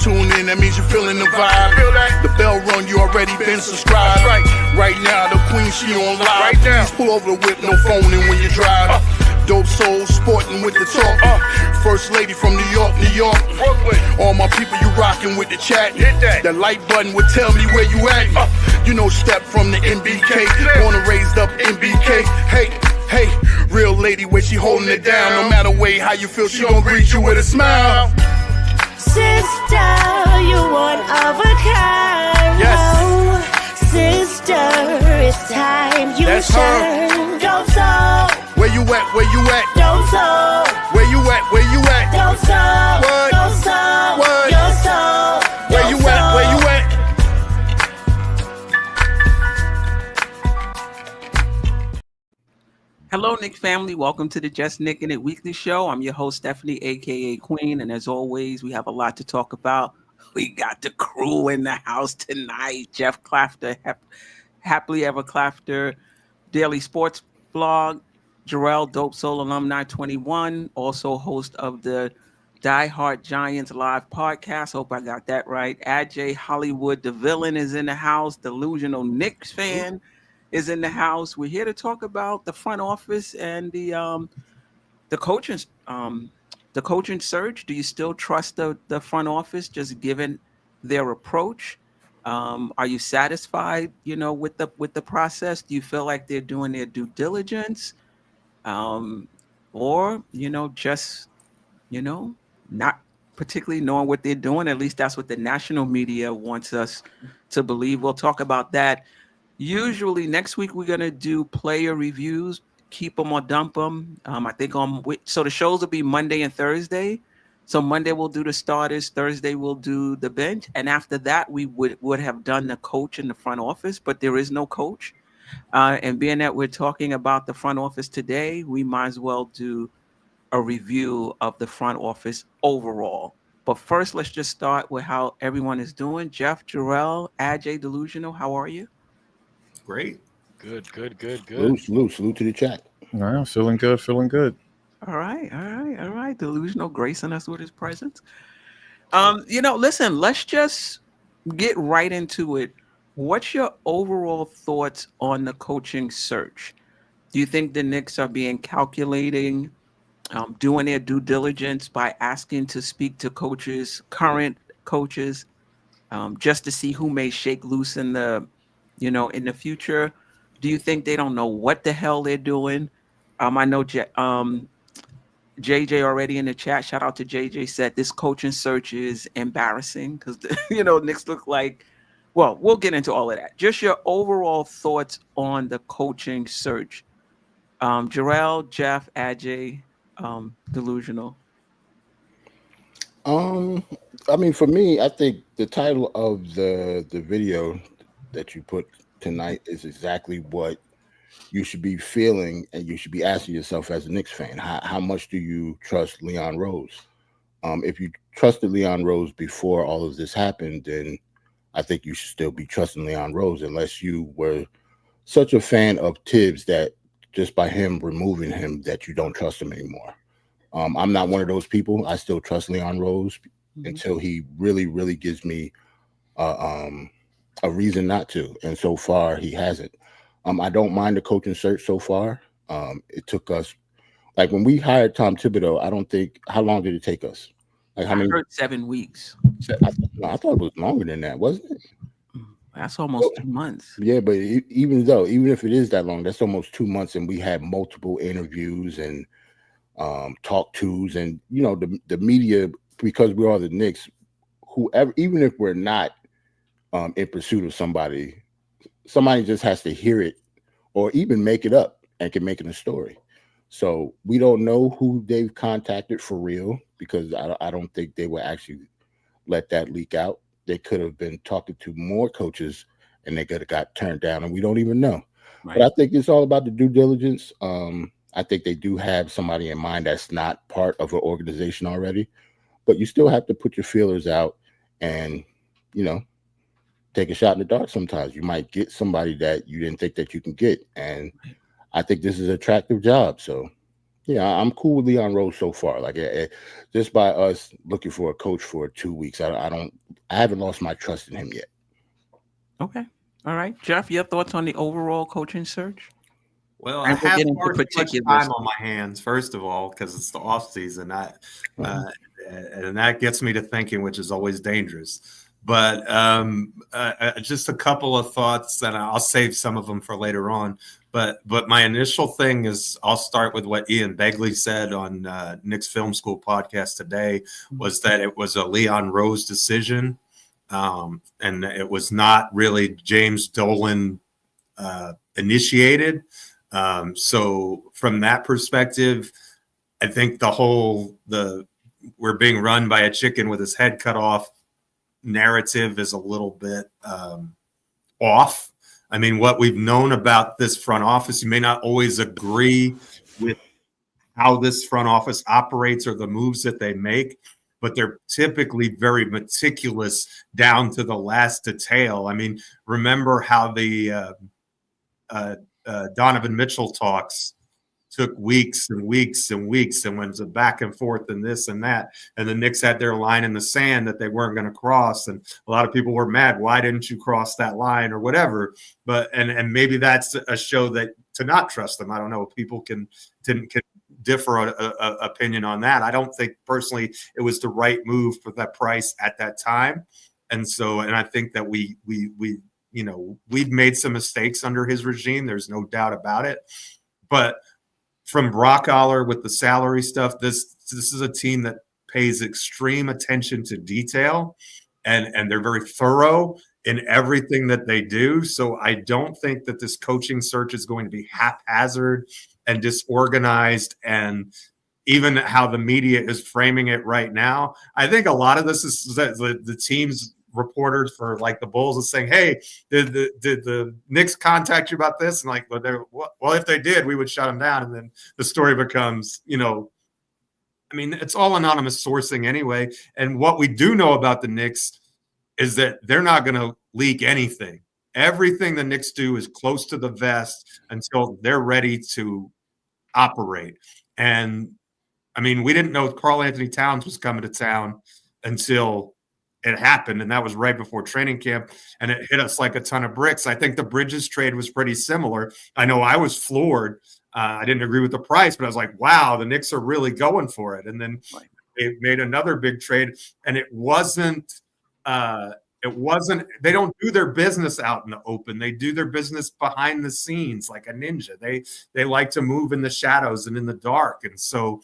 tune in, that means you're feeling the vibe. The bell rung, you already been subscribed. Right now, the queen, she on live. Right now. Please pull over the whip, no phoning when you drive. Dope Soul sporting with the talk. First lady from New York, New York. Brooklyn. All my people, you rocking with the chat. Hit that. That like button would tell me where you at. You know, step from the NBK. Born and raised up NBK. Hey, real lady, where she holding it down. No matter way how you feel, she gon' greet you with a smile. Sister, you one of a kind. Yes. Oh, sister, it's time you That's her. shine. Dope Soul. Where you at? Where you at? Dope Soul. Where you at? Where you at? Dope Soul. What? Dope Soul. What? Your soul. Where you at? Where you at? Hello, Knick family. Welcome to the Just Knickin' It Weekly Show. I'm your host, Stephanie, aka Queen, and as always, we have a lot to talk about. We got the crew in the house tonight. Geoff Klafter, Happily Ever Klafter, Daily Sports Blog, Jerrell, Dope Soul Alumni 21, also host of the Die Hard Giants live podcast. Hope I got that right. Ajay Hollywood, the villain, is in the house. Delusional Knicks fan is in the house. We're here to talk about the front office and the coaching search. Do you still trust the front office, just given their approach? Are you satisfied, with the process? Do you feel like they're doing their due diligence? Or, just, not particularly knowing what they're doing. At least that's what the national media wants us to believe. We'll talk about that. Usually next week, we're going to do player reviews, keep them or dump them. I think so the shows will be Monday and Thursday. So Monday we'll do the starters, Thursday we'll do the bench. And after that, we would have done the coach in the front office, but there is no coach. And being that we're talking about the front office today, we might as well do a review of the front office overall. But first, let's just start with how everyone is doing. Geoff, Jerrell, Ajay, Delusional, how are you? Great. Good. Salute to the chat. All right, feeling good. All right. Delusional gracing us with his presence. Listen, let's just get right into it. What's your overall thoughts on the coaching search? Do you think the Knicks are being calculating, doing their due diligence by asking to speak to coaches, current coaches, just to see who may shake loose in the future? Do you think they don't know what the hell they're doing? I know JJ already in the chat. Shout out to JJ, said this coaching search is embarrassing because Knicks look like. Well, we'll get into all of that. Just your overall thoughts on the coaching search. Jerrell, Geoff, Ajay, Delusional. For me, I think the title of the video that you put tonight is exactly what you should be feeling, and you should be asking yourself as a Knicks fan. How much do you trust Leon Rose? If you trusted Leon Rose before all of this happened, then I think you should still be trusting Leon Rose, unless you were such a fan of Tibbs that just by him removing him that you don't trust him anymore. I'm not one of those people. I still trust Leon Rose until he really, really gives me a reason not to. And so far, he hasn't. I don't mind the coaching search so far. It took us, like when we hired Tom Thibodeau, how long did it take us? Like how many? I heard 7 weeks. I thought it was longer than that, wasn't it? That's almost 2 months. Yeah, but even if it is that long, that's almost 2 months, and we had multiple interviews and talk tos, and the media, because we are the Knicks, whoever, even if we're not in pursuit of somebody just has to hear it or even make it up and can make it a story. So we don't know who they've contacted for real, because I don't think they will actually let that leak out. They could have been talking to more coaches and they could have got turned down, and we don't even know. Right. But I think it's all about the due diligence. I think they do have somebody in mind that's not part of an organization already, but you still have to put your feelers out and, take a shot in the dark. Sometimes you might get somebody that you didn't think that you can get. And I think this is an attractive job. So Yeah, I'm cool with Leon Rose so far. Like, just by us looking for a coach for 2 weeks, I haven't lost my trust in him yet. Okay. All right. Geoff, your thoughts on the overall coaching search? Well, I And we'll have get into far too much particulars. time on my hands, first of all, because it's the off season. And that gets me to thinking, which is always dangerous. But just a couple of thoughts, and I'll save some of them for later on. But my initial thing is, I'll start with what Ian Begley said on Knicks Film School podcast today, was that it was a Leon Rose decision, and it was not really James Dolan initiated. So from that perspective, I think the we're being run by a chicken with his head cut off narrative is a little bit off. I mean, what we've known about this front office, you may not always agree with how this front office operates or the moves that they make, but they're typically very meticulous down to the last detail. I mean, remember how the Donovan Mitchell talks took weeks and weeks and weeks, and went back and forth and this and that. And the Knicks had their line in the sand that they weren't going to cross. And a lot of people were mad. Why didn't you cross that line or whatever? But and maybe that's a show that to not trust them. I don't know. People can differ opinion on that. I don't think personally it was the right move for that price at that time. And so, and I think that we we've made some mistakes under his regime. There's no doubt about it. But from Brockaller with the salary stuff, this is a team that pays extreme attention to detail, and they're very thorough in everything that they do. So I don't think that this coaching search is going to be haphazard and disorganized, and even how the media is framing it right now. I think a lot of this is the team's reporters for like the Bulls is saying, hey, did the Knicks contact you about this? And like, well, if they did, we would shut them down. And then the story becomes, I mean, it's all anonymous sourcing anyway. And what we do know about the Knicks is that they're not going to leak anything. Everything the Knicks do is close to the vest until they're ready to operate. And I mean, we didn't know Karl Anthony Towns was coming to town until it happened, and that was right before training camp, and it hit us like a ton of bricks. I think the Bridges trade was pretty similar. I know I was floored. I didn't agree with the price, but I was like, wow, the Knicks are really going for it. And then they made another big trade, and it wasn't they don't do their business out in the open. They do their business behind the scenes like a ninja. They like to move in the shadows and in the dark. And so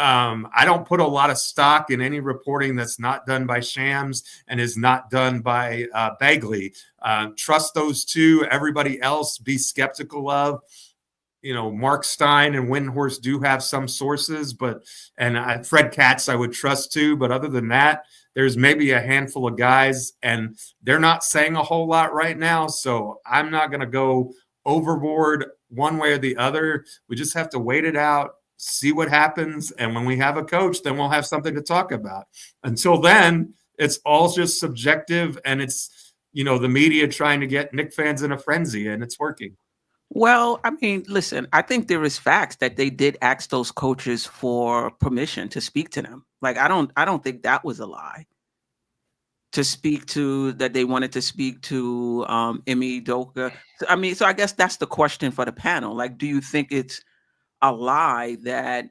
I don't put a lot of stock in any reporting that's not done by Shams and is not done by Begley. Trust those two. Everybody else, be skeptical of. Mark Stein and Windhorst do have some sources, and Fred Katz I would trust too. But other than that, there's maybe a handful of guys, and they're not saying a whole lot right now. So I'm not going to go overboard one way or the other. We just have to wait it out, see what happens. And when we have a coach, then we'll have something to talk about. Until then, it's all just subjective, and it's, the media trying to get Knick fans in a frenzy, and it's working. Well, I mean, listen, I think there is facts that they did ask those coaches for permission to speak to them. Like, I don't think that was a lie. To speak to that, they wanted to speak to Ime Udoka. I mean, so I guess that's the question for the panel. Like, do you think it's a lie that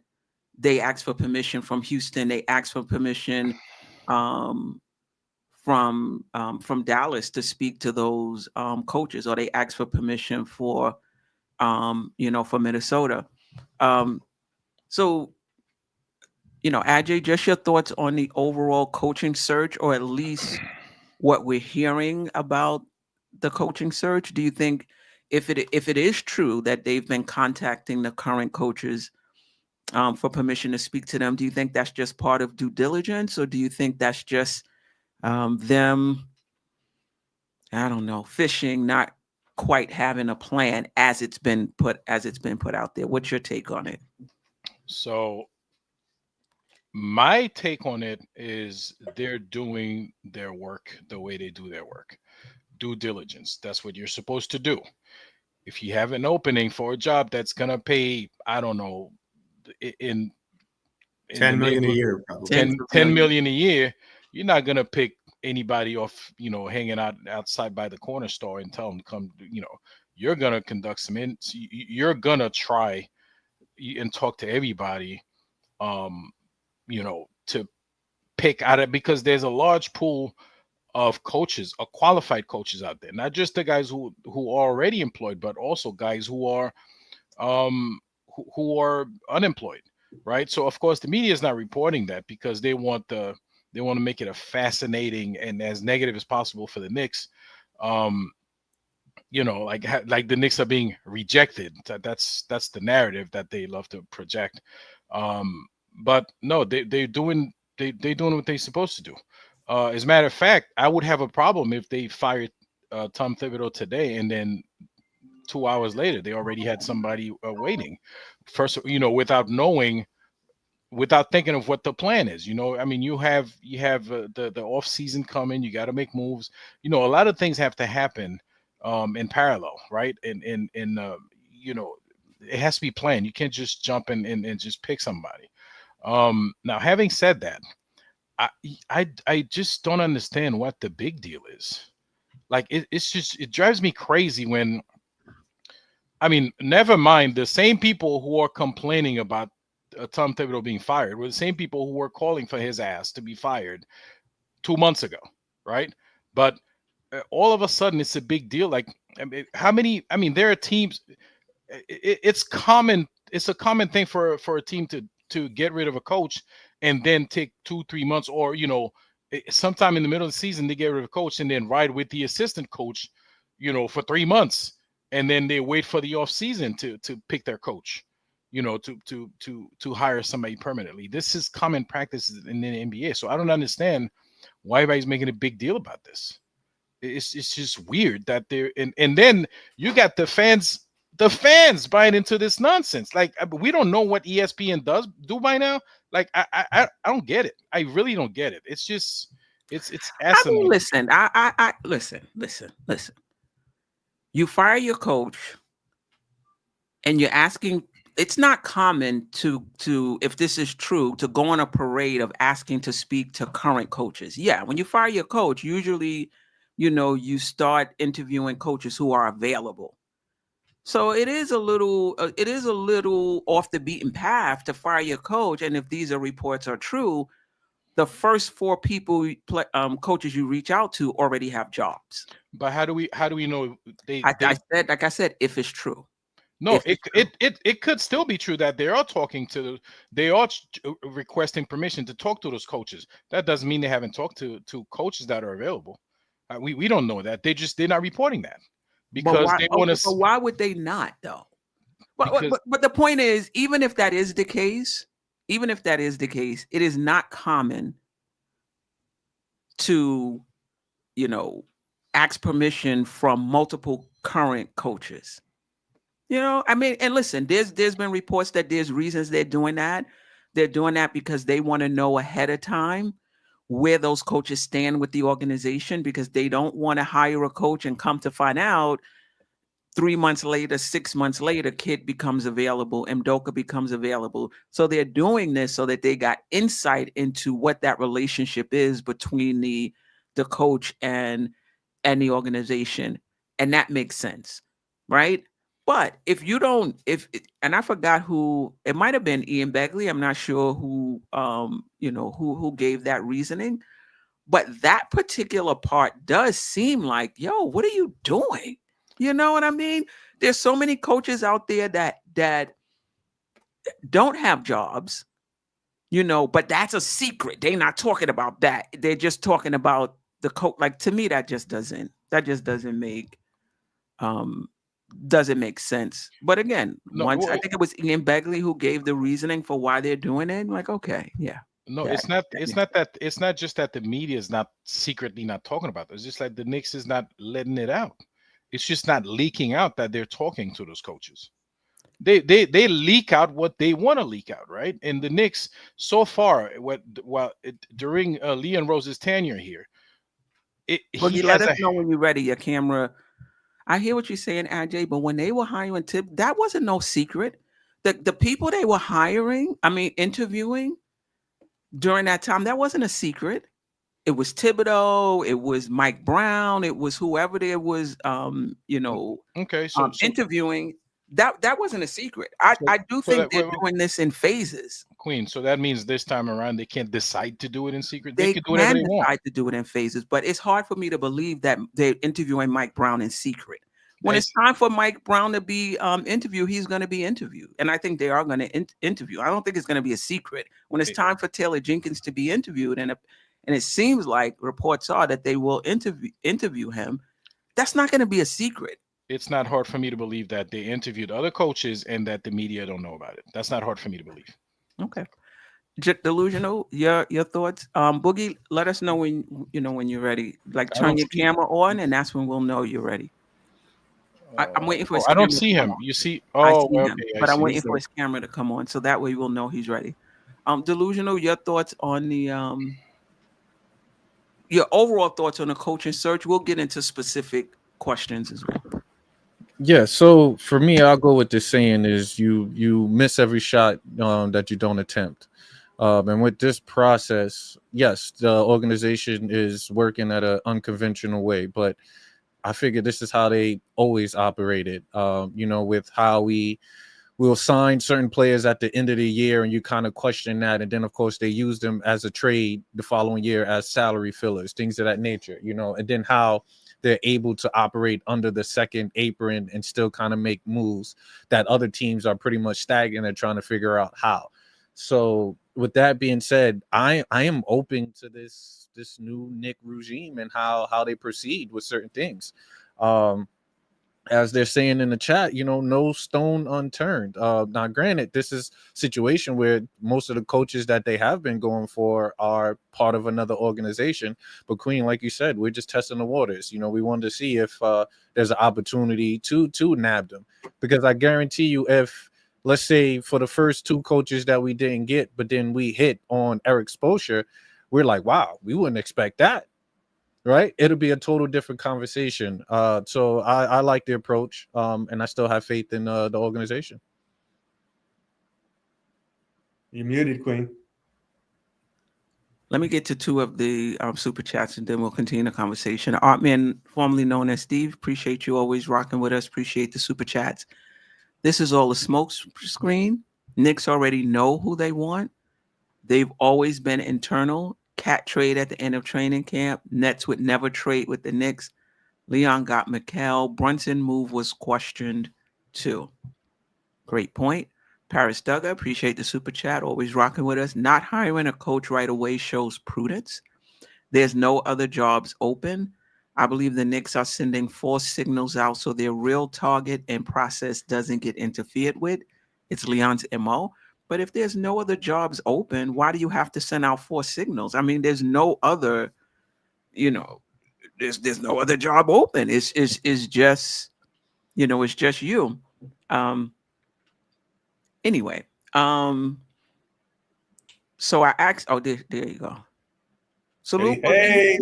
they asked for permission from Houston? They asked for permission from Dallas to speak to those coaches, or they asked for permission for for Minnesota. So, Ajay, just your thoughts on the overall coaching search, or at least what we're hearing about the coaching search. Do you think if it is true that they've been contacting the current coaches for permission to speak to them, do you think that's just part of due diligence, or do you think that's just them, I don't know, fishing, not quite having a plan as it's been put out there? What's your take on it? So my take on it is they're doing their work the way they do their work. Due diligence. That's what you're supposed to do. If you have an opening for a job that's going to pay, I don't know, in 10 million a neighborhood- year, probably. 10 million a year, you're not gonna pick anybody off, hanging out outside by the corner store and tell them to come. You're gonna conduct you're gonna try and talk to everybody, to pick out of, because there's a large pool of coaches, of qualified coaches out there, not just the guys who are already employed, but also guys who are who are unemployed, right? So of course the media is not reporting that because they want to make it a fascinating and as negative as possible for the Knicks. Like the Knicks are being rejected. That's the narrative that they love to project. But no, they're doing what they're supposed to do. As a matter of fact, I would have a problem if they fired Tom Thibodeau today and then 2 hours later they already had somebody waiting. First, without thinking of what the plan is. I mean, you have the off season coming. You got to make moves. A lot of things have to happen in parallel, right? And it has to be planned. You can't just jump in and just pick somebody. Now, having said that, I just don't understand what the big deal is. Like it drives me crazy when, I mean, never mind the same people who are complaining about Tom Thibodeau being fired were the same people who were calling for his ass to be fired 2 months ago, right? But all of a sudden it's a big deal. Like, there are teams. It's common. It's a common thing for a team to get rid of a coach and then take 2-3 months, or sometime in the middle of the season they get rid of a coach and then ride with the assistant coach, for 3 months, and then they wait for the off season to pick their coach, to hire somebody permanently. This is common practice in the NBA. So I don't understand why everybody's making a big deal about this. It's just weird that they're and then you got the fans buying into this nonsense. Like, we don't know what ESPN do by now. Like, I don't get it. I really don't get it. It's just it's asinine. I mean, listen. You fire your coach and you're asking. It's not common to, if this is true, to go on a parade of asking to speak to current coaches. Yeah, when you fire your coach, usually, you start interviewing coaches who are available. So it is a little off the beaten path to fire your coach. And if these reports are true, the first 4 people, coaches you reach out to already have jobs. But how do we know I said, if it's true. No, it could still be true that they are requesting permission to talk to those coaches. That doesn't mean they haven't talked to coaches that are available. We don't know that. They're not reporting that because they want to. But why would they not, though? But the point is, even if that is the case, it is not common to, ask permission from multiple current coaches. I mean, and listen, there's been reports that there's reasons they're doing that. They're doing that because they want to know ahead of time where those coaches stand with the organization, because they don't want to hire a coach and come to find out 3 months later, 6 months later, Kid becomes available, Mdoka becomes available. So they're doing this so that they got insight into what that relationship is between the coach and the organization. And that makes sense, right? But and I forgot who, it might have been Ian Begley. I'm not sure who gave that reasoning, but that particular part does seem like, yo, what are you doing? You know what I mean? There's so many coaches out there that don't have jobs, but that's a secret. They're not talking about that. They're just talking about the coach. Like, to me, that just doesn't make sense. But again, I think it was Ian Begley who gave the reasoning for why they're doing it. I'm like, okay, yeah. No, it's not just that the media is not secretly not talking about it. It's just like the Knicks is not letting it out. It's just not leaking out that they're talking to those coaches. They leak out what they want to leak out, right? And the Knicks so far, during Leon Rose's tenure here, you let us know when you're ready. Your camera. I hear what you're saying, AJ, but when they were hiring Tip, that wasn't no secret. the people they were hiring, I mean, interviewing during that time, that wasn't a secret. It was Thibodeau, it was Mike Brown, it was whoever there was, Okay, interviewing. That wasn't a secret. I do so think that they're wait, doing this in phases. Queen. So that means this time around they can't decide to do it in secret. They They can do whatever can they want. decide to do it in phases, but it's hard for me to believe that they're interviewing Mike Brown in secret. When it's time for Mike Brown to be interviewed, he's going to be interviewed, and I think they are going to interview. I don't think it's going to be a secret. When it's time for Taylor Jenkins to be interviewed, and it seems like reports are that they will interview him, that's not going to be a secret. It's not hard for me to believe that they interviewed other coaches and that the media don't know about it. That's not hard for me to believe. Okay. Delusional, your thoughts. Boogie, let us know when you're ready. Like turn your camera on, and that's when we'll know you're ready. I'm waiting for his I don't camera see to him. come on. You see? I Oh, see him, okay. but I'm waiting for his camera to come on, so that way we'll know he's ready. Delusional, your thoughts on the your overall thoughts on the coaching search. We'll get into specific questions as well. Yeah, so for me, I'll go with this saying is you miss every shot that you don't attempt. And with this process, yes, the organization is working at an unconventional way, but I figure this is how they always operated. With how we'll sign certain players at the end of the year, and you kind of question that, and then of course they use them as a trade the following year as salary fillers, things of that nature. And then how they're able to operate under the second apron and still kind of make moves that other teams are pretty much stagnant and trying to figure out how. So with that being said, I am open to this new Knick regime and how they proceed with certain things. As they're saying in the chat, no stone unturned. Now, granted, this is a situation where most of the coaches that they have been going for are part of another organization. But Queen, like you said, we're just testing the waters. We wanted to see if there's an opportunity to nab them, because I guarantee you, if let's say for the first two coaches that we didn't get, but then we hit on Eric Spoelstra, we're like, wow, we wouldn't expect that. Right, it'll be a total different conversation. So I like the approach, and I still have faith in the organization. You muted, Queen. Let me get to two of the super chats, and then we'll continue the conversation. Artman, formerly known as Steve, appreciate you always rocking with us. Appreciate the super chats. This is all a smoke screen. Knicks already know who they want. They've always been internal. Cat trade at the end of training camp. Nets would never trade with the Knicks. Leon got Mikal. Brunson move was questioned too. Great point. Paris Duggar, appreciate the super chat. Always rocking with us. Not hiring a coach right away shows prudence. There's no other jobs open. I believe the Knicks are sending false signals out so their real target and process doesn't get interfered with. It's Leon's MO. But if there's no other jobs open, why do you have to send out false signals? I mean, there's no other, there's no other job open. It's just, it's just you. Anyway, so I asked, oh, there you go. Salute. Hey.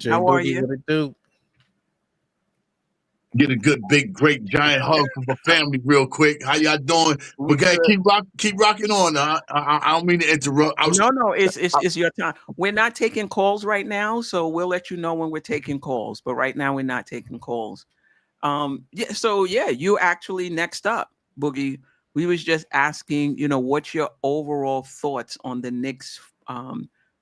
How are you? What it do? Get a good, big, great, giant hug from the family real quick. How y'all doing? We gotta keep rocking on. I don't mean to interrupt. No, it's your time. We're not taking calls right now, so we'll let you know when we're taking calls. But right now, we're not taking calls. You actually next up, Boogie. We was just asking, what's your overall thoughts on the Knicks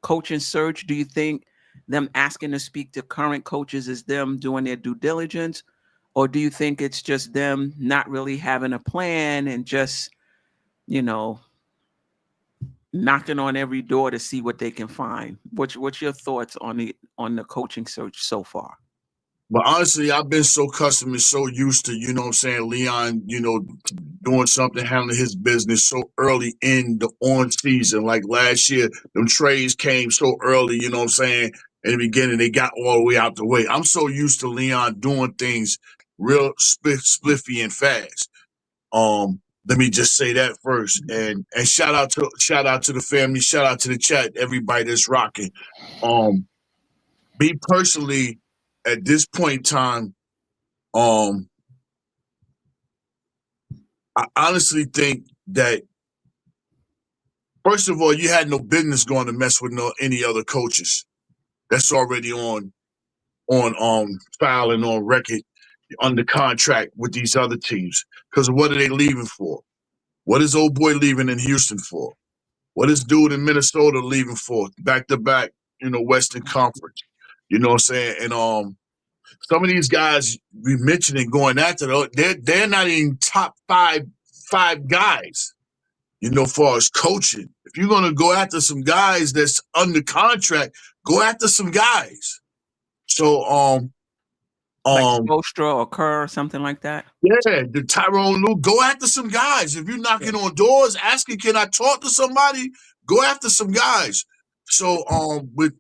coaching search? Do you think them asking to speak to current coaches is them doing their due diligence? Or do you think it's just them not really having a plan and just, knocking on every door to see what they can find? What's your thoughts on the coaching search so far? But honestly, I've been so accustomed and so used to, Leon, doing something, handling his business so early in the on season. Like last year, them trades came so early, in the beginning, they got all the way out the way. I'm so used to Leon doing things real spliffy and fast. Let me just say that first. And shout out to the family, shout out to the chat, everybody that's rocking. Me personally, at this point in time, I honestly think that, first of all, you had no business going to mess with any other coaches that's already on file and on record under contract with these other teams. Because what are they leaving for? What is old boy leaving in Houston for? What is dude in Minnesota leaving for? Back to back, Western Conference. You know what I'm saying? And some of these guys we mentioning going after, they're not even top five guys. Far as coaching. If you're gonna go after some guys that's under contract, go after some guys. So like Spoelstra or Kerr or something like that. yeah, the Tyrone Lue, go after some guys. If you're knocking on doors, asking, can I talk to somebody? Go after some guys. So with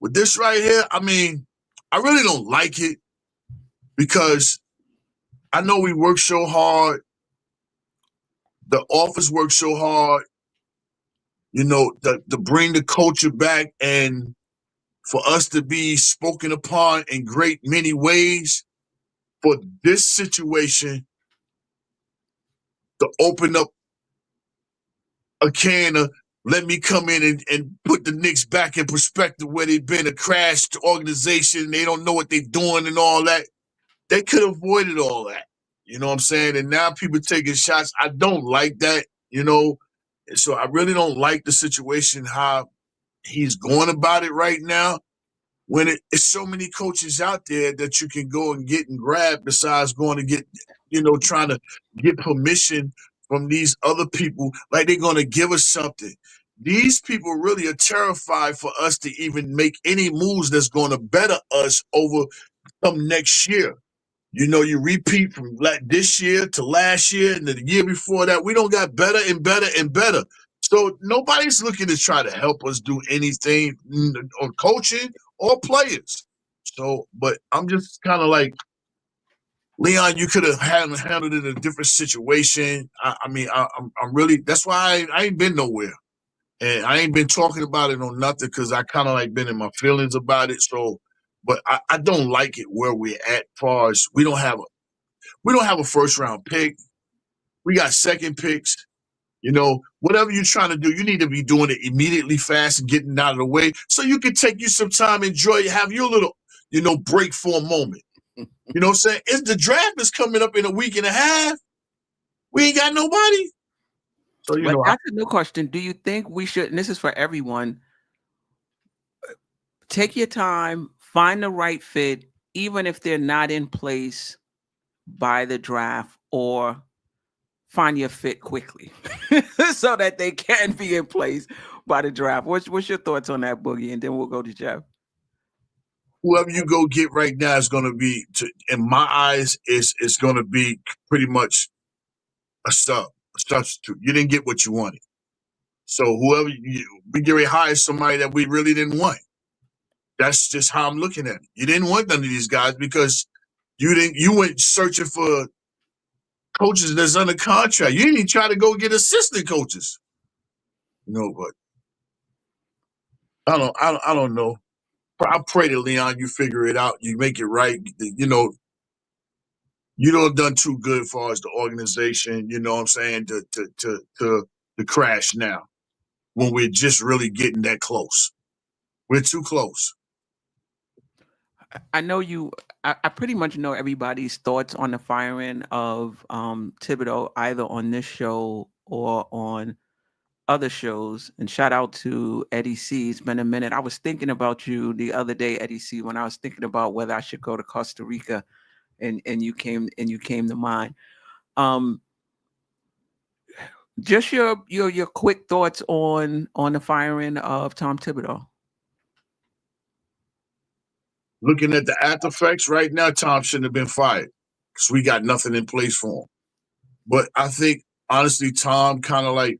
this right here, I mean, I really don't like it because I know we work so hard. The office works so hard, to bring the culture back and for us to be spoken upon in great many ways. For this situation to open up a can of, let me come in and put the Knicks back in perspective where they've been a crashed organization. They don't know what they're doing and all that. They could have avoided all that. You know what I'm saying? And now people taking shots. I don't like that, So I really don't like the situation, how he's going about it right now. When it's so many coaches out there that you can go and get and grab besides going to get, trying to get permission from these other people, like they're going to give us something. These people really are terrified for us to even make any moves that's going to better us over some next year. You repeat from this year to last year and the year before that. We don't got better and better and better. So nobody's looking to try to help us do anything on coaching or players. So, but I'm just kind of like, Leon, you could have handled it in a different situation. I'm really, that's why I ain't been nowhere. And I ain't been talking about it on nothing because I kind of like been in my feelings about it. So, but I don't like it where we're at far as we don't have a first round pick. We got second picks. Whatever you're trying to do, you need to be doing it immediately fast and getting out of the way so you can take you some time, enjoy, have your little, break for a moment. You know what I'm saying? If the draft is coming up in a week and a half, we ain't got nobody. So, That's a new question. Do you think we should, and this is for everyone, take your time, find the right fit, even if they're not in place by the draft, or find your fit quickly so that they can be in place by the draft? What's your thoughts on that, Boogie? And then we'll go to Geoff. Whoever you go get right now is going to be, in my eyes, is going to be pretty much a substitute. You didn't get what you wanted. So whoever we get ready to hire somebody that we really didn't want. That's just how I'm looking at it. You didn't want none of these guys because you went searching for coaches that's under contract. You didn't even try to go get assistant coaches. But I don't know. I pray to Leon, you figure it out. You make it right. You don't done too good as far as the organization. You know what I'm saying? To crash now when we're just really getting that close. We're too close. I know you. I pretty much know everybody's thoughts on the firing of Thibodeau, either on this show or on other shows. And shout out to Eddie C. It's been a minute. I was thinking about you the other day, Eddie C., when I was thinking about whether I should go to Costa Rica, and you came to mind. Just your quick thoughts on the firing of Tom Thibodeau. Looking at the after effects right now, Tom shouldn't have been fired because we got nothing in place for him. But I think, honestly, Tom kind of like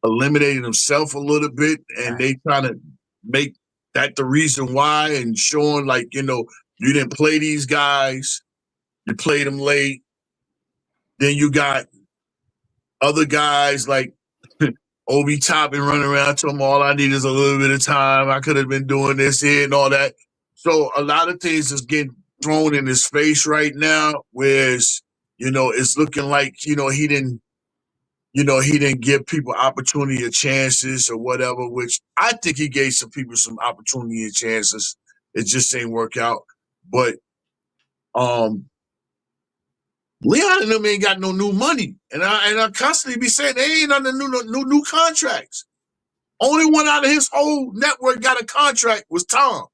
eliminated himself a little bit, and they trying to make that the reason why and showing like, you didn't play these guys. You played them late. Then you got other guys like Obi Toppin running around to him, all I need is a little bit of time. I could have been doing this here and all that. So a lot of things is getting thrown in his face right now, whereas It's looking like, he didn't give people opportunity or chances or whatever, which I think he gave some people some opportunity and chances. It just ain't work out. But Leon and them ain't got no new money. And I constantly be saying they ain't under new contracts. Only one out of his whole network got a contract was Tom.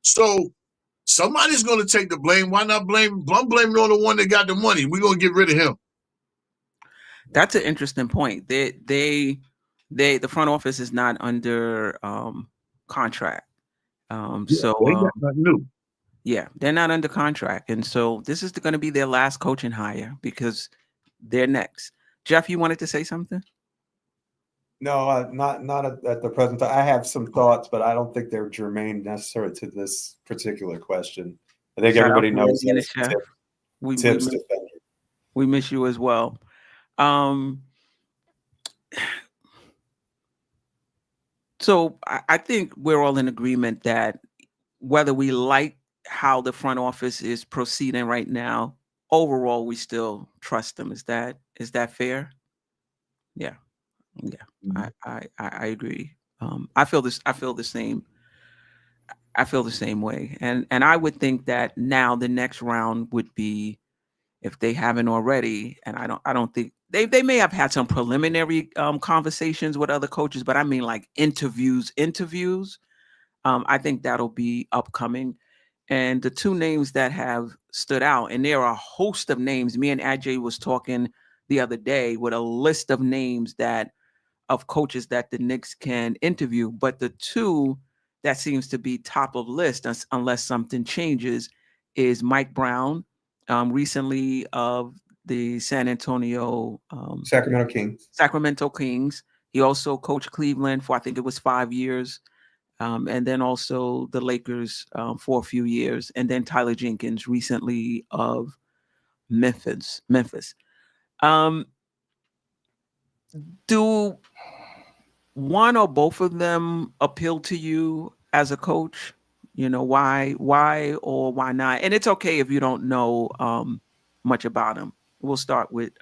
So somebody's gonna take the blame. Why not blame? I'm blaming on the one that got the money. We're gonna get rid of him. That's an interesting point. The front office is not under contract. They got nothing new. Yeah, they're not under contract, and so this is going to be their last coaching hire because they're next. Geoff, you wanted to say something? No, not at the present time. I have some thoughts, but I don't think they're germane necessarily to this particular question. I think Shout out everybody to knows Indiana that's Chef. Tips defender. We miss you as well. So I think we're all in agreement that whether we like how the front office is proceeding right now, overall we still trust them. Is that fair? Yeah. I agree. I feel the same. I feel the same way. And I would think that now the next round would be, if they haven't already, and I don't think they may have had some preliminary conversations with other coaches, but I mean like interviews. I think that'll be upcoming. And the two names that have stood out, and there are a host of names. Me and Ajay was talking the other day with a list of names of coaches that the Knicks can interview. But the two that seems to be top of list, unless something changes, is Mike Brown, recently of the Sacramento Kings. He also coached Cleveland for, I think it was 5 years. And then also the Lakers for a few years. And then Tyler Jenkins recently of Memphis. Do one or both of them appeal to you as a coach? Why or why not? And it's okay if you don't know much about them. We'll start with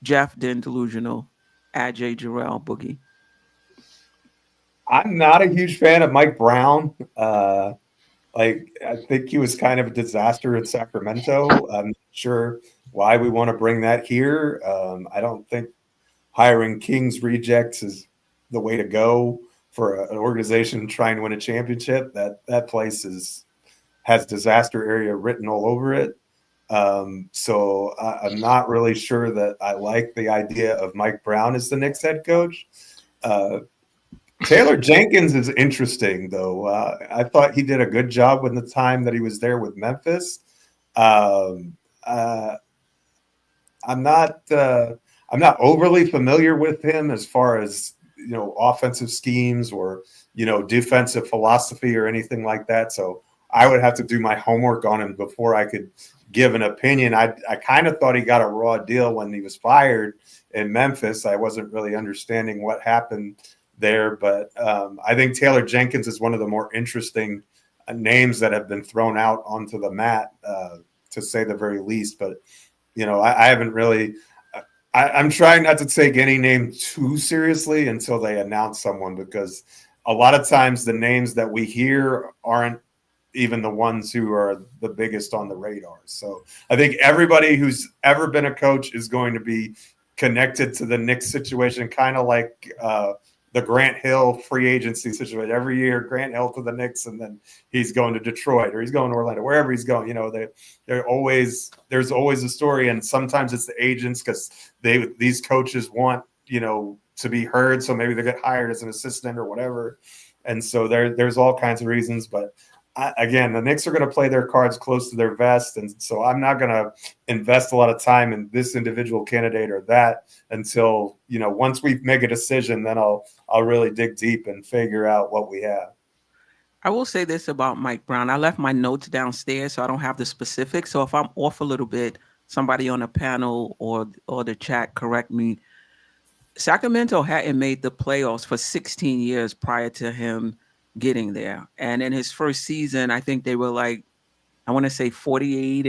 Geoff, then Delusional, Ajay, Jerrell, Boogie. I'm not a huge fan of Mike Brown. I think he was kind of a disaster in Sacramento. I'm not sure why we want to bring that here. I don't think hiring Kings rejects is the way to go for an organization trying to win a championship. That place has disaster area written all over it. So I'm not really sure that I like the idea of Mike Brown as the Knicks head coach. Taylor Jenkins is interesting, though. I thought he did a good job with the time that he was there with Memphis. I'm not overly familiar with him as far as offensive schemes or defensive philosophy or anything like that. So I would have to do my homework on him before I could give an opinion. I kind of thought he got a raw deal when he was fired in Memphis. I wasn't really understanding what happened there, but I think Taylor Jenkins is one of the more interesting names that have been thrown out onto the mat, to say the very least. But I haven't really. I'm trying not to take any name too seriously until they announce someone, because a lot of times the names that we hear aren't even the ones who are the biggest on the radar. So I think everybody who's ever been a coach is going to be connected to the Knicks situation, kind of like the Grant Hill free agency situation. Every year, Grant Hill to the Knicks, and then he's going to Detroit or he's going to Orlando, wherever he's going. There's always a story, and sometimes it's the agents because these coaches want to be heard, so maybe they get hired as an assistant or whatever, and so there's all kinds of reasons. But again, the Knicks are going to play their cards close to their vest, and so I'm not going to invest a lot of time in this individual candidate or that until once we make a decision. Then I'll really dig deep and figure out what we have. I will say this about Mike Brown. I left my notes downstairs, so I don't have the specifics. So if I'm off a little bit, somebody on the panel or the chat correct me. Sacramento hadn't made the playoffs for 16 years prior to him getting there. And in his first season, I think they were like, I want to say 48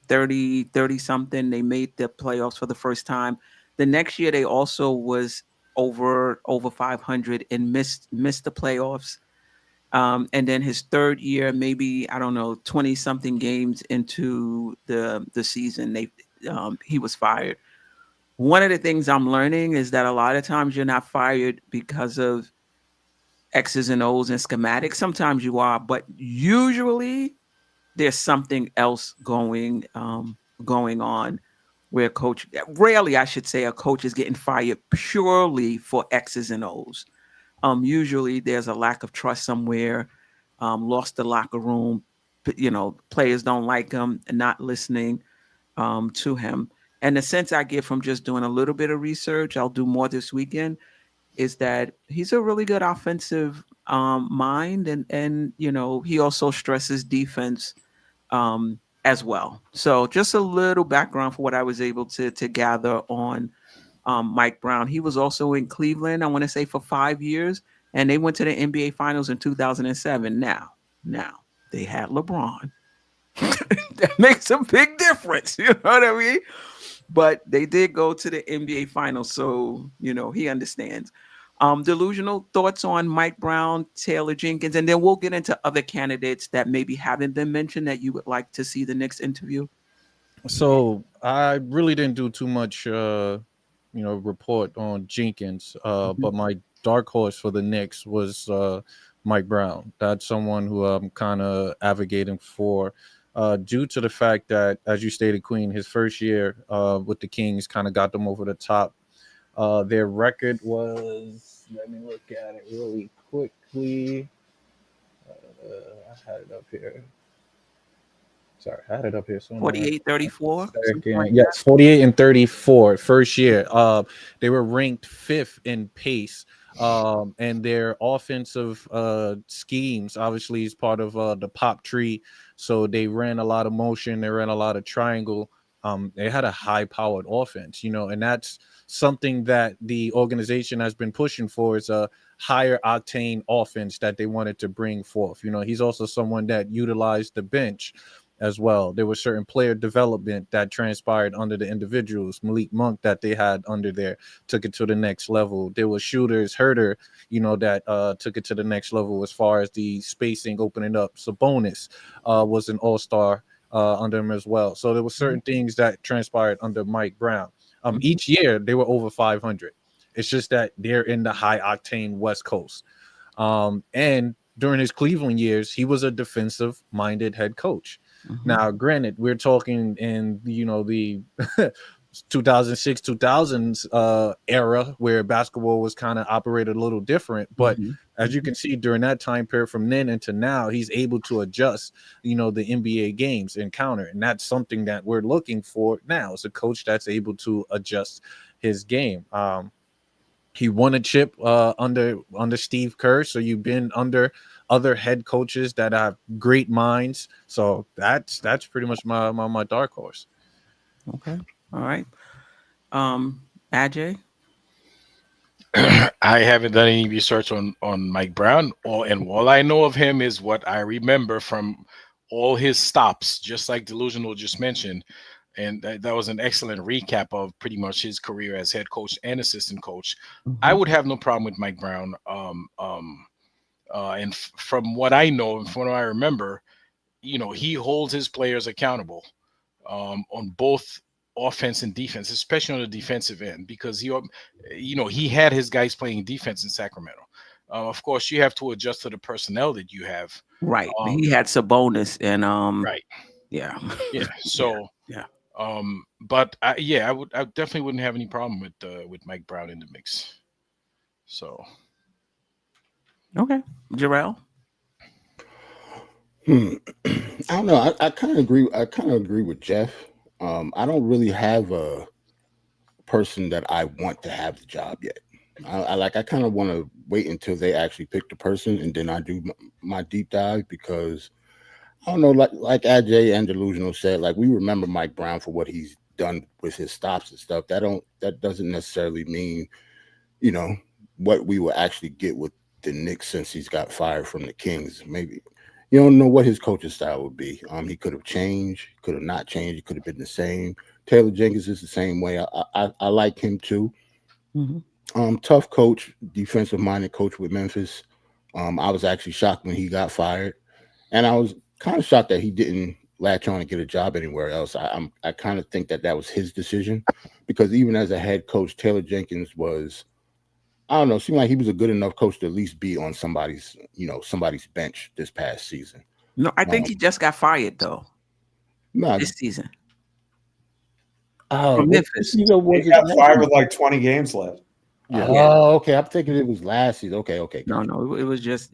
30 something. They made the playoffs for the first time. The next year they also was over 500 and missed the playoffs. And then his third year, maybe I don't know, 20 something games into the season, he was fired. One of the things I'm learning is that a lot of times you're not fired because of X's and O's and schematics. Sometimes you are, but usually there's something else going on where rarely I should say a coach is getting fired purely for X's and O's. Usually there's a lack of trust somewhere, lost the locker room, players don't like him and not listening to him. And the sense I get from just doing a little bit of research, I'll do more this weekend, is that he's a really good offensive mind, and he also stresses defense as well. So just a little background for what I was able to gather on Mike Brown. He was also in Cleveland, I want to say, for 5 years, and they went to the NBA Finals in 2007. Now they had LeBron. That makes a big difference. You know what I mean? But they did go to the NBA Finals, so he understands. Delusional thoughts on Mike Brown, Taylor Jenkins, and then we'll get into other candidates that maybe haven't been mentioned that you would like to see the Knicks interview. So I really didn't do too much, report on Jenkins, but my dark horse for the Knicks was Mike Brown. That's someone who I'm kind of advocating for. Due to the fact that, as you stated, Queen, his first year with the Kings kind of got them over the top. Their record was, let me look at it really quickly. I had it up here. Sorry, I had it up here. 48-34. Yes, 48 and 34 first year. They were ranked 5th in pace. And their offensive schemes obviously is part of the pop tree. So they ran a lot of motion, they ran a lot of triangle. They had a high-powered offense, and that's something that the organization has been pushing for, is a higher octane offense that they wanted to bring forth. He's also someone that utilized the bench as well. There was certain player development that transpired under the individuals. Malik Monk that they had under there took it to the next level. There was shooters, Herter, that took it to the next level as far as the spacing opening up. Sabonis was an all-star under him as well. So there were certain things that transpired under Mike Brown. Each year they were over 500. It's just that they're in the high octane West Coast. And during his Cleveland years, he was a defensive minded head coach. Now, granted, we're talking in the 2006 2000s era where basketball was kind of operated a little different, but as you can see during that time period from then into now, he's able to adjust the NBA games and counter, and that's something that we're looking for now. It's a coach that's able to adjust his game. He won a chip under Steve Kerr, so you've been under other head coaches that have great minds. So that's pretty much my dark horse. Okay. All right. Ajay? I haven't done any research on Mike Brown. All I know of him is what I remember from all his stops, just like Delusional just mentioned. And that was an excellent recap of pretty much his career as head coach and assistant coach. I would have no problem with Mike Brown. And from what I know and from what I remember, he holds his players accountable on both offense and defense, especially on the defensive end, because he had his guys playing defense in Sacramento. Of course, you have to adjust to the personnel that you have. Right. He had Sabonis and right. Yeah. Yeah. So yeah. But I definitely wouldn't have any problem with Mike Brown in the mix. So. Okay. Jerrell? I don't know. I kind of agree. I kind of agree with Geoff. I don't really have a person that I want to have the job yet. I kind of want to wait until they actually pick the person, and then I do my deep dive, because I don't know, like Ajay and Delusional said, like, we remember Mike Brown for what he's done with his stops and stuff. That doesn't necessarily mean, what we will actually get with the Knicks since he's got fired from the Kings. Maybe, You don't know what his coaching style would be. He could have changed, could have not changed, it could have been the same. Taylor Jenkins is the same way. I like him too. Tough coach, defensive-minded coach with Memphis. I was actually shocked when he got fired, and I was kind of shocked that he didn't latch on and get a job anywhere else. I kind of think that was his decision, because even as a head coach, Taylor Jenkins was, I don't know, seemed like he was a good enough coach to at least be on somebody's bench this past season. No, I think he just got fired though. No, this season. Oh, From Memphis. He got fired with like 20 games left. Yeah. Oh, okay. I'm thinking it was last season. Okay. No, it was just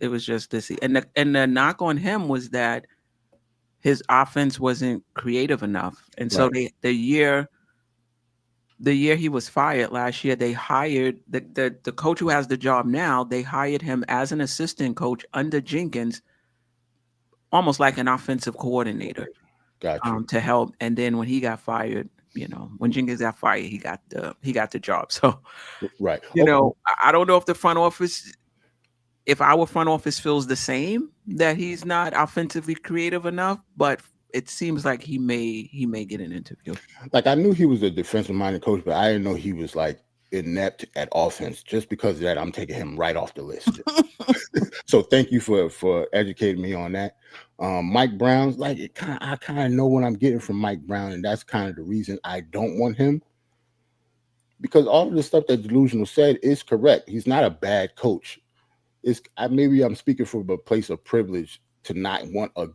this season. And the knock on him was that his offense wasn't creative enough. And so the year he was fired last year, they hired the coach who has the job now. They hired him as an assistant coach under Jenkins, almost like an offensive coordinator. Gotcha. To help. And then when he got fired, when Jenkins got fired, he got the job. So, right. I don't know if if our front office feels the same, that he's not offensively creative enough, but it seems like he may get an interview. Like, I knew he was a defensive-minded coach, but I didn't know he was like inept at offense. Just because of that, I'm taking him right off the list. So thank you for educating me on that. Mike Brown's I kind of know what I'm getting from Mike Brown, and that's kind of the reason I don't want him. Because all of the stuff that Delusional said is correct. He's not a bad coach. Maybe I'm speaking from a place of privilege to not want a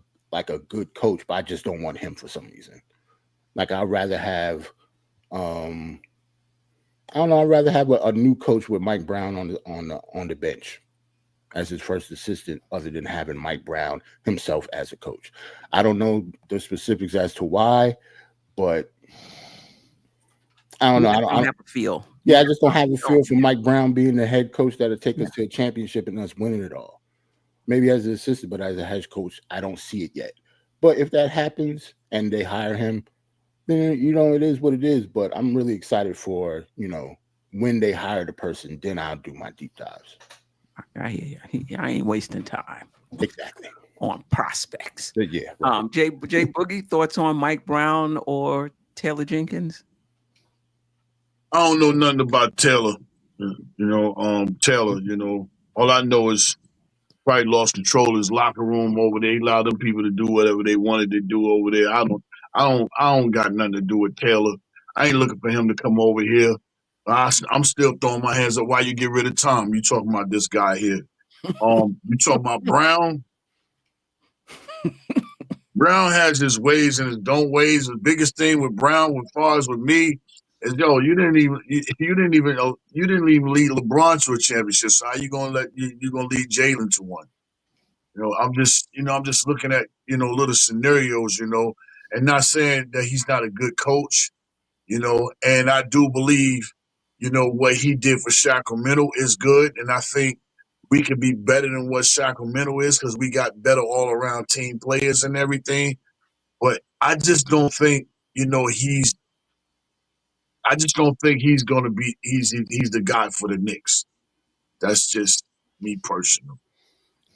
good coach, but I just don't want him for some reason. Like, I'd rather have I'd rather have a new coach with Mike Brown on the bench as his first assistant, other than having Mike Brown himself as a coach. I don't know the specifics as to why, but I don't know. I don't have a feel. Yeah, I just don't have a feel for Mike Brown being the head coach that'll take us to a championship and us winning it all. Maybe as an assistant, but as a head coach, I don't see it yet. But if that happens and they hire him, then it is what it is. But I'm really excited for when they hire the person, then I'll do my deep dives. I hear you. I ain't wasting time. Exactly. On prospects. Yeah. Right. Jay Boogie, thoughts on Mike Brown or Taylor Jenkins? I don't know nothing about Taylor. Taylor, all I know is probably lost control of his locker room over there. He allowed them people to do whatever they wanted to do over there. I don't got nothing to do with Taylor. I ain't looking for him to come over here. I'm still throwing my hands up. Why you get rid of Tom? You talking about this guy here? You talking about Brown? Brown has his ways and his don't ways. The biggest thing with Brown, as far as with me, is you didn't even lead LeBron to a championship. So how you gonna lead Jalen to one? I'm just looking at little scenarios, and not saying that he's not a good coach, and I do believe, what he did for Sacramento is good, and I think we could be better than what Sacramento is because we got better all around team players and everything. But I just don't think he's going to be he's the guy for the Knicks. That's just me personally.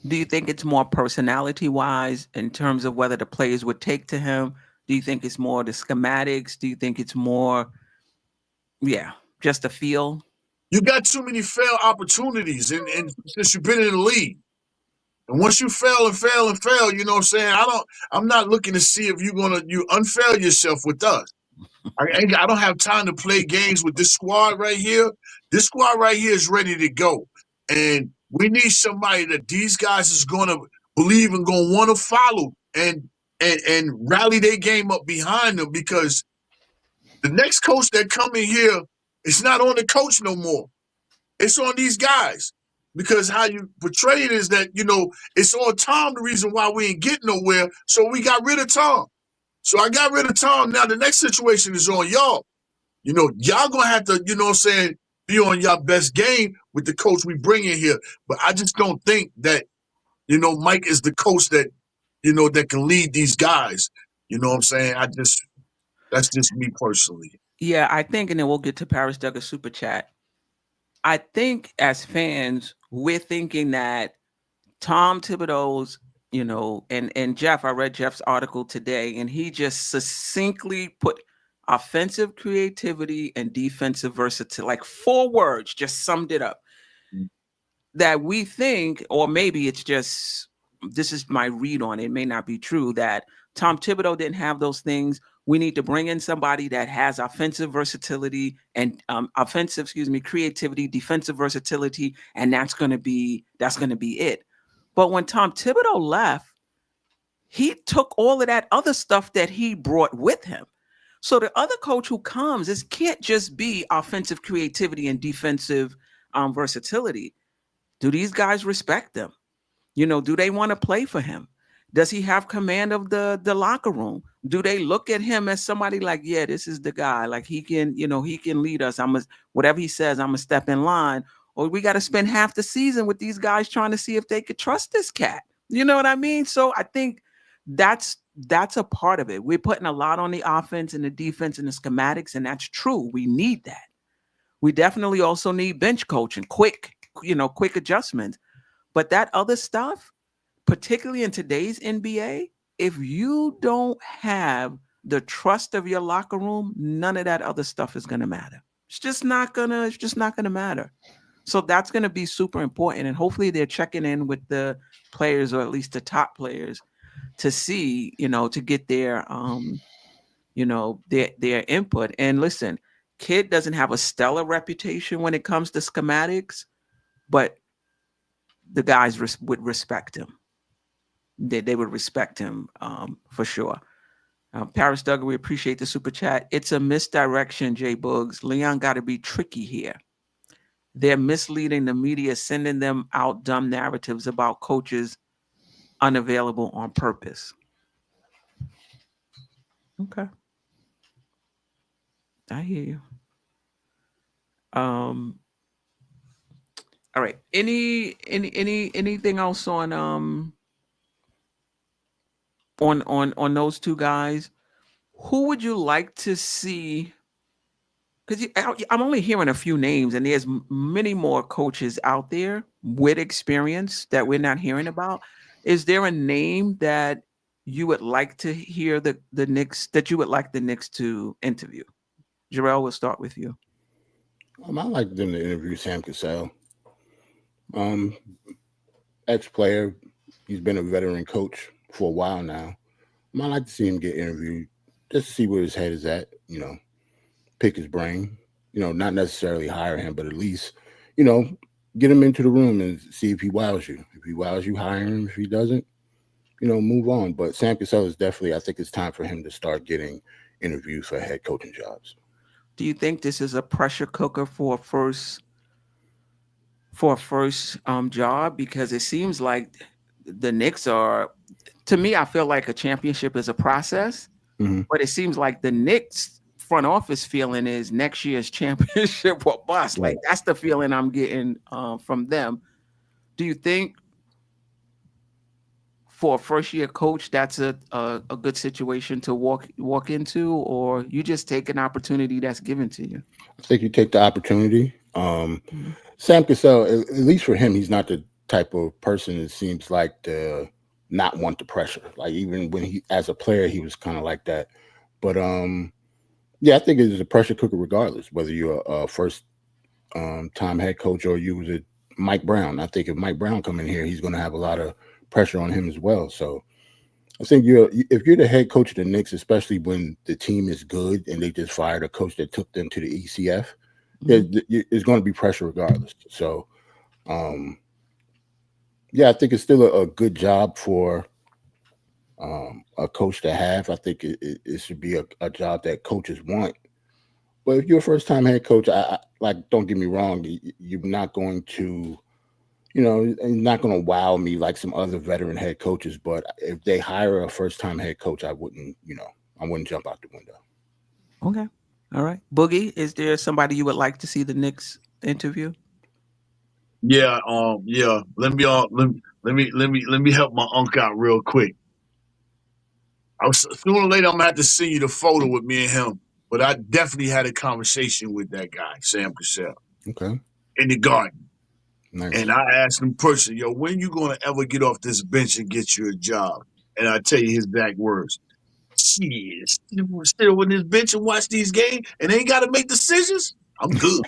Do you think it's more personality-wise in terms of whether the players would take to him? Do you think it's more the schematics? Do you think it's more, just a feel? You got too many failed opportunities, and since you've been in the league, and once you fail and fail and fail, you know what I'm saying? I'm not looking to see if you unfail yourself with us. I don't have time to play games with this squad right here. This squad right here is ready to go. And we need somebody that these guys is going to believe and going to want to follow and rally their game up behind them, because the next coach that come in here, it's not on the coach no more. It's on these guys. Because how you portray it is that, it's on Tom, the reason why we ain't getting nowhere. So we got rid of Tom. So I got rid of Tom. Now the next situation is on y'all. Y'all going to have to, be on y'all best game with the coach we bring in here. But I just don't think that, Mike is the coach that, that can lead these guys. You know what I'm saying? That's just me personally. Yeah, I think, and then we'll get to Paris Douglas Super Chat. I think as fans, we're thinking that Tom Thibodeau's you know, and Geoff, I read Jeff's article today, and he just succinctly put offensive creativity and defensive versatility, like 4 words, just summed it up. That we think, or maybe it's just, this is my read on it, it may not be true, that Tom Thibodeau didn't have those things. We need to bring in somebody that has offensive versatility and creativity, defensive versatility, and that's going to be it. But when Tom Thibodeau left, he took all of that other stuff that he brought with him. So the other coach who comes, it can't just be offensive creativity and defensive versatility. Do these guys respect him? You know, do they want to play for him? Does he have command of the locker room? Do they look at him as somebody like, yeah, this is the guy, like he can lead us. Whatever he says, I'm gonna step in line. Or we got to spend half the season with these guys trying to see if they could trust this cat. You know what I mean? So I think that's a part of it. We're putting a lot on the offense and the defense and the schematics, and that's true. We need that. We definitely also need bench coaching, quick adjustments. But that other stuff, particularly in today's NBA, if you don't have the trust of your locker room, none of that other stuff is going to matter. It's just not going to matter. So that's going to be super important. And hopefully they're checking in with the players, or at least the top players, to see, to get their, their input. And listen, Kid doesn't have a stellar reputation when it comes to schematics, but the guys would respect him. They would respect him for sure. Paris Duggar, we appreciate the super chat. It's a misdirection, Jay Boogs. Leon got to be tricky here. They're misleading the media, sending them out dumb narratives about coaches unavailable on purpose. Okay. I hear you. All right. Anything else on those two guys? Who would you like to see? Because I'm only hearing a few names, and there's many more coaches out there with experience that we're not hearing about. Is there a name that you would like to hear the Knicks, that you would like the Knicks to interview? Jerrell, we'll start with you. I like them to interview Sam Cassell. Ex-player, he's been a veteran coach for a while now. I'd like to see him get interviewed just to see where his head is at, pick his brain, not necessarily hire him, but at least, get him into the room and see if he wows you. If he wows you, hire him. If he doesn't, move on. But Sam Cassell is definitely, I think it's time for him to start getting interviews for head coaching jobs. Do you think this is a pressure cooker for a first job? Because it seems like the Knicks are, to me, I feel like a championship is a process, but it seems like the Knicks front office feeling is next year's championship or bust. Like that's the feeling I'm getting from them. Do you think for a first year coach, that's a good situation to walk into, or you just take an opportunity that's given to you? I think you take the opportunity. Sam Cassell, at least for him, he's not the type of person that seems like to not want the pressure. Like even when he, as a player, he was kind of like that. But yeah, I think it's a pressure cooker regardless, whether you're a first time head coach or you was a Mike Brown. I think if Mike Brown come in here, he's going to have a lot of pressure on him as well. So I think if you're the head coach of the Knicks, especially when the team is good and they just fired a coach that took them to the ECF, it's going to be pressure regardless. So yeah, I think it's still a good job for a coach to have. I think it should be a job that coaches want. But if you're a first-time head coach, I don't get me wrong, you're not going to, not going to wow me like some other veteran head coaches. But if they hire a first-time head coach, I wouldn't jump out the window. Okay, all right. Boogie, is there somebody you would like to see the Knicks interview? Yeah, yeah. Let me help my uncle out real quick. Sooner or later, I'm gonna have to send you the photo with me and him. But I definitely had a conversation with that guy, Sam Cassell. Okay. In the garden. Nice. And I asked him personally, yo, when you gonna ever get off this bench and get you a job? And I tell you his exact words. Shit, still on this bench and watch these games and ain't got to make decisions. I'm good.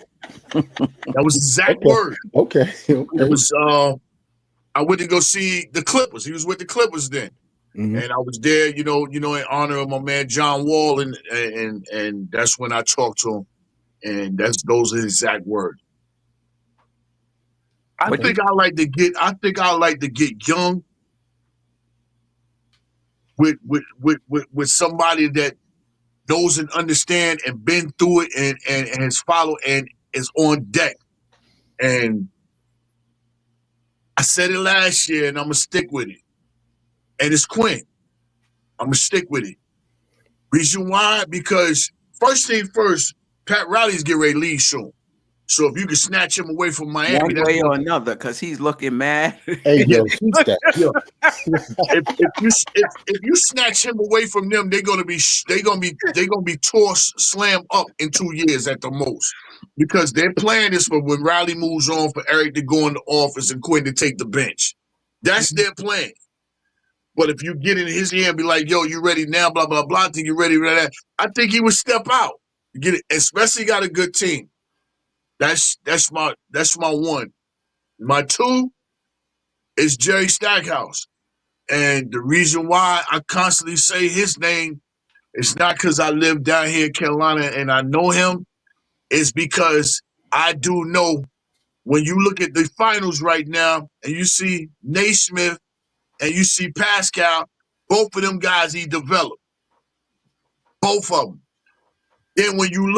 That was his exact word. Okay. It was. I went to go see the Clippers. He was with the Clippers then, and I was there, you know, in honor of my man John Wall, and that's when I talked to him, and those are his exact words. I think I like to get young with somebody that knows and understand and been through it and has followed and is on deck. And I said it last year, and I'm gonna stick with it. And it's Quinn. I'm gonna stick with it. Reason why? Because first thing first, Pat Riley's getting ready to leave soon. So if you can snatch him away from Miami, one way or another, because he's looking mad. Hey, yo, keep that. Yo, if you snatch him away from them, they're gonna be tossed, slammed up in 2 years at the most. Because their plan is for when Riley moves on, for Eric to go in the office and Quinn to take the bench. That's their plan. But if you get in his ear and be like, yo, you ready now, blah, blah, blah, I think you're ready for that, I think he would step out. Get it, especially got a good team. That's my one. My two is Jerry Stackhouse. And the reason why I constantly say his name is not because I live down here in Carolina and I know him. It's because I do know when you look at the finals right now and you see Naismith and you see Pascal, both of them guys he developed. Both of them. Then when you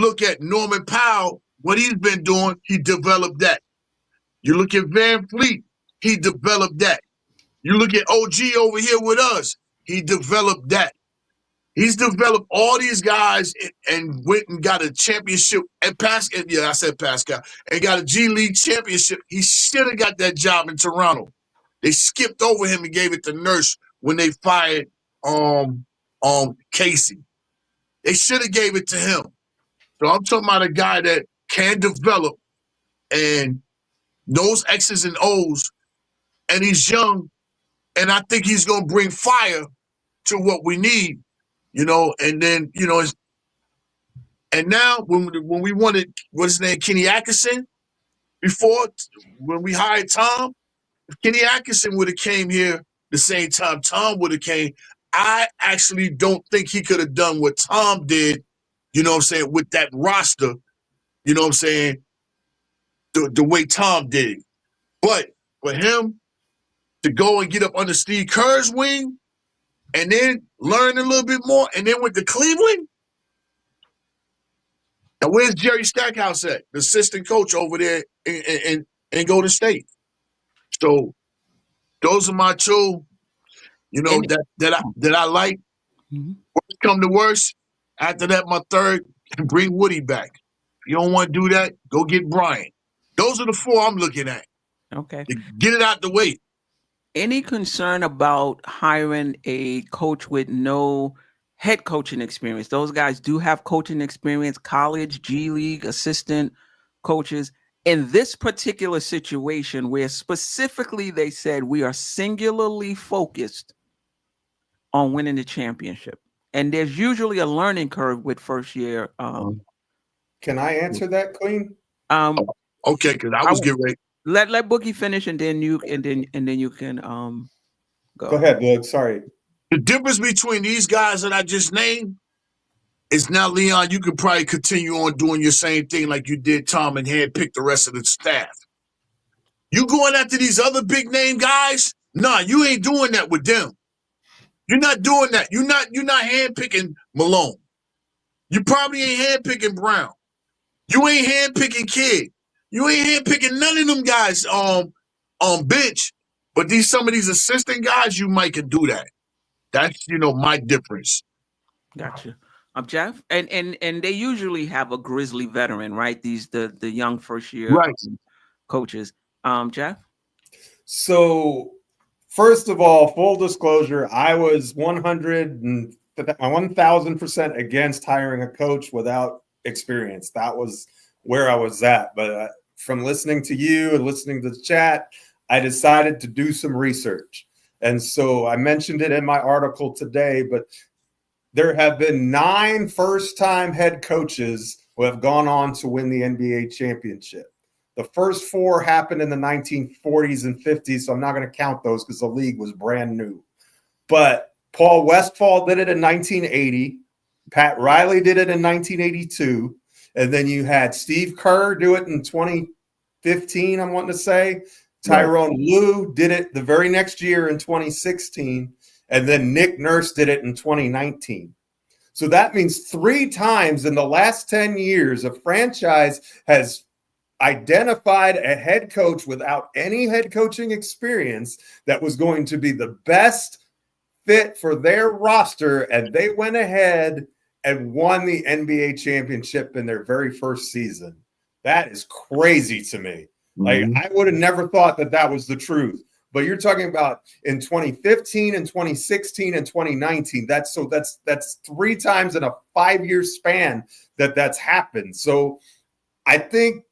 look at Norman Powell, what he's been doing, he developed that. You look at Van Fleet, he developed that. You look at OG over here with us, he developed that. He's developed all these guys and went and got a championship. And Pascal, yeah, I said Pascal, and got a G League championship. He should have got that job in Toronto. They skipped over him and gave it to Nurse when they fired Casey. They should have gave it to him. So I'm talking about a guy that can develop and knows X's and O's, and he's young, and I think he's going to bring fire to what we need, and then, and now when we wanted, what's his name, Kenny Atkinson, before, when we hired Tom, if Kenny Atkinson would have came here the same time Tom would have came, I actually don't think he could have done what Tom did, with that roster, the way Tom did. But for him to go and get up under Steve Kerr's wing and then learn a little bit more and then went to Cleveland. Now, where's Jerry Stackhouse at? The assistant coach over there in Golden State. So those are my two, that I like. Worst come to worst. After that, my third, bring Woody back. If you don't want to do that, go get Brian. Those are the four I'm looking at. Okay. Get it out the way. Any concern about hiring a coach with no head coaching experience? Those guys do have coaching experience, college, G League, assistant coaches. In this particular situation where specifically they said we are singularly focused on winning the championship. And there's usually a learning curve with first year. Can I answer that, Clean? Okay, because I was getting ready. Let Boogie finish, and then you can go. Go ahead, Boog. Sorry. The difference between these guys that I just named is now, Leon, you can probably continue on doing your same thing like you did, Tom, and handpick the rest of the staff. You going after these other big name guys? Nah, you ain't doing that with them. You're not doing that. You're not handpicking Malone. You probably ain't handpicking Brown. You ain't handpicking Kidd. You ain't handpicking none of them guys on bench. But some of these assistant guys, you might can do that. That's my difference. Gotcha. Geoff, and they usually have a grizzly veteran, right? These the young first year coaches. Geoff? So first of all, full disclosure, I was 1000% against hiring a coach without experience. That was where I was at. But from listening to you and listening to the chat, I decided to do some research. And so I mentioned it in my article today, but there have been 9 first-time head coaches who have gone on to win the NBA championship. The first 4 happened in the 1940s and 50s, so I'm not going to count those because the league was brand new. But Paul Westphal did it in 1980. Pat Riley did it in 1982. And then you had Steve Kerr do it in 2015, I'm wanting to say. Tyrone Lue did it the very next year in 2016. And then Nick Nurse did it in 2019. So that means 3 times in the last 10 years, a franchise has identified a head coach without any head coaching experience that was going to be the best fit for their roster. And they went ahead and won the NBA championship in their very first season. That is crazy to me. Like, I would have never thought that that was the truth. But you're talking about in 2015 and 2016 and 2019. That's 3 times in a 5-year span that's happened. So I think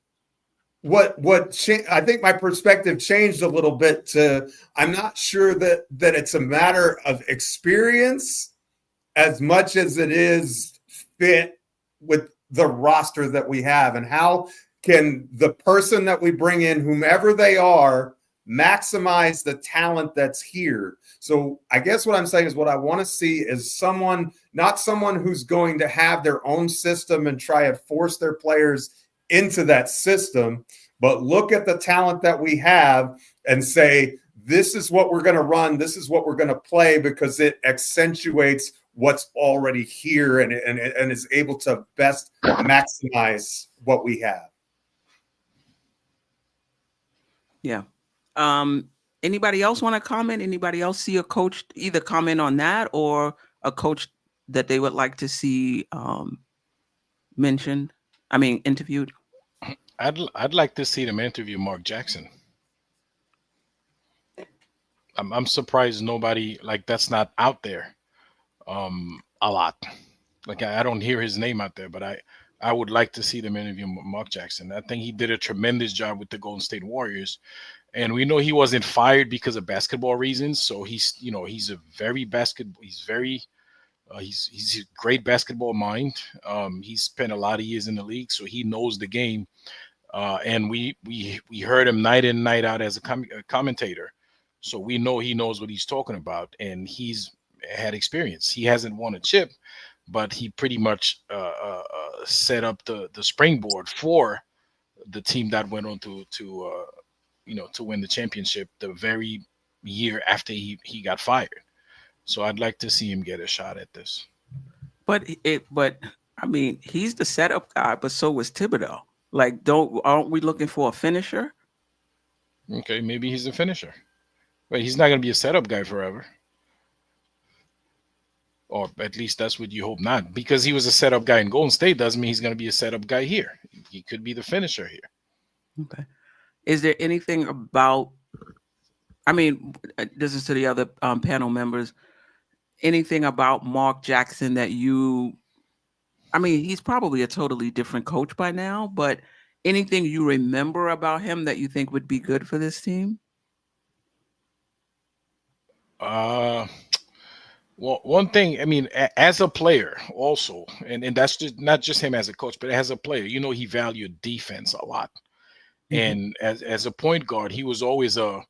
I think my perspective changed a little bit to I'm not sure that it's a matter of experience as much as it is fit with the roster that we have, and how can the person that we bring in, whomever they are, maximize the talent that's here. So I guess what I'm saying is what I want to see is not someone who's going to have their own system and try and force their players into that system, but look at the talent that we have and say, this is what we're going to run. This is what we're going to play because it accentuates what's already here and is able to best maximize what we have. Yeah. Anybody else want to comment? Anybody else see a coach either comment on that or a coach that they would like to see interviewed? I'd like to see them interview Mark Jackson. I'm surprised nobody like that's not out there a lot. Like I don't hear his name out there, but I would like to see them interview Mark Jackson. I think he did a tremendous job with the Golden State Warriors. And we know he wasn't fired because of basketball reasons. So he's a very he's a great basketball mind. He's spent a lot of years in the league, so he knows the game. And we heard him night in, night out as a commentator. So we know he knows what he's talking about, and he's had experience. He hasn't won a chip, but he pretty much set up the springboard for the team that went on to win the championship the very year after he got fired. So I'd like to see him get a shot at this. But I mean, he's the setup guy, but so was Thibodeau. Like, aren't we looking for a finisher? Okay, maybe he's a finisher. But he's not going to be a setup guy forever. Or at least that's what you hope not. Because he was a setup guy in Golden State doesn't mean he's going to be a setup guy here. He could be the finisher here. Okay. Is there anything about, this is to the other panel members, anything about Mark Jackson that he's probably a totally different coach by now, but anything you remember about him that you think would be good for this team? Well, one thing, as a player also, and that's just not just him as a coach, but as a player, he valued defense a lot. And as a point guard, he was always a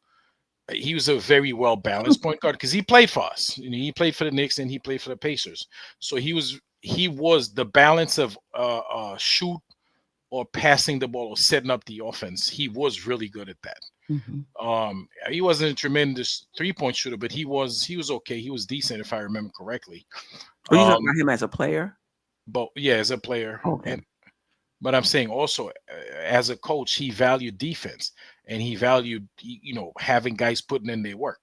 very well balanced point guard because he played for us. He played for the Knicks and he played for the Pacers. So he was the balance of shoot or passing the ball or setting up the offense. He was really good at that. He wasn't a tremendous 3-point shooter, but he was okay. He was decent if I remember correctly. Are you talking about him as a player? But yeah, as a player. Okay. But I'm saying also as a coach, he valued defense and he valued, having guys putting in their work.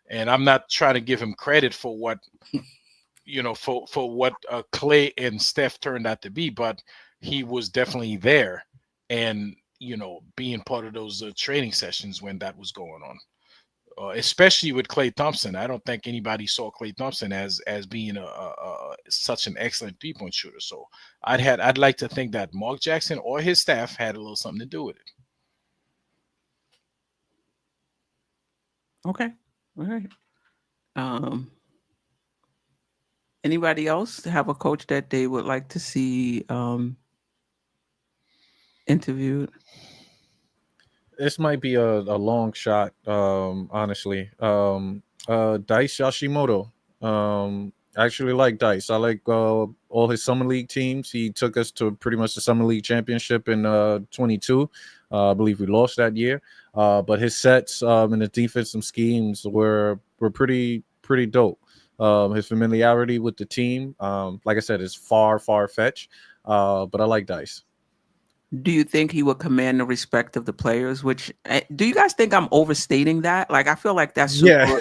And I'm not trying to give him credit for what, for what Clay and Steph turned out to be, but he was definitely there and, being part of those training sessions when that was going on. Especially with Klay Thompson. I don't think anybody saw Klay Thompson as being such an excellent 3-point shooter. So I'd like to think that Mark Jackson or his staff had a little something to do with it. Okay. All right. Anybody else have a coach that they would like to see interviewed? This might be a long shot, honestly. Dice Yashimoto. I actually like Dice. I like all his summer league teams. He took us to pretty much the summer league championship in 22. I believe we lost that year. But his sets and the defensive schemes were pretty dope. His familiarity with the team, like I said, is far fetched. But I like Dice. Do you think he would command the respect of the players? Which do you guys think I'm overstating that? Like, I feel like that's Yeah.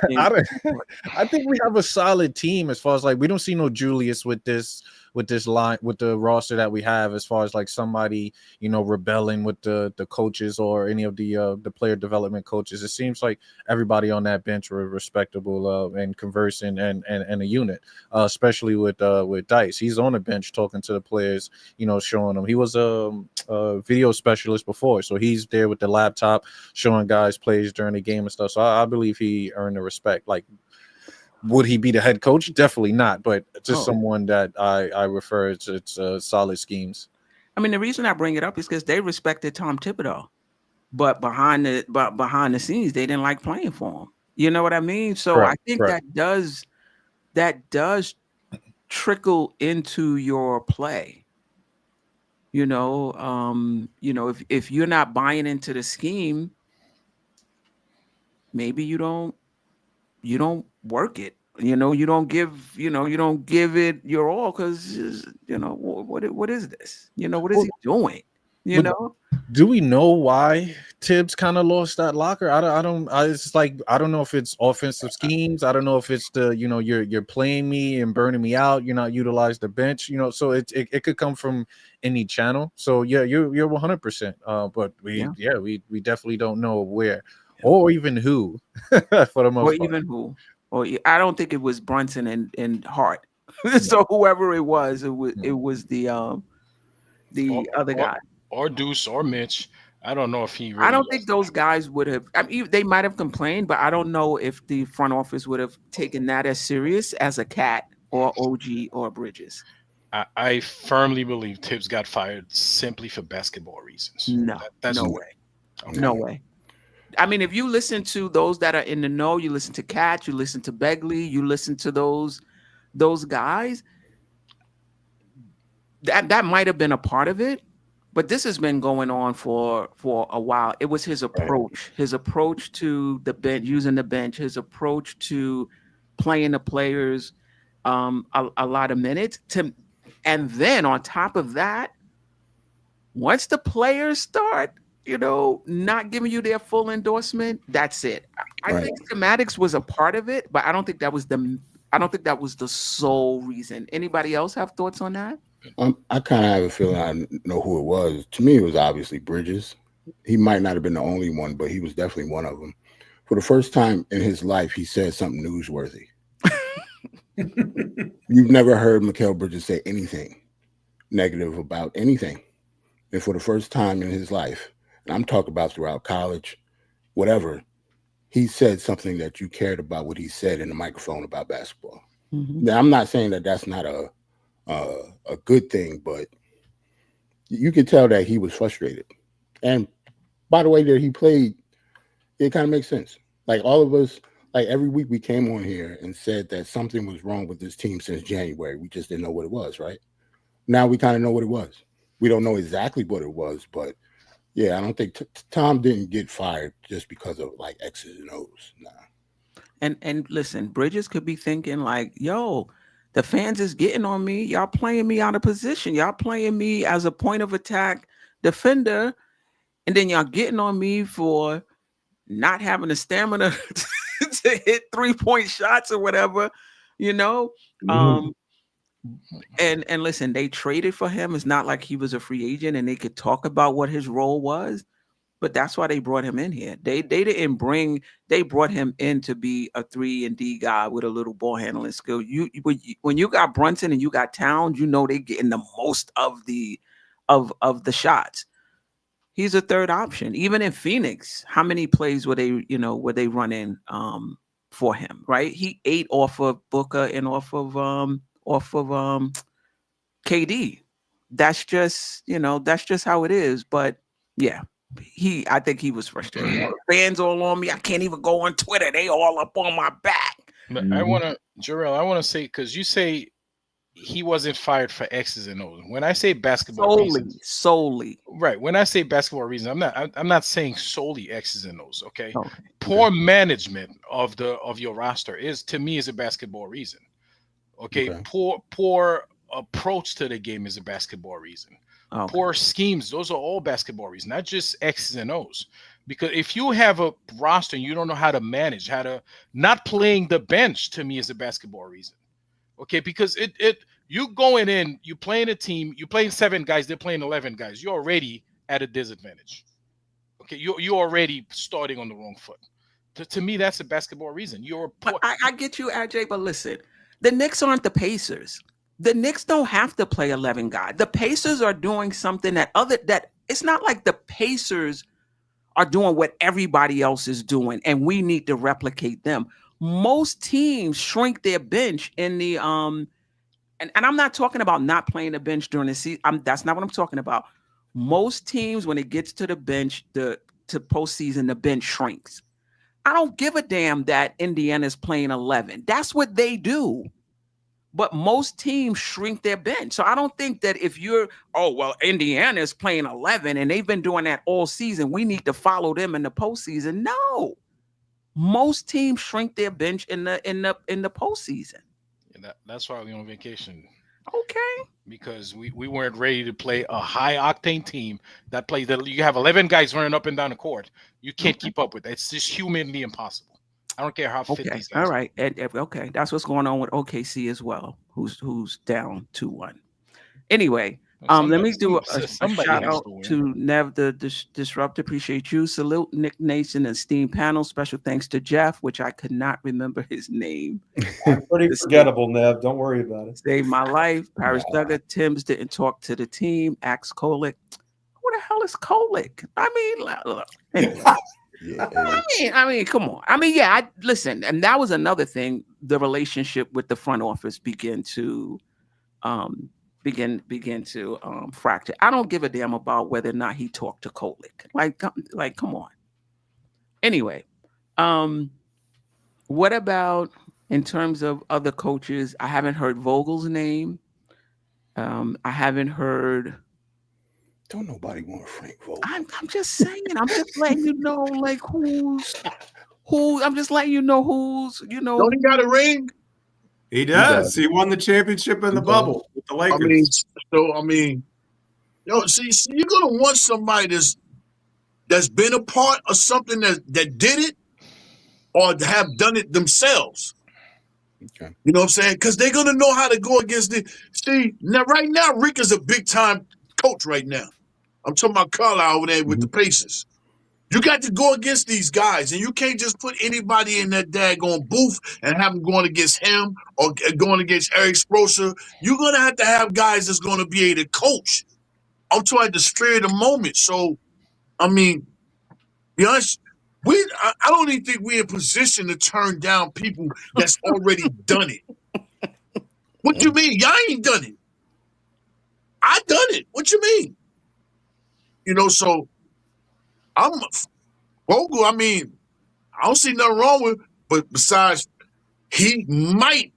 I think we have a solid team as far as like we don't see no Julius with this line with the roster that we have as far as like somebody rebelling with the coaches or any of the player development coaches. It seems like everybody on that bench were respectable and conversing and a unit, especially with Dice. He's on the bench talking to the players, showing them. He was a video specialist before, so he's there with the laptop showing guys plays during the game and stuff. So I believe he earned the respect. Like, would he be the head coach? Definitely not, but just someone that I refer to. It's solid schemes. I mean, the reason I bring it up is because they respected Tom Thibodeau, but behind the scenes, they didn't like playing for him. You know what I mean? So Correct, I think correct. that does trickle into your play. If you're not buying into the scheme, maybe you don't work it. You don't give it your all because what is this? What is he doing? Do we know why Tibbs kind of lost that locker? It's like I don't know if it's offensive schemes. I don't know if it's the you're playing me and burning me out. You're not utilize the bench. So it could come from any channel. So yeah, you're 100%. But we definitely don't know where or even who for the most part. Or even who. Or I don't think it was Brunson and Hart. So whoever it was the other guy. Or Deuce or Mitch. I don't know if he really I don't think those guys would have. I mean, they might have complained, but I don't know if the front office would have taken that as serious as a Cat or OG or Bridges. I firmly believe Tibbs got fired simply for basketball reasons. No, no way. Okay. No way. I mean, if you listen to those that are in the know, you listen to Cat, you listen to Begley, you listen to those guys, that might have been a part of it. But this has been going on for a while. It was his approach to the bench, using the bench, his approach to playing the players a lot of minutes. And then on top of that, once the players start, not giving you their full endorsement, that's it. I think schematics was a part of it, but I don't think that was the sole reason. Anybody else have thoughts on that? I kind of have a feeling I know who it was. To me, it was obviously Bridges. He might not have been the only one, but he was definitely one of them. For the first time in his life, he said something newsworthy. You've never heard Mikal Bridges say anything negative about anything. And for the first time in his life, and I'm talking about throughout college, whatever, he said something that you cared about what he said in the microphone about basketball. Mm-hmm. Now, I'm not saying that that's not a good thing, but you could tell that he was frustrated. And by the way that he played, it kind of makes sense. Like all of us, like every week we came on here and said that something was wrong with this team since January. We just didn't know what it was, right? Now we kind of know what it was. We don't know exactly what it was, but yeah, I don't think Tom didn't get fired just because of like X's and O's. Nah. And listen, Bridges could be thinking like, yo, the fans is getting on me. Y'all playing me out of position. Y'all playing me as a point of attack defender. And then y'all getting on me for not having the stamina to hit 3-point shots or whatever, Mm-hmm. And listen, they traded for him. It's not like he was a free agent and they could talk about what his role was. But that's why they brought him in here. They brought him in to be a 3-and-D guy with a little ball handling skill. When you got Brunson and you got Towns, they're getting the most of the shots. He's a third option. Even in Phoenix, how many plays were they running for him, right? He ate off of Booker and off of KD. That's just how it is. But yeah, I think he was frustrated. Fans all on me. I can't even go on Twitter. They all up on my back. But Jerrell, I want to say, because you say he wasn't fired for X's and O's. When I say basketball reasons, solely. Right. When I say basketball reasons, I'm not saying solely X's and O's. Okay. Poor management of your roster is a basketball reason. Okay. Poor approach to the game is a basketball reason. Poor schemes, those are all basketball reasons, not just X's and O's. Because if you have a roster and you don't know how to manage, not playing the bench, to me, is a basketball reason. Okay, because you going in, you playing a team, you playing 7 guys, they're playing 11 guys. You're already at a disadvantage. Okay, you're already starting on the wrong foot. To me, that's a basketball reason. I get you, RJ, but listen, the Knicks aren't the Pacers. The Knicks don't have to play 11 guys. The Pacers are doing something that it's not like the Pacers are doing what everybody else is doing, and we need to replicate them. Most teams shrink their bench in the and I'm not talking about not playing the bench during the season. That's not what I'm talking about. Most teams, when it gets to the bench, to postseason, the bench shrinks. I don't give a damn that Indiana's playing 11. That's what they do. But most teams shrink their bench. So I don't think that if Indiana's playing 11 and they've been doing that all season, we need to follow them in the postseason. No. Most teams shrink their bench in the postseason. Yeah, that's why we're on vacation. Okay. Because we weren't ready to play a high octane team that plays that you have 11 guys running up and down the court. You can't keep up with it. It's just humanly impossible. I don't care how fit these guys are. All right. Okay. That's what's going on with OKC as well, who's down 2-1. Anyway, let me do a shout out to Nev the Disrupt. Appreciate you. Salute Nick Nation and Steam Panel. Special thanks to Geoff, which I could not remember his name. Pretty forgettable, Nev. Don't worry about it. Saved my life. Paris Duggar. Tim's didn't talk to the team. Axe Kolick. Who the hell is Kolick? I mean, anyway. I mean, come on. I mean, yeah. Listen, and that was another thing. The relationship with the front office began to fracture. I don't give a damn about whether or not he talked to Kolick. Like, come on. Anyway, what about in terms of other coaches? I haven't heard Vogel's name. I haven't heard. Don't nobody want Frank Vogel. I'm just saying. I'm just letting you know, like who. I'm just letting you know who's. Don't he got a ring? He does. He won the championship in the bubble with the Lakers. See, you're gonna want somebody that's been a part of something that did it, or have done it themselves. Okay. You know what I'm saying? Because they're gonna know how to go against it. See, right now, Rick is a big time coach right now. I'm talking about Carlisle over there with the Pacers. You got to go against these guys, and you can't just put anybody in that daggone booth and have them going against him or going against Eric Spoelstra. You're going to have guys that's going to be able to coach. I'm trying to spare the moment. So, I mean, be honest, I don't even think we're in position to turn down people that's already done it. What you mean? Y'all ain't done it. I done it. What you mean? So Vogel, I mean, I don't see nothing wrong with it, but besides, he might,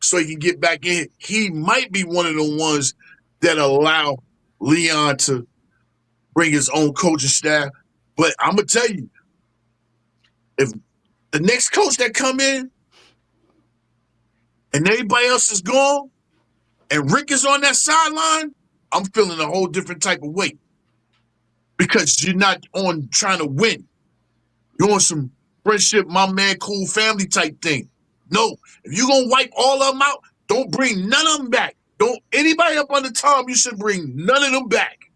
so he can get back in, he might be one of the ones that allow Leon to bring his own coaching staff. But I'm going to tell you, if the next coach that come in and everybody else is gone and Rick is on that sideline, I'm feeling a whole different type of way. Because you're not on trying to win. You're on some friendship, my man, cool family type thing. No, if you're going to wipe all of them out, don't bring none of them back. Don't anybody up on the top, you should bring none of them back.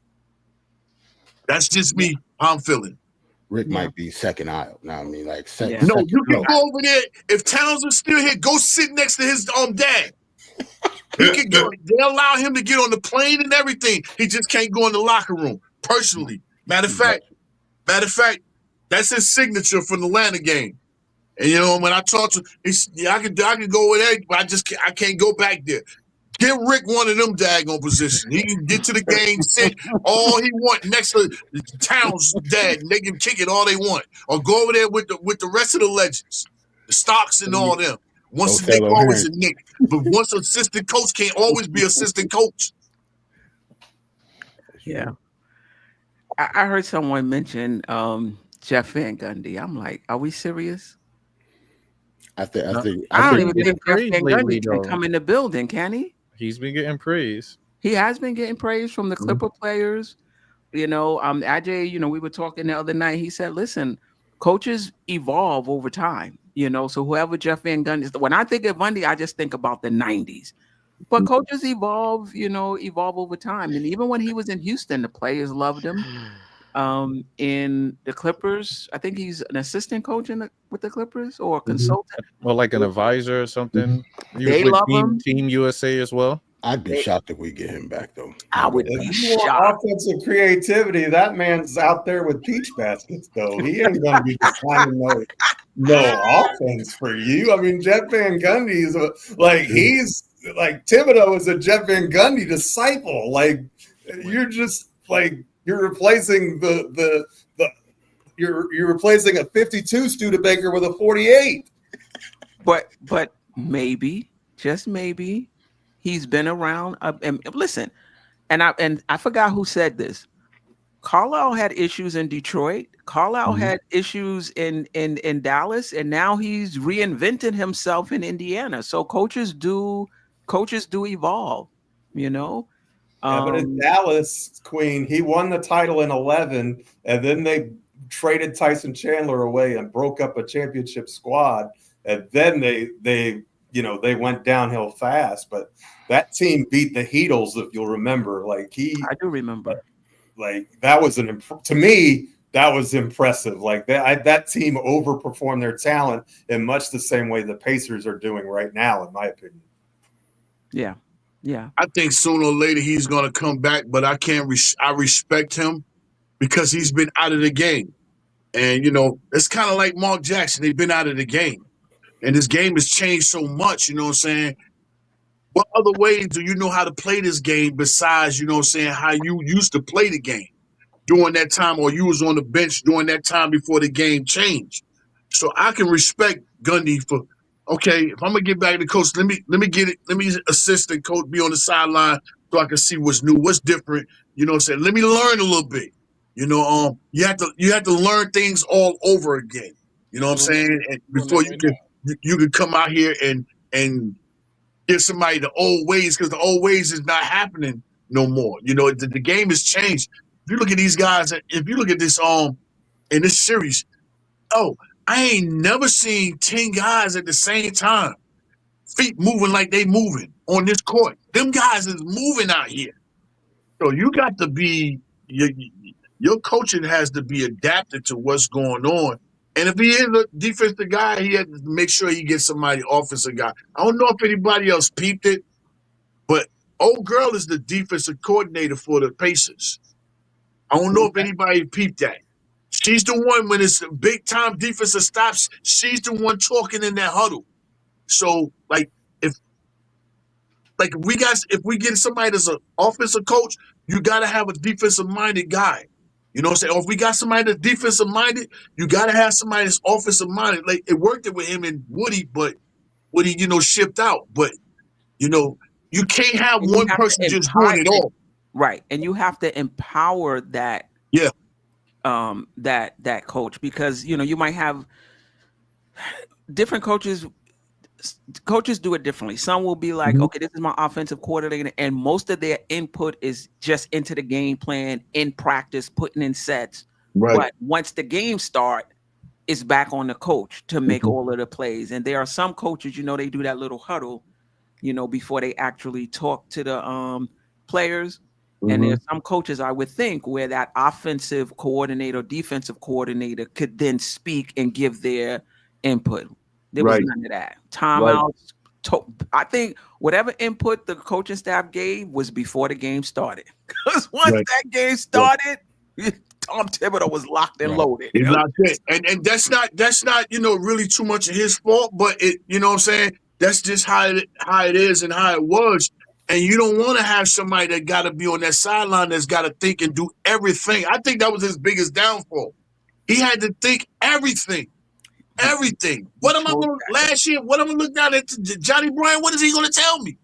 That's just me, how I'm feeling. Rick might be second aisle. Now, I mean, like second. No, second you can row. go over there. If Towns was still here, go sit next to his dad. He can go. They allow him to get on the plane and everything. He just can't go in the locker room. Personally, Matter of fact, that's his signature from the Atlanta game. And you know, when I talk to, I can go with that, but I can't go back there. Give Rick one of them daggone positions. He can get to the game, sit all he want next to Towns' dad, and they can kick it all they want, or go over there with the rest of the legends, the Stocks and all them. Once a Nick, always a Nick. But once assistant coach can't always be assistant coach. Yeah. I heard someone mention Jeff Van Gundy. I'm like, are we serious? I don't even think Jeff Van Gundy can come in the building, can he? He's been getting praise. He has been getting praise from the Clipper players. You know, Ajay, you know, we were talking the other night. He said, listen, coaches evolve over time. You know, so whoever Jeff Van Gundy is, when I think of Gundy, I just think about the 90s. But coaches evolve over time. And even when he was in Houston, the players loved him. In the Clippers, I think he's an assistant coach with the Clippers or a consultant. Or like an advisor or something. They love him. Team USA as well. I'd be shocked if we get him back, though. I would be shocked. Offensive creativity. That man's out there with peach baskets, though. He ain't going to be defining no offense for you. I mean, Jeff Van Gundy is he's like Thibodeau is a Jeff Van Gundy disciple. Like you're just like you're replacing you're replacing a 52 Studebaker with a 48. But maybe, just maybe, he's been around. And listen, and I forgot who said this. Carlisle had issues in Detroit. Carlisle had issues in Dallas, and now he's reinvented himself in Indiana. So coaches do evolve, you know. Yeah, but in Dallas, Queen, he won the title in 11, and then they traded Tyson Chandler away and broke up a championship squad, and then they went downhill fast. But that team beat the Heatles, if you'll remember. I do remember. Like that was to me, that was impressive. Like that team overperformed their talent in much the same way the Pacers are doing right now, in my opinion. Yeah. Yeah. I think sooner or later he's going to come back, but I respect him because he's been out of the game. And, you know, it's kind of like Mark Jackson. They've been out of the game. And this game has changed so much, you know what I'm saying? What other ways do you know how to play this game besides, you know what I'm saying, how you used to play the game during that time, or you was on the bench during that time before the game changed? So I can respect Gundy for, okay, if I'm gonna get back to coach, let me assistant coach, be on the sideline so I can see what's new, what's different, you know what I'm saying? Let me learn a little bit. You know, you have to learn things all over again. You know what I'm saying? And before you can come out here and give somebody the old ways, because the old ways is not happening no more. You know, the game has changed. If you look at these guys, if you look at this in this series, I ain't never seen 10 guys at the same time, feet moving like they moving on this court. Them guys is moving out here. So you got to be your coaching has to be adapted to what's going on. And if he is a defensive guy, he has to make sure he gets somebody offensive guy. I don't know if anybody else peeped it, but old girl is the defensive coordinator for the Pacers. I don't know if anybody peeped that. She's the one when it's big time defensive stops. She's the one talking in that huddle. So if we get somebody that's an offensive coach, you got to have a defensive minded guy. You know what I'm saying? Or if we got somebody that's defensive minded, you got to have somebody that's offensive minded. Like it worked with him and Woody, but Woody, shipped out. But you can't have one person just doing it all. Right, and you have to empower that. Yeah. That coach, because you might have different coaches. Coaches do it differently. Some will be like, okay, this is my offensive coordinator, and most of their input is just into the game plan, in practice, putting in sets. Right. But once the game start, it's back on the coach to make all of the plays. And there are some coaches, they do that little huddle, before they actually talk to the players. And there's some coaches, I would think, where that offensive coordinator, defensive coordinator could then speak and give their input. There was none of that. Timeouts. Right. I think whatever input the coaching staff gave was before the game started. Because once that game started, Tom Thibodeau was locked and Right. loaded. He's not fit. And that's not, really too much of his fault, but it, you know what I'm saying? That's just how it is and how it was. And you don't want to have somebody that got to be on that sideline that's got to think and do everything. I think that was his biggest downfall. He had to think everything. Everything. What am I going to last year? What am I going to look down at Johnny Bryan? What is he going to tell me?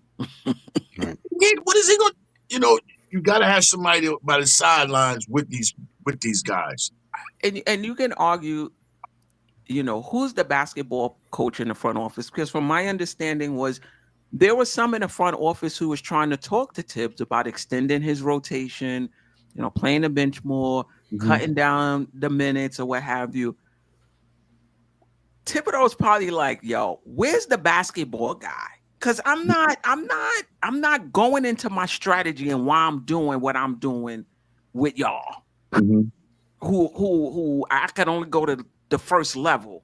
Right. What is he going to, you got to have somebody by the sidelines with these guys. And you can argue, who's the basketball coach in the front office? Because from my understanding was there was some in the front office who was trying to talk to Tibbs about extending his rotation, playing the bench more, cutting down the minutes or what have you. Thibodeau's probably like, yo, where's the basketball guy? Because I'm not going into my strategy and why I'm doing what I'm doing with y'all. Who I can only go to the first level.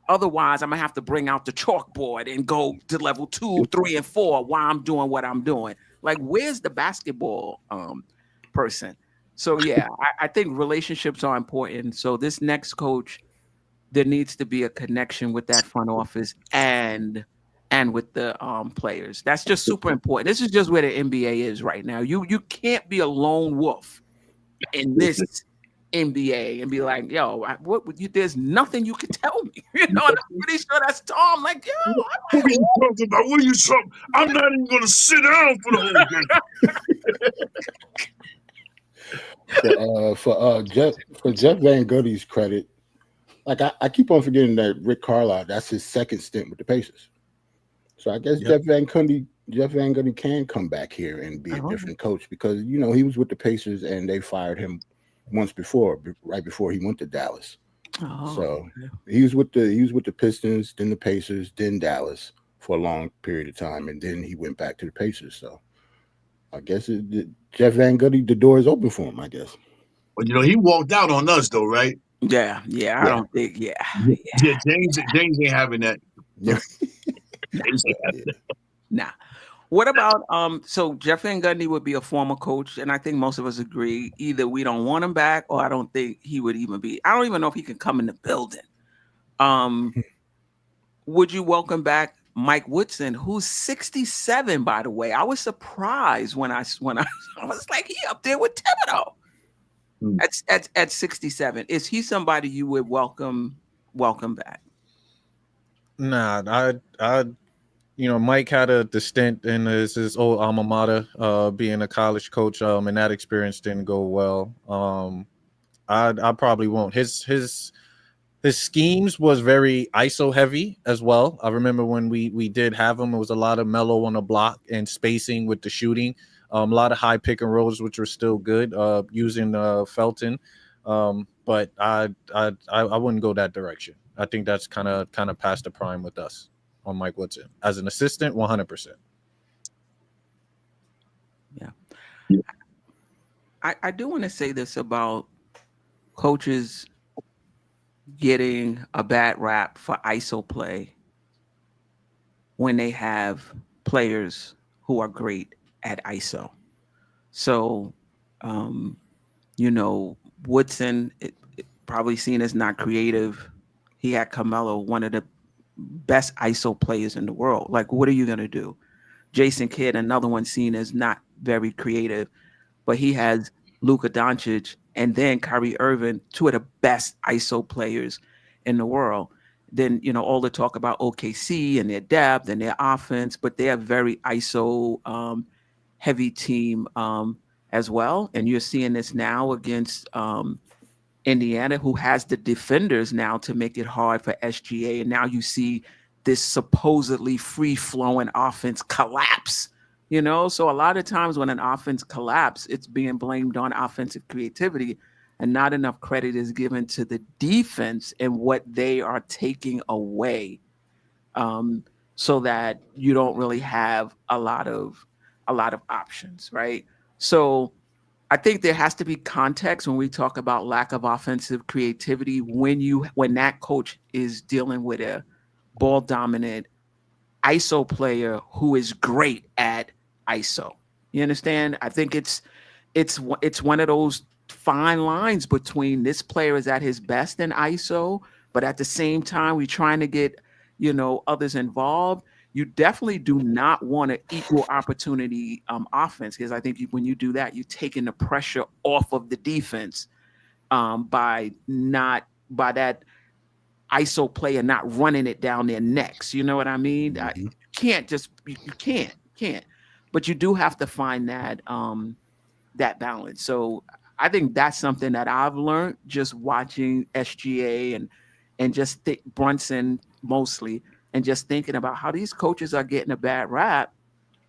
Otherwise, I'm gonna have to bring out the chalkboard and go to level 2, 3, and 4 while I'm doing what I'm doing. Like, where's the basketball person? So yeah, I think relationships are important. So this next coach, there needs to be a connection with that front office and with the players. That's just super important. This is just where the NBA is right now. You can't be a lone wolf in this NBA and be like, yo, there's nothing you can tell me. And I'm pretty sure that's Tom. Like, yo, what are you talking about? What are you talking? I'm not even going to sit down for the whole game. For Jeff Van Gundy's credit, like I keep on forgetting that Rick Carlisle, that's his second stint with the Pacers. So I guess Jeff Van Gundy can come back here and be a different coach because he was with the Pacers and they fired him once before, right before he went to Dallas. So he was with the Pistons, then the Pacers, then Dallas for a long period of time, and then he went back to the Pacers. So I guess Jeff Van Gundy, the door is open for him, I guess. But he walked out on us though, right? Yeah. I don't think. Yeah. James ain't having that. Nah. What about so Jeff Van Gundy would be a former coach, and I think most of us agree either we don't want him back or I don't think he would even be. I don't even know if he can come in the building. Would you welcome back Mike Woodson, who's 67, by the way? I was surprised when I was like, he up there with Thibodeau at 67. Is he somebody you would welcome back? Nah, I Mike had a stint in his old alma mater, being a college coach, and that experience didn't go well. I probably won't. His schemes was very ISO heavy as well. I remember when we did have him, it was a lot of mellow on the block and spacing with the shooting, a lot of high pick and rolls, which were still good, using Felton. But I wouldn't go that direction. I think that's kind of past the prime with us on Mike Woodson as an assistant. 100%. Yeah. I do want to say this about coaches getting a bad rap for ISO play when they have players who are great at ISO. So, Woodson, probably seen as not creative. He had Carmelo, one of the best ISO players in the world. Like, what are you going to do? Jason Kidd, another one seen as not very creative, but he has Luka Doncic and then Kyrie Irving, two of the best ISO players in the world. Then, all the talk about OKC and their depth and their offense, but they're a very ISO heavy team as well. And you're seeing this now against Indiana, who has the defenders now to make it hard for SGA. And now you see this supposedly free-flowing offense collapse, So a lot of times when an offense collapses, it's being blamed on offensive creativity and not enough credit is given to the defense and what they are taking away, so that you don't really have a lot of options, right? So I think there has to be context when we talk about lack of offensive creativity when that coach is dealing with a ball dominant ISO player who is great at ISO. You understand? I think it's one of those fine lines between this player is at his best in ISO, but at the same time, we're trying to get, others involved. You definitely do not want an equal opportunity offense, because I think when you do that, you're taking the pressure off of the defense by that ISO player not running it down their necks. You know what I mean? Mhm. You can't. But you do have to find that that balance. So I think that's something that I've learned just watching SGA and just Brunson mostly, and just thinking about how these coaches are getting a bad rap,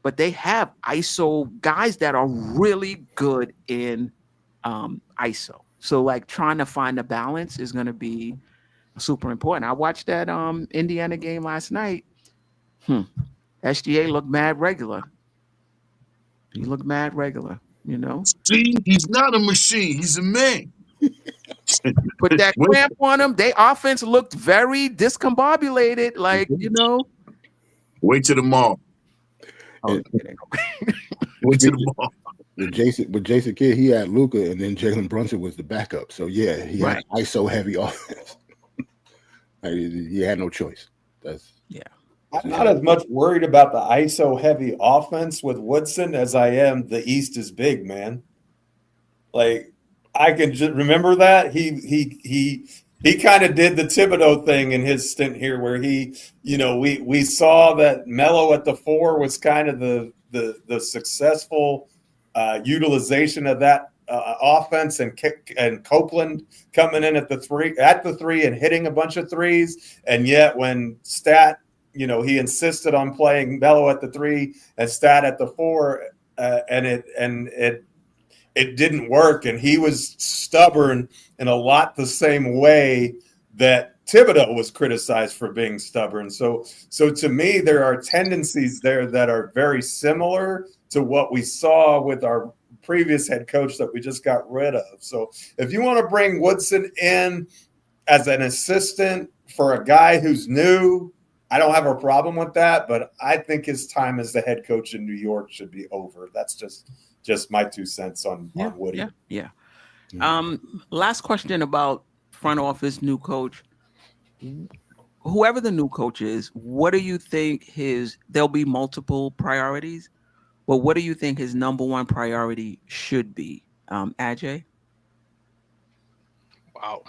but they have ISO guys that are really good in ISO. So like trying to find a balance is going to be super important. I watched that Indiana game last night. SGA looked mad regular. He looked mad regular, See, he's not a machine. He's a man. Put that clamp on him. Their offense looked very discombobulated. Like, Wait till tomorrow. Oh, Wait till tomorrow. With Jason Kidd, he had Luka, and then Jalen Brunson was the backup. So yeah, he had ISO heavy offense. He had no choice. I'm not as much worried about the ISO heavy offense with Woodson as I am the East is big, man. Like I can just remember that he kind of did the Thibodeau thing in his stint here, where we saw that Melo at the 4 was kind of the successful utilization of that offense, and Copeland coming in at the 3 and hitting a bunch of threes, and yet when Stat, he insisted on playing Melo at the 3 and Stat at the 4, and it didn't work, and he was stubborn in a lot the same way that Thibodeau was criticized for being stubborn. So to me, there are tendencies there that are very similar to what we saw with our previous head coach that we just got rid of. So if you want to bring Woodson in as an assistant for a guy who's new, I don't have a problem with that, but I think his time as the head coach in New York should be over. That's just my 2 cents on Woody. Yeah. Last question about front office, new coach. Whoever the new coach is, what do you think there'll be multiple priorities, but what do you think his number one priority should be? Ajay? Wow.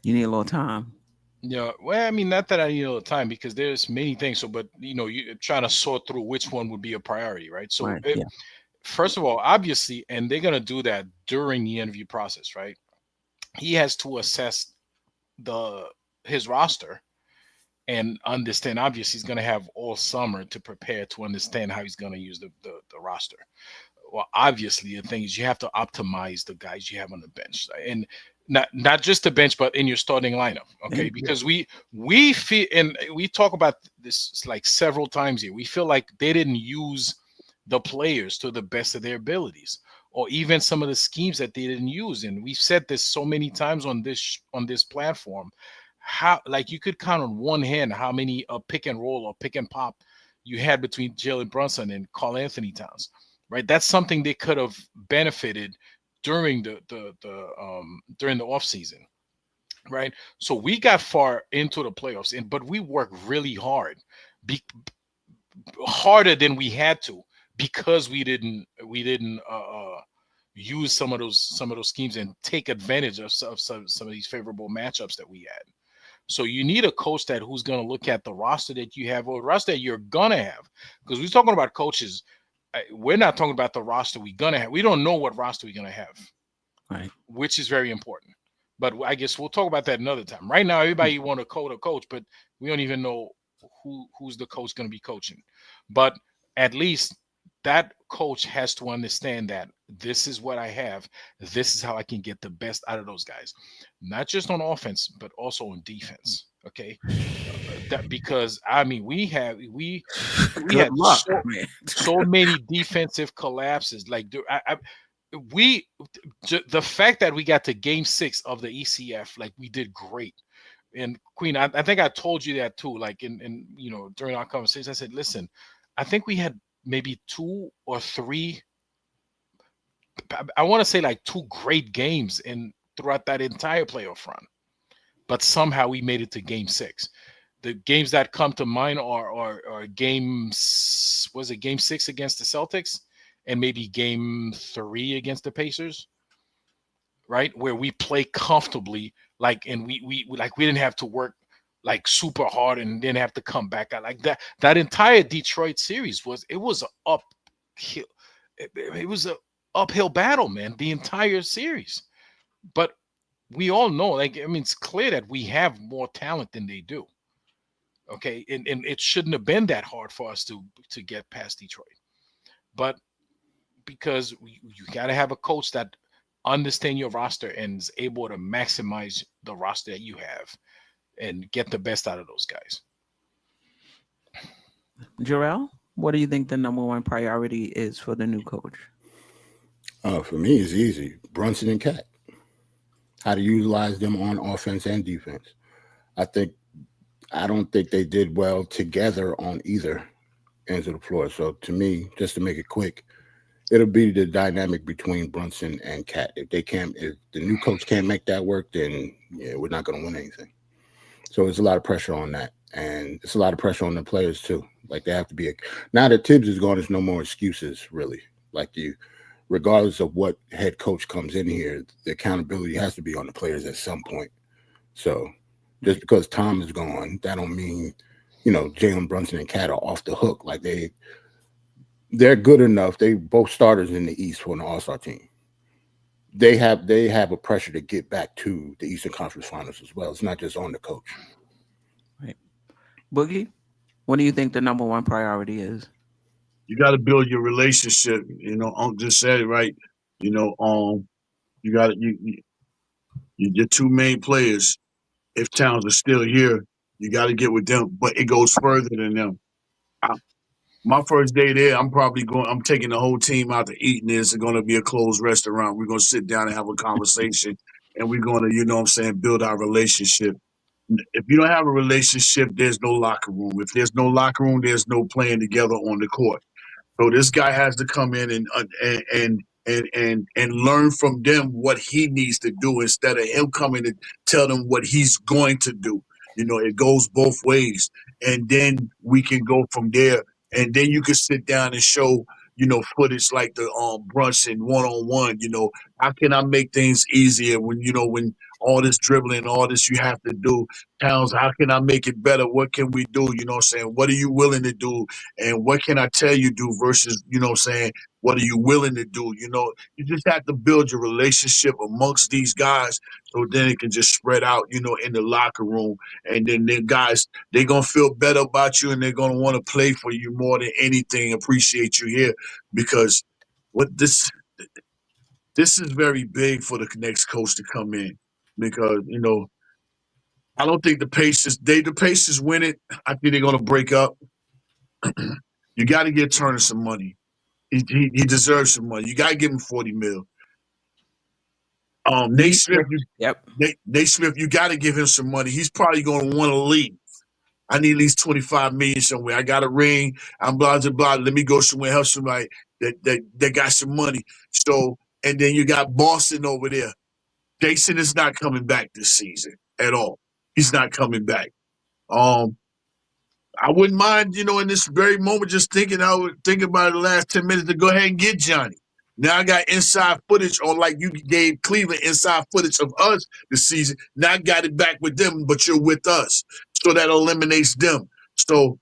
You need a little time. Yeah, well, I mean, not that I need a little time, because there's many things. So, but you're trying to sort through which one would be a priority, right? So, Right, first of all, obviously, and they're gonna do that during the interview process, right? He has to assess his roster and understand. Obviously, he's gonna have all summer to prepare to understand how he's gonna use the roster. Well, obviously, the thing is you have to optimize the guys you have on the bench, and not just the bench, but in your starting lineup. Okay, because we feel, and we talk about this like several times here, we feel like they didn't use the players to the best of their abilities, or even some of the schemes that they didn't use. And we've said this so many times on this platform, how, like, you could count on one hand how many pick and roll or pick and pop you had between Jalen Brunson and Karl Anthony Towns. Right, that's something they could have benefited during the off season, right? So we got far into the playoffs, but we worked really hard, harder than we had to, because we didn't use some of those schemes and take advantage of some of these favorable matchups that we had. So you need a coach who's going to look at the roster that you have, or the roster that you're gonna have, because we're talking about coaches. We're not talking about the roster we're gonna have. We don't know what roster we're gonna have, right? Which is very important. But I guess we'll talk about that another time. Right now, everybody want to code a coach, but we don't even know who's the coach going to be coaching. But at least that coach has to understand that this is what I have. This is how I can get the best out of those guys, not just on offense, but also on defense. Okay, because I mean we had so many defensive collapses. Like the fact that we got to Game 6 of the ECF, like, we did great. And Queen, I think I told you that too. Like in during our conversation, I said, listen, I think we had maybe 2 or 3. I want to say like 2 great games throughout that entire playoff run, but somehow we made it to Game 6. The games that come to mind are games. Was it Game 6 against the Celtics, and maybe Game 3 against the Pacers, right? Where we play comfortably, and we didn't have to work like super hard and didn't have to come back. I like that. That entire Detroit series was uphill. It was a uphill battle, man. The entire series, but we all know, it's clear that we have more talent than they do. Okay, and it shouldn't have been that hard for us to get past Detroit, but because you got to have a coach that understands your roster and is able to maximize the roster that you have and get the best out of those guys. Jerrell, what do you think the number one priority is for the new coach? For me, it's easy. Brunson and Cat. How to utilize them on offense and defense. I don't think they did well together on either ends of the floor. So to me, just to make it quick, it'll be the dynamic between Brunson and Cat. If the new coach can't make that work, then we're not going to win anything. So there's a lot of pressure on that, and it's a lot of pressure on the players too. Like they have to be. Now that Tibbs is gone, there's no more excuses really. Regardless of what head coach comes in here, the accountability has to be on the players at some point. So just because Tom is gone, that don't mean, Jalen Brunson and Cat are off the hook. Like they're good enough. They both starters in the East for an All-Star team. They have a pressure to get back to the Eastern Conference Finals as well. It's not just on the coach. Right. Boogie, what do you think the number one priority is? You got to build your relationship. Unc just said it right. You got your 2 main players. If Towns are still here, you got to get with them. But it goes further than them. My first day there, I'm taking the whole team out to eat, and it's going to be a closed restaurant. We're going to sit down and have a conversation, and we're going to, build our relationship. If you don't have a relationship, there's no locker room. If there's no locker room, there's no playing together on the court. So this guy has to come in and learn from them what he needs to do instead of him coming to tell them what he's going to do. It goes both ways, and then we can go from there. And then you can sit down and show, footage like the Brunson one-on-one. How can I make things easier when all this dribbling, all this you have to do? Towns, how can I make it better? What can we do? What are you willing to do? And what can I tell you do versus, what are you willing to do? You just have to build your relationship amongst these guys so then it can just spread out, in the locker room. And then the guys, they're going to feel better about you and they're going to want to play for you more than anything, appreciate you here. Because this is very big for the next coach to come in. Because, I don't think the Pacers win it. I think they're going to break up. You got to get Turner some money. He deserves some money. You got to give him $40 million. Nate Smith, Nate Smith, you got to give him some money. He's probably going to want to leave. I need at least $25 million somewhere. I got a ring. I'm blah, blah, blah. Let me go somewhere, help somebody that got some money. So, and then you got Boston over there. Jason is not coming back this season at all. He's not coming back. I wouldn't mind, in this very moment, just thinking about it the last 10 minutes to go ahead and get Johnny. Now I got inside footage, or like you gave Cleveland inside footage of us this season. Now I got it back with them, but you're with us. So that eliminates them. So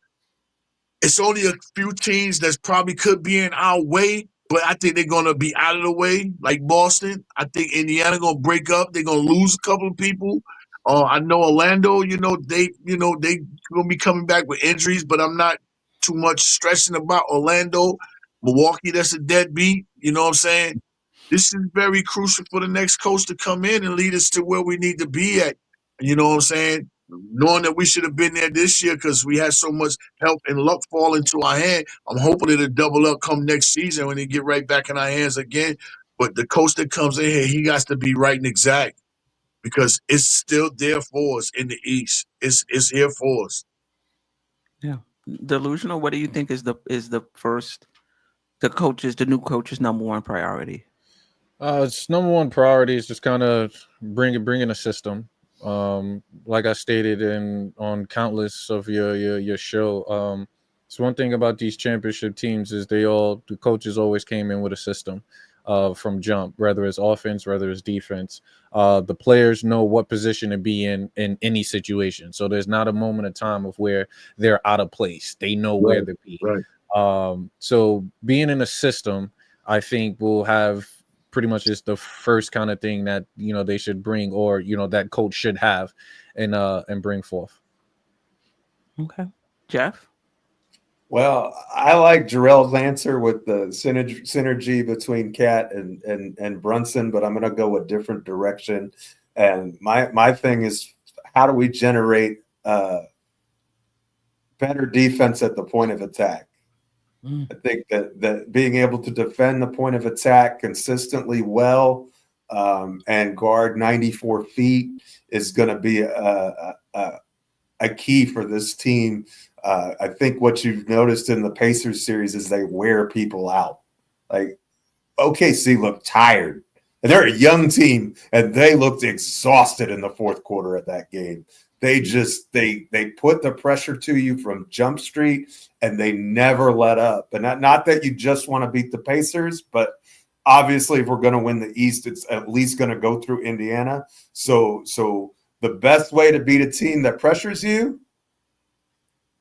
it's only a few teams that probably could be in our way, but I think they're going to be out of the way, like Boston. I think Indiana going to break up. They're going to lose a couple of people. I know Orlando, they going to be coming back with injuries, but I'm not too much stressing about Orlando. Milwaukee, that's a deadbeat. You know what I'm saying? This is very crucial for the next coach to come in and lead us to where we need to be at. You know what I'm saying? Knowing that we should have been there this year because we had so much help and luck fall into our hand. I'm hoping it'll double up come next season when they get right back in our hands again. But the coach that comes in here, he got to be right and exact because it's still there for us in the East. It's here for us. Yeah. Delusional. What do you think is the new coach's number one priority? It's number one priority is just kind of bringing a system. Like I stated on countless of your show. So one thing about these championship teams is the coaches always came in with a system from jump, whether it's offense, whether it's defense. The players know what position to be in any situation. So there's not a moment of time of where they're out of place. They know where to be. Right. So being in a system, I think will have pretty much is the first kind of thing that they should bring, or that coach should have and bring forth. Okay, Geoff. Well, I like Jerrell's answer with the synergy between Cat and Brunson, but I'm going to go a different direction. And my thing is, how do we generate better defense at the point of attack? I think that being able to defend the point of attack consistently well and guard 94 feet is going to be a key for this team. I think what you've noticed in the Pacers series is they wear people out. Like OKC looked tired, and they're a young team, and they looked exhausted in the fourth quarter of that game. They put the pressure to you from Jump Street, and they never let up. And not that you just want to beat the Pacers, but obviously if we're going to win the East, it's at least going to go through Indiana. So the best way to beat a team that pressures you,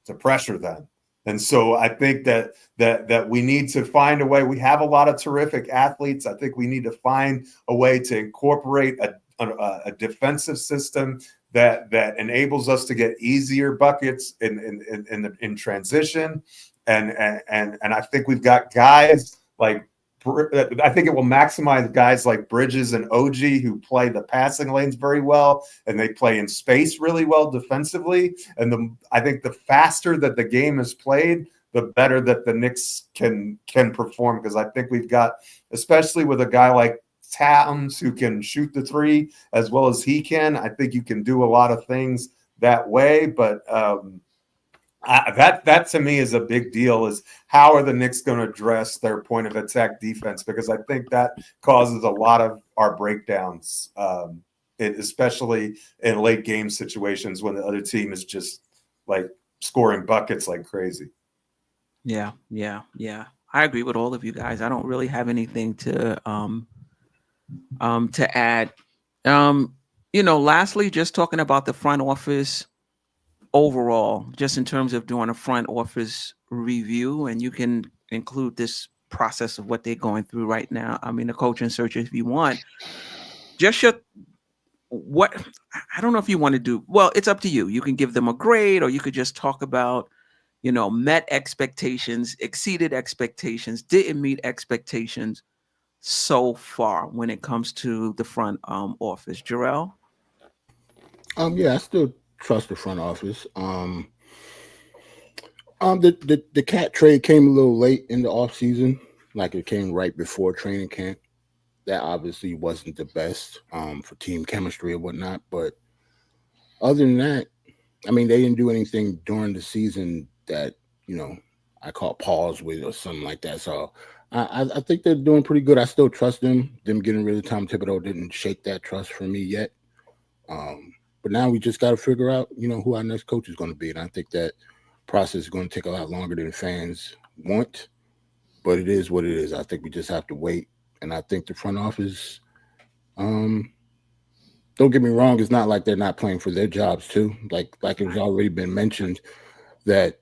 to pressure them. And so I think that we need to find a way. We have a lot of terrific athletes. I think we need to find a way to incorporate a defensive system that enables us to get easier buckets in transition. And I think we've got guys like, I think it will maximize guys like Bridges and OG who play the passing lanes very well, and they play in space really well defensively. And I think the faster that the game is played, the better that the Knicks can perform, because I think we've got, especially with a guy like Towns who can shoot the three as well as he can, I think you can do a lot of things that way. But that to me is a big deal, is how are the Knicks going to address their point of attack defense? Because I think that causes a lot of our breakdowns, especially in late game situations when the other team is just like scoring buckets like crazy. Yeah. I agree with all of you guys. I don't really have anything to add. Lastly, just talking about the front office overall, just in terms of doing a front office review, and you can include this process of what they're going through right now. I mean, the coaching search, if you want, just I don't know if you want to do, well, it's up to you. You can give them a grade, or you could just talk about, met expectations, exceeded expectations, didn't meet expectations so far when it comes to the front office. Jerrell? Yeah, I still trust the front office. The Cat trade came a little late in the offseason, like it came right before training camp. That obviously wasn't the best for team chemistry or whatnot. But other than that, I mean, they didn't do anything during the season that, I call pause with or something like that. So I think they're doing pretty good. I still trust them. Them getting rid of Tom Thibodeau didn't shake that trust for me yet. But now we just got to figure out, who our next coach is going to be. And I think that process is going to take a lot longer than fans want. But it is what it is. I think we just have to wait. And I think the front office, don't get me wrong, it's not like they're not playing for their jobs too. Like it's already been mentioned that,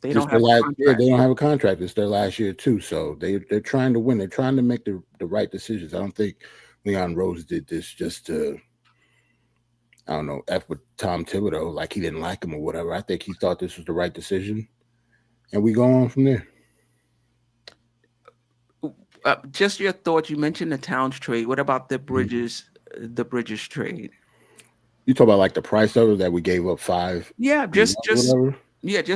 they don't have a contract. They don't have a contract. It's their last year too. So they're trying to win. They're trying to make the right decisions. I don't think Leon Rose did this just to, I don't know, F with Tom Thibodeau, like he didn't like him or whatever. I think he thought this was the right decision. And we go on from there. Just your thoughts. You mentioned the Towns trade. What about the Bridges trade? You talk about like the price of it, that we gave up 5. Yeah, just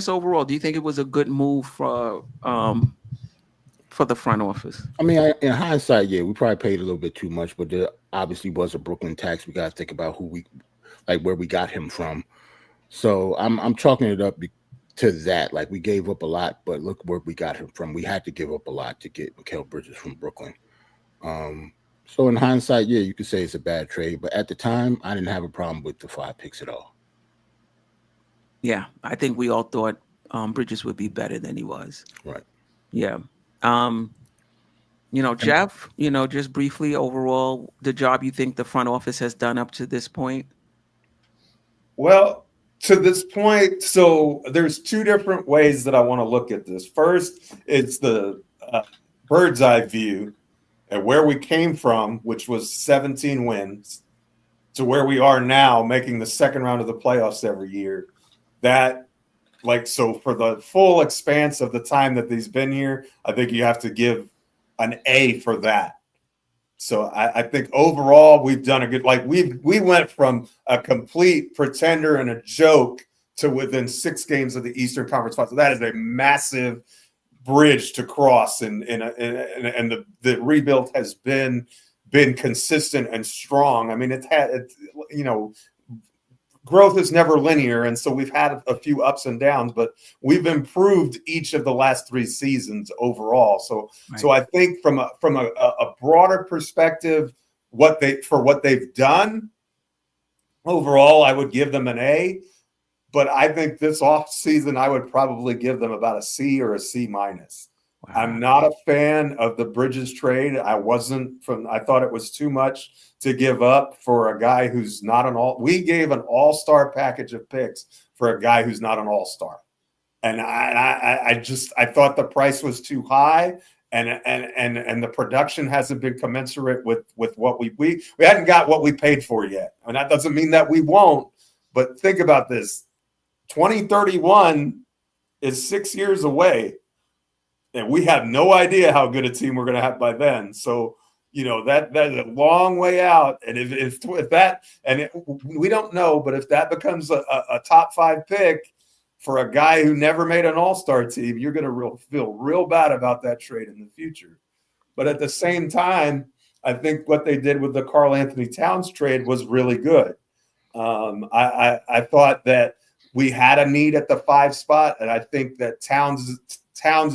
overall. Do you think it was a good move for the front office? I mean, in hindsight, yeah, we probably paid a little bit too much, but there obviously was a Brooklyn tax. We got to think about where we got him from. So I'm chalking it up to that. Like, we gave up a lot, but look where we got him from. We had to give up a lot to get Mikal Bridges from Brooklyn. So in hindsight, yeah, you could say it's a bad trade, but at the time, I didn't have a problem with the 5 picks at all. Yeah, I think we all thought Bridges would be better than he was. Right. Yeah. Geoff, just briefly, overall, the job you think the front office has done up to this point? Well, to this point, so there's 2 different ways that I want to look at this. First, it's the bird's eye view and where we came from, which was 17 wins, to where we are now, making the second round of the playoffs every year. That, so for the full expanse of the time that he's been here, I think you have to give an A for that. So I think overall we've done a good, we went from a complete pretender and a joke to within 6 games of the Eastern Conference Finals. So that is a massive bridge to cross, and the rebuild has been consistent and strong. I mean, growth is never linear, and so we've had a few ups and downs, but we've improved each of the last 3 seasons overall. So Right. So I think from a broader perspective, what they've done overall, I would give them an A. But I think this off season, I would probably give them about a C or a C minus. Wow. I'm not a fan of the Bridges trade. I thought it was too much to give up for a guy who's not an all. We gave an all-star package of picks for a guy who's not an all-star. And I thought the price was too high, and the production hasn't been commensurate with what we hadn't got what we paid for yet. And that doesn't mean that we won't, but think about this. 2031 is 6 years away, and we have no idea how good a team we're going to have by then. So, that's a long way out. And if that, we don't know, but if that becomes a top 5 pick for a guy who never made an all-star team, you're going to feel real bad about that trade in the future. But at the same time, I think what they did with the Karl Anthony Towns trade was really good. I thought that we had a need at the 5 spot, and I think that Towns is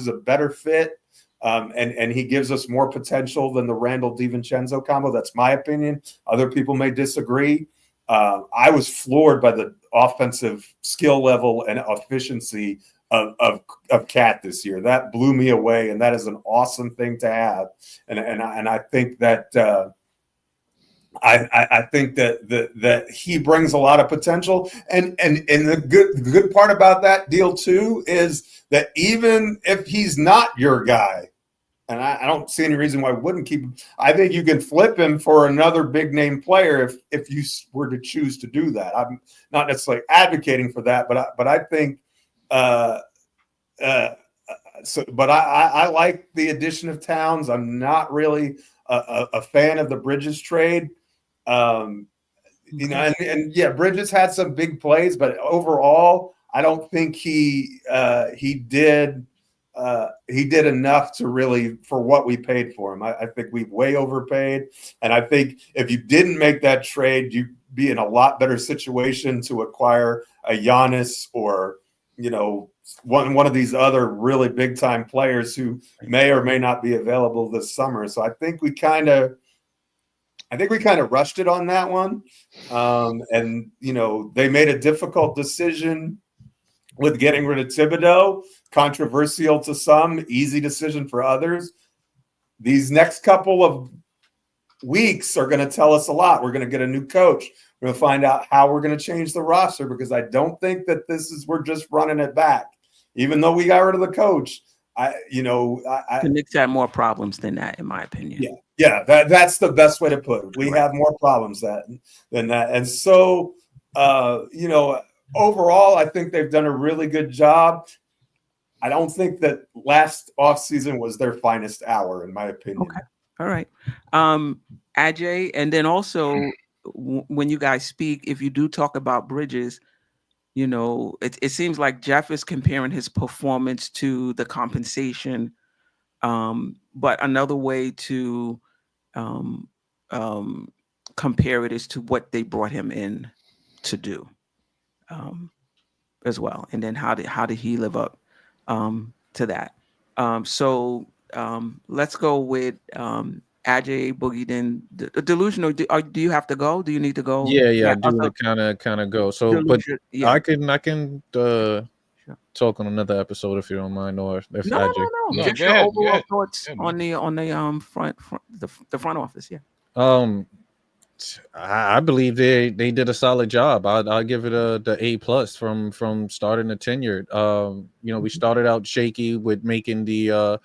a better fit, and he gives us more potential than the Randall DiVincenzo combo. That's my opinion. Other people may disagree. I was floored by the offensive skill level and efficiency of Cat this year. That blew me away, and that is an awesome thing to have. And I think that. I think that he brings a lot of potential, and the good part about that deal too is that even if he's not your guy, and I don't see any reason why we wouldn't keep him, I think you can flip him for another big name player if you were to choose to do that. I'm not necessarily advocating for that, but I think but I like the addition of Towns. I'm not really a fan of the Bridges trade. And yeah, Bridges had some big plays, but overall, I don't think he did enough to really for what we paid for him. I think we've way overpaid, and I think if you didn't make that trade, you'd be in a lot better situation to acquire a Giannis or one of these other really big time players who may or may not be available this summer. So I think we kind of rushed it on that one. And, they made a difficult decision with getting rid of Thibodeau, controversial to some, easy decision for others. These next couple of weeks are going to tell us a lot. We're going to get a new coach. We're going to find out how we're going to change the roster, because I don't think that we're just running it back. Even though we got rid of the coach, The Knicks had more problems than that, in my opinion. Yeah, that's the best way to put it. We have more problems than that. And so, overall, I think they've done a really good job. I don't think that last offseason was their finest hour, in my opinion. Okay. All right. Ajay, and then also when you guys speak, if you do talk about Bridges, it seems like Geoff is comparing his performance to the compensation. But another way to compare it is to what they brought him in to do. as well. And then how did he live up to that? Let's go with Ajay Boogie. Then Delusional. Do you have to go? Do you need to go? Yeah, I do also, kind of go. So, but Delusion, yeah. I can talk on another episode if you don't mind, or if No. No, Just go your ahead, overall go ahead. thoughts Yeah, on the front the front office. Yeah. I believe they did a solid job. I'll give it the A+ from starting to tenured. We started out shaky with making the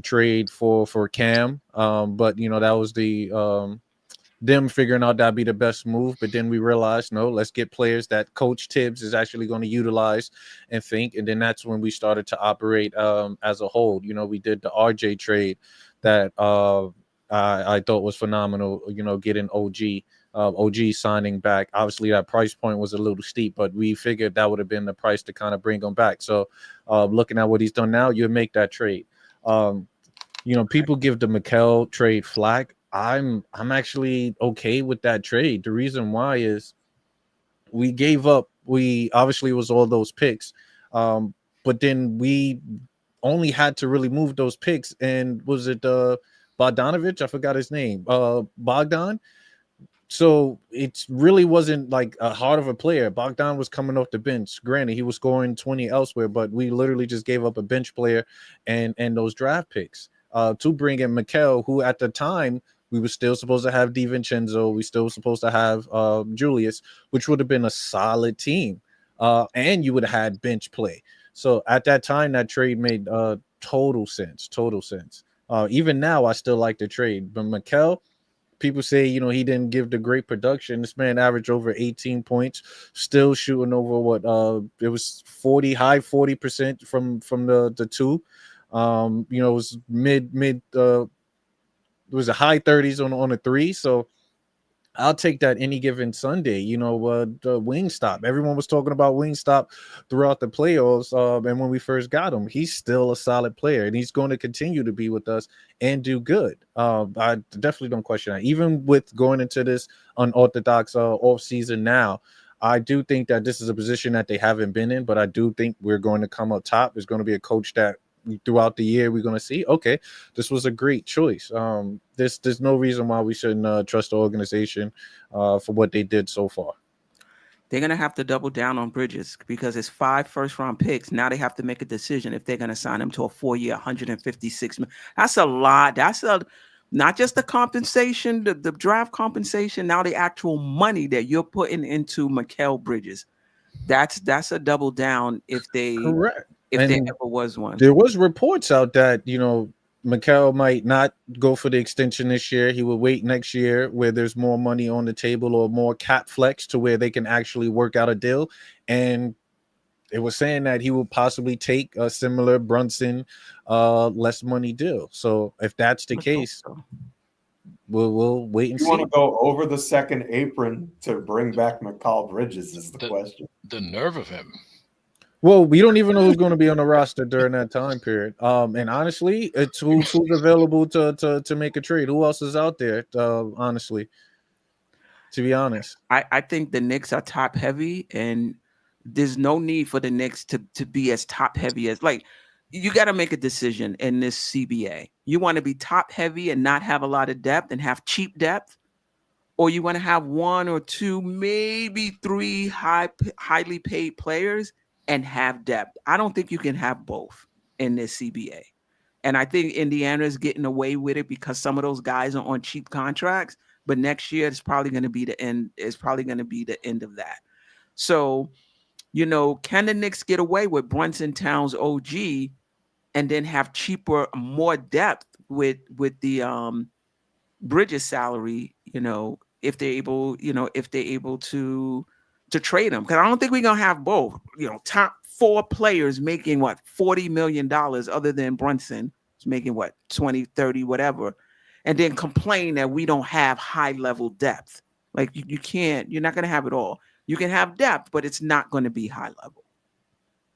trade for Cam, but that was the them figuring out that'd be the best move. But then we realized, no, let's get players that Coach Tibbs is actually going to utilize and think. And then that's when we started to operate as a whole. We did the RJ trade that I thought was phenomenal. Getting OG signing back. Obviously, that price point was a little steep, but we figured that would have been the price to kind of bring him back. So, looking at what he's done now, you make that trade. People give the Mikel trade flack. I'm actually okay with that trade. The reason why is we gave up. We obviously was all those picks, but then we only had to really move those picks. And was it Bogdanovich? I forgot his name. Bogdan. So it really wasn't like a hard of a player. Bogdan was coming off the bench. Granted, he was scoring 20 elsewhere, but we literally just gave up a bench player and those draft picks to bring in Mikel, who at the time we were still supposed to have DiVincenzo. We still supposed to have Julius, which would have been a solid team. And you would have had bench play. So at that time, that trade made total sense. Even now, I still like the trade. But Mikel, people say, he didn't give the great production. This man averaged over 18 points, still shooting over what it was 40, high 40% from the two. It was mid it was a high 30s on a three. So I'll take that any given Sunday. The Wingstop. Everyone was talking about Wingstop throughout the playoffs. And when we first got him, he's still a solid player, and he's going to continue to be with us and do good. I definitely don't question that. Even with going into this unorthodox off season now, I do think that this is a position that they haven't been in, but I do think we're going to come up top. There's going to be a coach that throughout the year we're going to see, okay, this was a great choice. There's no reason why we shouldn't trust the organization for what they did so far. They're going to have to double down on Bridges because it's 5 first-round picks. Now they have to make a decision if they're going to sign him to a 4-year, $156 million. That's a lot. Not just the compensation, the draft compensation, now the actual money that you're putting into Mikel Bridges. That's a double down if they Correct. If And there ever was one. There was reports out that, Mikel might not go for the extension this year. He will wait next year where there's more money on the table or more cap flex to where they can actually work out a deal. And it was saying that he will possibly take a similar Brunson, less money deal. So if that's the case, we'll wait and You see. want to go over the second apron to bring back Mikel Bridges is the question. The nerve of him. Well, we don't even know who's going to be on the roster during that time period. And honestly, it's who's available to make a trade. Who else is out there? Honestly, to be honest, I think the Knicks are top heavy, and there's no need for the Knicks to be as top heavy as you got to make a decision in this CBA. You want to be top heavy and not have a lot of depth and have cheap depth, or you want to have 1 or 2, maybe 3 highly paid players and have depth. I don't think you can have both in this CBA. And I think Indiana is getting away with it because some of those guys are on cheap contracts, but next year it's probably going to be the end. It's probably going to be the end of that. So, can the Knicks get away with Brunson, Towns, OG, and then have cheaper, more depth with the Bridges salary, if they're able, to trade them? Because I don't think we're going to have both, top 4 players making $40 million other than Brunson is making 20, 30, whatever. And then complain that we don't have high level depth. You can't, you're not going to have it all. You can have depth, but it's not going to be high level.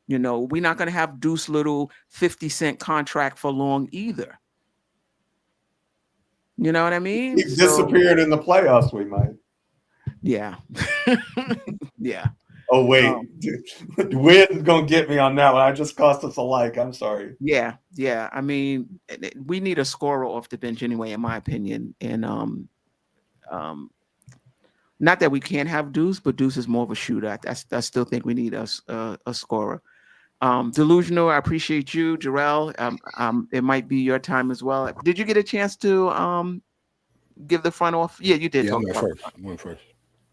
We're not going to have Deuce Little 50-cent contract for long either. You know what I mean? He disappeared in the playoffs, we might. Yeah. Yeah. Oh wait, win gonna get me on that one. I just cost us a like. I'm sorry. Yeah. I mean, we need a scorer off the bench anyway, in my opinion. And not that we can't have Deuce, but Deuce is more of a shooter. I still think we need a scorer. Delusional, I appreciate you, Jerrell. It might be your time as well. Did you get a chance to give the front off? Yeah, you did. Yeah, talk I went about first. I went first.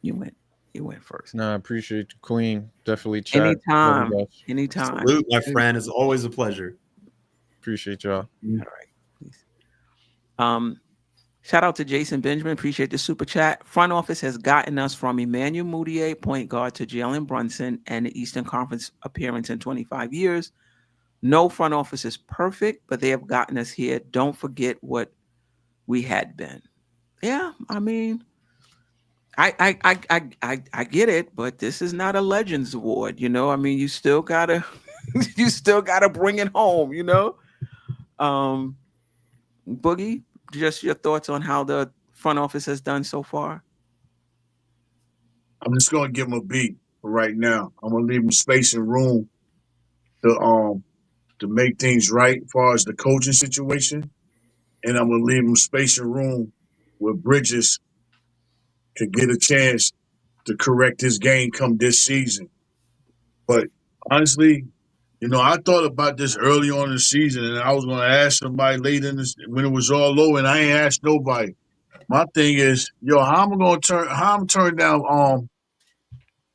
You went first. No, I appreciate you, Queen. Definitely chat. Anytime. Salute, my friend. It's always a pleasure. Appreciate y'all. All right. Please. Shout out to Jason Benjamin. Appreciate the super chat. Front office has gotten us from Emmanuel Mudiay, point guard, to Jalen Brunson and the Eastern Conference appearance in 25 years. No front office is perfect, but they have gotten us here. Don't forget what we had been. Yeah, I mean, I get it, but this is not a Legends Award, you know. I mean, you still gotta bring it home, you know. Boogie, just your thoughts on how the front office has done so far? I'm just gonna give him a beat for right now. I'm gonna leave him space and room to make things right as far as the coaching situation, and I'm gonna leave him space and room where Bridges could get a chance to correct his game come this season. But honestly, you know, I thought about this early on in the season, and I was going to ask somebody late in this when it was all low, and I ain't asked nobody. My thing is, how I'm turn down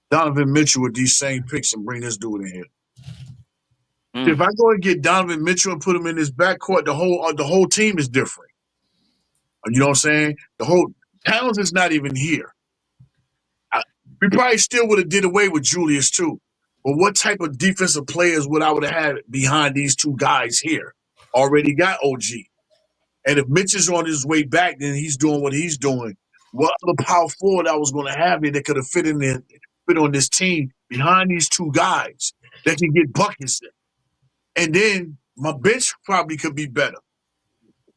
Donovan Mitchell with these same picks and bring this dude in here. If I go and get Donovan Mitchell and put him in this backcourt, the whole team is different. You know what I'm saying? The whole Towns is not even here. We probably still would have did away with Julius too. But what type of defensive players would I have had behind these two guys here? Already got OG. And if Mitch is on his way back, then he's doing what he's doing. What other power forward I was going to have here that could have fit on this team behind these two guys that can get buckets in? And then my bench probably could be better.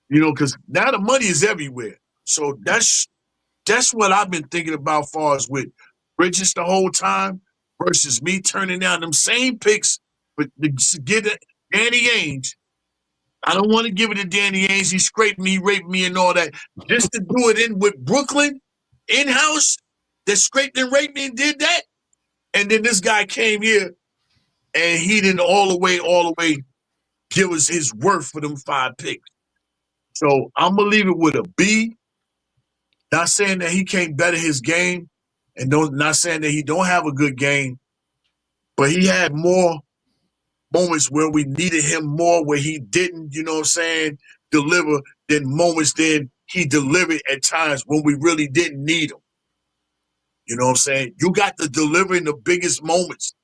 You know, because now the money is everywhere. So that's what I've been thinking about as far as with Bridges the whole time versus me turning down them same picks but to get Danny Ainge. I don't want to give it to Danny Ainge. He scraped me, raped me, and all that. Just to do it in with Brooklyn in-house that scraped and raped me and did that. And then this guy came here and he didn't all the way give us his worth for them 5 picks. So I'm going to leave it with a B. Not saying that he can't better his game, and not saying that he don't have a good game, but he had more moments where we needed him more, where he didn't, you know what I'm saying, deliver, than moments then he delivered at times when we really didn't need him. You know what I'm saying? You got to deliver in the biggest moments,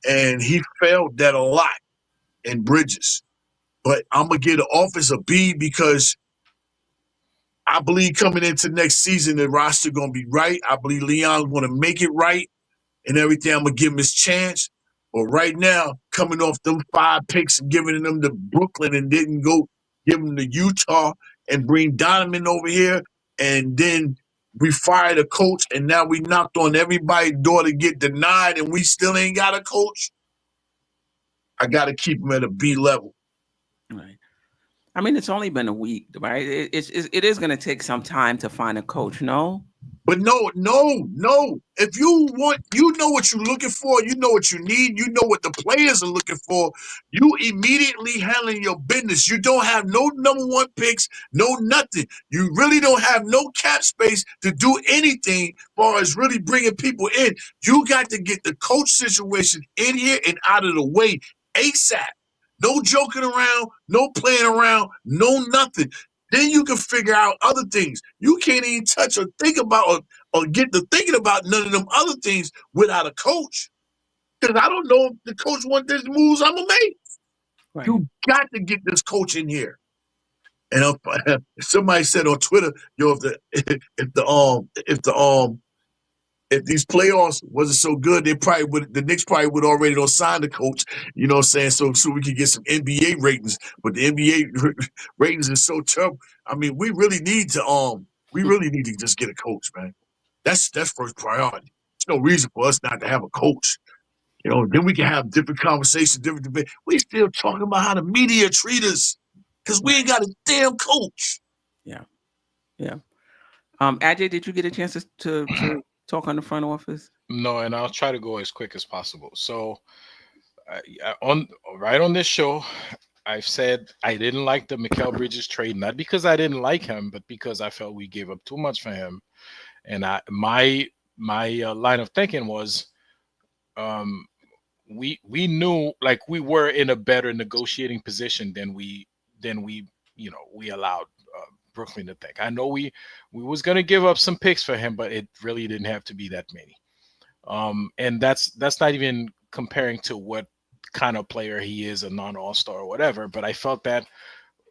and he failed that a lot in Bridges. But I'm going to give the office a B because I believe coming into next season, the roster going to be right. I believe Leon's going to make it right and everything. I'm going to give him his chance. But right now, coming off them 5 picks and giving them to Brooklyn and didn't go give them to Utah and bring Donovan over here, and then we fired a coach, and now we knocked on everybody's door to get denied, and we still ain't got a coach. I got to keep him at a B level. Right. I mean, it's only been a week, right? It is going to take some time to find a coach, no? But no. If you want, you know what you're looking for. You know what you need. You know what the players are looking for. You immediately handling your business. You don't have no number 1 picks, no nothing. You really don't have no cap space to do anything as far as really bringing people in. You got to get the coach situation in here and out of the way ASAP. No joking around, no playing around, no nothing. Then you can figure out other things. You can't even touch or think about or get to thinking about none of them other things without a coach. Because I don't know if the coach wants these moves I'm going to make. Right. You got to get this coach in here. And somebody said on Twitter, if these playoffs wasn't so good, the Knicks probably would already sign the coach, you know what I'm saying, so we could get some NBA ratings. But the NBA ratings is so tough. I mean, we really need to just get a coach, man. That's first priority. There's no reason for us not to have a coach. You know, then we can have different conversations, different debate. We still talking about how the media treat us because we ain't got a damn coach. Yeah. Ajay, did you get a chance to talk on the front office? No, and I'll try to go as quick as possible. So, on this show, I've said I didn't like the Mikal Bridges trade, not because I didn't like him, but because I felt we gave up too much for him. And my line of thinking was, we knew like we were in a better negotiating position than we we allowed Brooklyn to think. I know we was gonna give up some picks for him, but it really didn't have to be that many. And that's not even comparing to what kind of player he is, a non-all-star or whatever. But I felt that,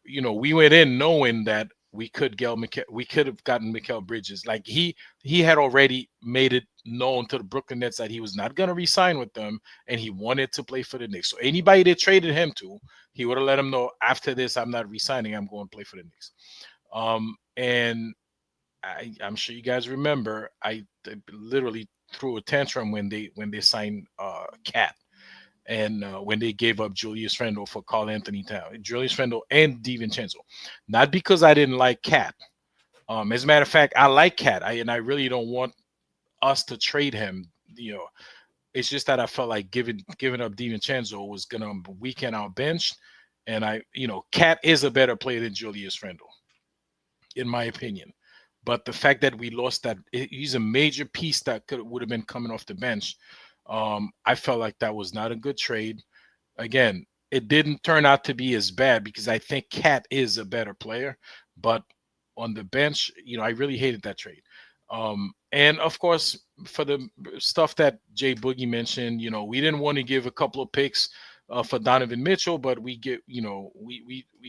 we went in knowing that we could have gotten Mikal Bridges. Like he had already made it known to the Brooklyn Nets that he was not going to re-sign with them, and he wanted to play for the Knicks. So anybody they traded him to, he would have let him know, after this, I'm not re-signing. I'm going to play for the Knicks. And I'm sure you guys remember, I literally threw a tantrum when they signed Cat. And when they gave up Julius Randle for Karl Anthony Towns, Julius Randle and DiVincenzo, not because I didn't like Cat. As a matter of fact, I like Cat, and I really don't want us to trade him. It's just that I felt like giving up DiVincenzo was gonna weaken our bench, and Cat is a better player than Julius Randle, in my opinion. But the fact that we lost that, he's a major piece that would have been coming off the bench. I felt like that was not a good trade. Again, it didn't turn out to be as bad because I think Cat is a better player, but on the bench, I really hated that trade. And of course, for the stuff that Jay Boogie mentioned, we didn't want to give a couple of picks for Donovan Mitchell, but we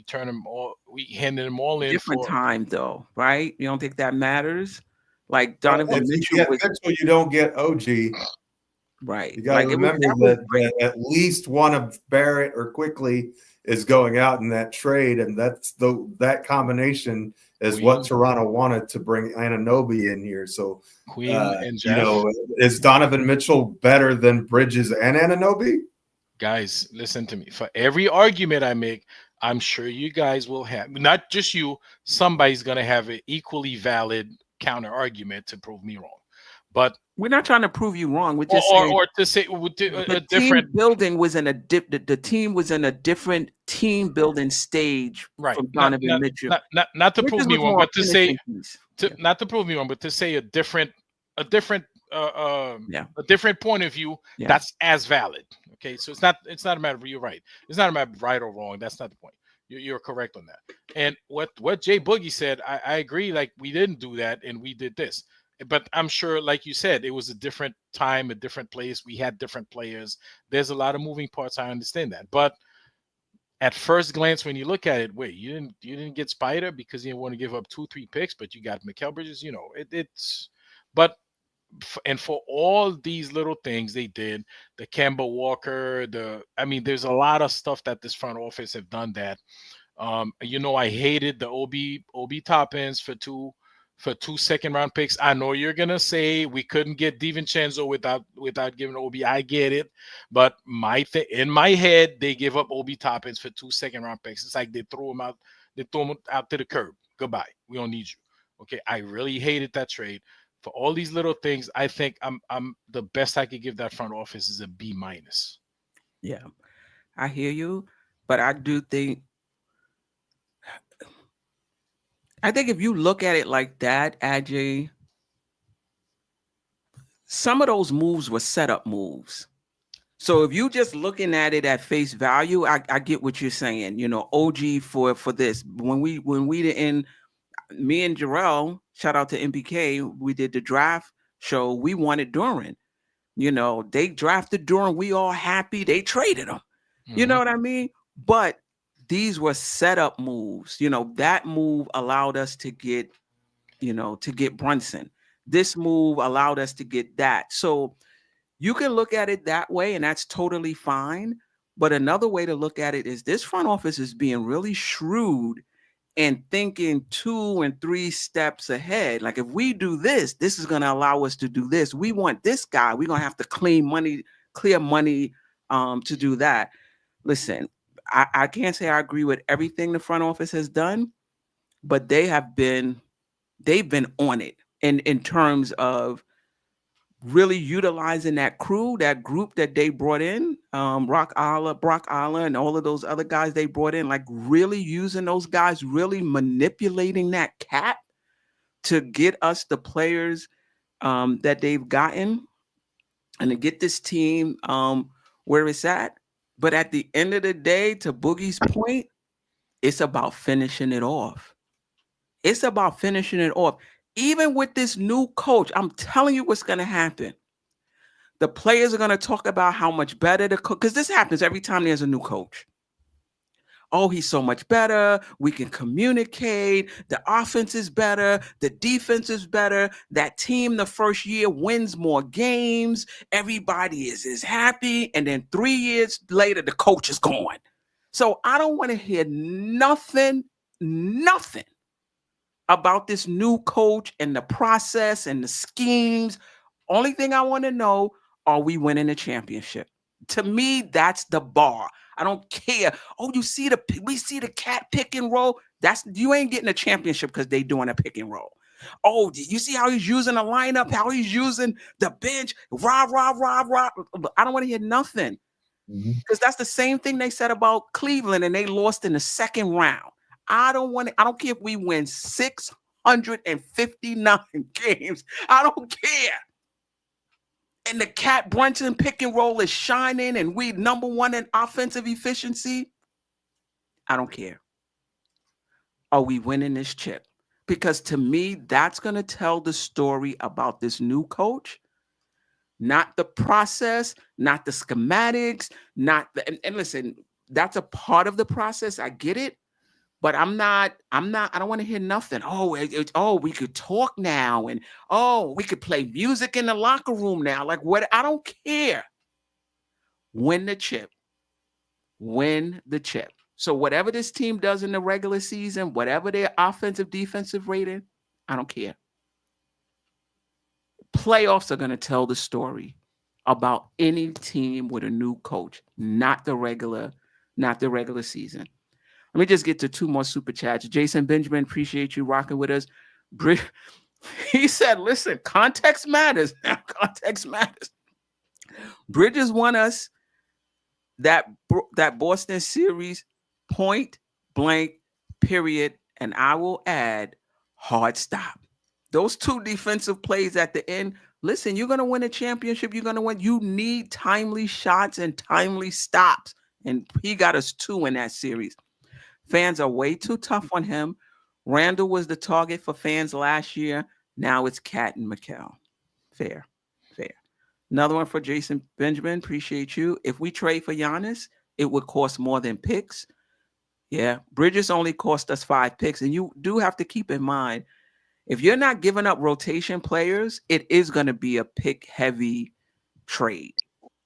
turn them all, we handed them all in. Different time though, right? You don't think that matters? Like Donovan Mitchell, you don't get OG. Right. You got to remember that at least one of Barrett or Quickly is going out in that trade, and that combination is what Toronto wanted to bring Anunoby in here. So, Queen and Geoff. Is Donovan Mitchell better than Bridges and Anunoby? Guys, listen to me. For every argument I make, I'm sure you guys will have, not just you, somebody's going to have an equally valid counter argument to prove me wrong. But we're not trying to prove you wrong. We're just saying, the team building was in the team was in a different team building stage, right? From Donovan Mitchell. Not to prove me wrong, but to say not to prove me wrong, but to say a different point of view that's as valid. Okay, so it's not a matter of, you're right. It's not a matter of right or wrong. That's not the point. You're correct on that. And what Jay Boogie said, I agree. Like, we didn't do that, and we did this. But I'm sure, like you said, it was a different time, a different place. We had different players. There's a lot of moving parts. I understand that. But at first glance, when you look at it, wait, you didn't get Spider because you didn't want to give up 2-3 picks, but you got Mikal Bridges. And for all these little things they did, the Kemba Walker, there's a lot of stuff that this front office have done that. I hated the OB Toppins for two second-round picks. I know you're gonna say we couldn't get DiVincenzo without giving OB. I get it, but in my head, they give up OB Toppins for 2 second-round picks. It's like they threw them out to the curb. Goodbye. We don't need you. Okay. I really hated that trade. For all these little things, I think I'm the best I could give that front office is a B-. Yeah, I hear you, but I do think. I think if you look at it like that, Ajay, some of those moves were setup moves. So if you just looking at it at face value, I get what you're saying. OG for this. When we didn't, me and Jerrell, shout out to MBK, we did the draft show. We wanted Duran. They drafted Duran. We all happy. They traded him. Mm-hmm. You know what I mean? But these were setup moves. That move allowed us to get Brunson. This move allowed us to get that. So you can look at it that way, and that's totally fine. But another way to look at it is this front office is being really shrewd and thinking 2 and 3 steps ahead. Like, if we do this, this is going to allow us to do this. We want this guy. We're going to have to clear money to do that. Listen, I can't say I agree with everything the front office has done, but they've been on it in terms of really utilizing that crew, that group that they brought in, Brock Allah, and all of those other guys they brought in, like really using those guys, really manipulating that cap to get us the players that they've gotten and to get this team where it's at. But at the end of the day, to Boogie's point, it's about finishing it off. It's about finishing it off. Even with this new coach, I'm telling you what's going to happen. The players are going to talk about how much better the coach, because this happens every time there's a new coach. Oh, he's so much better. We can communicate. The offense is better. The defense is better. That team the first year wins more games. Everybody is happy. And then 3 years later, the coach is gone. So I don't want to hear nothing about this new coach and the process and the schemes. Only thing I want to know, are we winning a championship? To me, that's the bar. I don't care. Oh, we see the cat pick and roll. You ain't getting a championship because they doing a pick and roll. Oh, you see how he's using a lineup, how he's using the bench, rah. I don't want to hear nothing. Because that's the same thing they said about Cleveland, and they lost in the second round. I don't care if we win 659 games. I don't care. And the Cat Brunson pick and roll is shining, and we number one in offensive efficiency. I don't care. Are we winning this chip? Because to me, that's going to tell the story about this new coach, not the process, not the schematics, and listen, that's a part of the process. I get it. But I don't want to hear nothing. Oh, we could talk now. And we could play music in the locker room now. Like what? I don't care. Win the chip. So whatever this team does in the regular season, whatever their offensive, defensive rating, I don't care. Playoffs are going to tell the story about any team with a new coach, not the regular season. Let me just get to 2 more super chats. Jason Benjamin, appreciate you rocking with us. He said, listen, context matters. Now, context matters. Bridges won us that Boston series, point blank, period. And I will add, hard stop. Those 2 defensive plays at the end. Listen, you're going to win a championship. You're going to win. You need timely shots and timely stops. And he got us 2 in that series. Fans are way too tough on him. Randall was the target for fans last year. Now it's Cat and Mikal. Fair. Another one for Jason Benjamin. Appreciate you. If we trade for Giannis, it would cost more than picks. Yeah, Bridges only cost us 5 picks. And you do have to keep in mind, if you're not giving up rotation players, it is going to be a pick-heavy trade.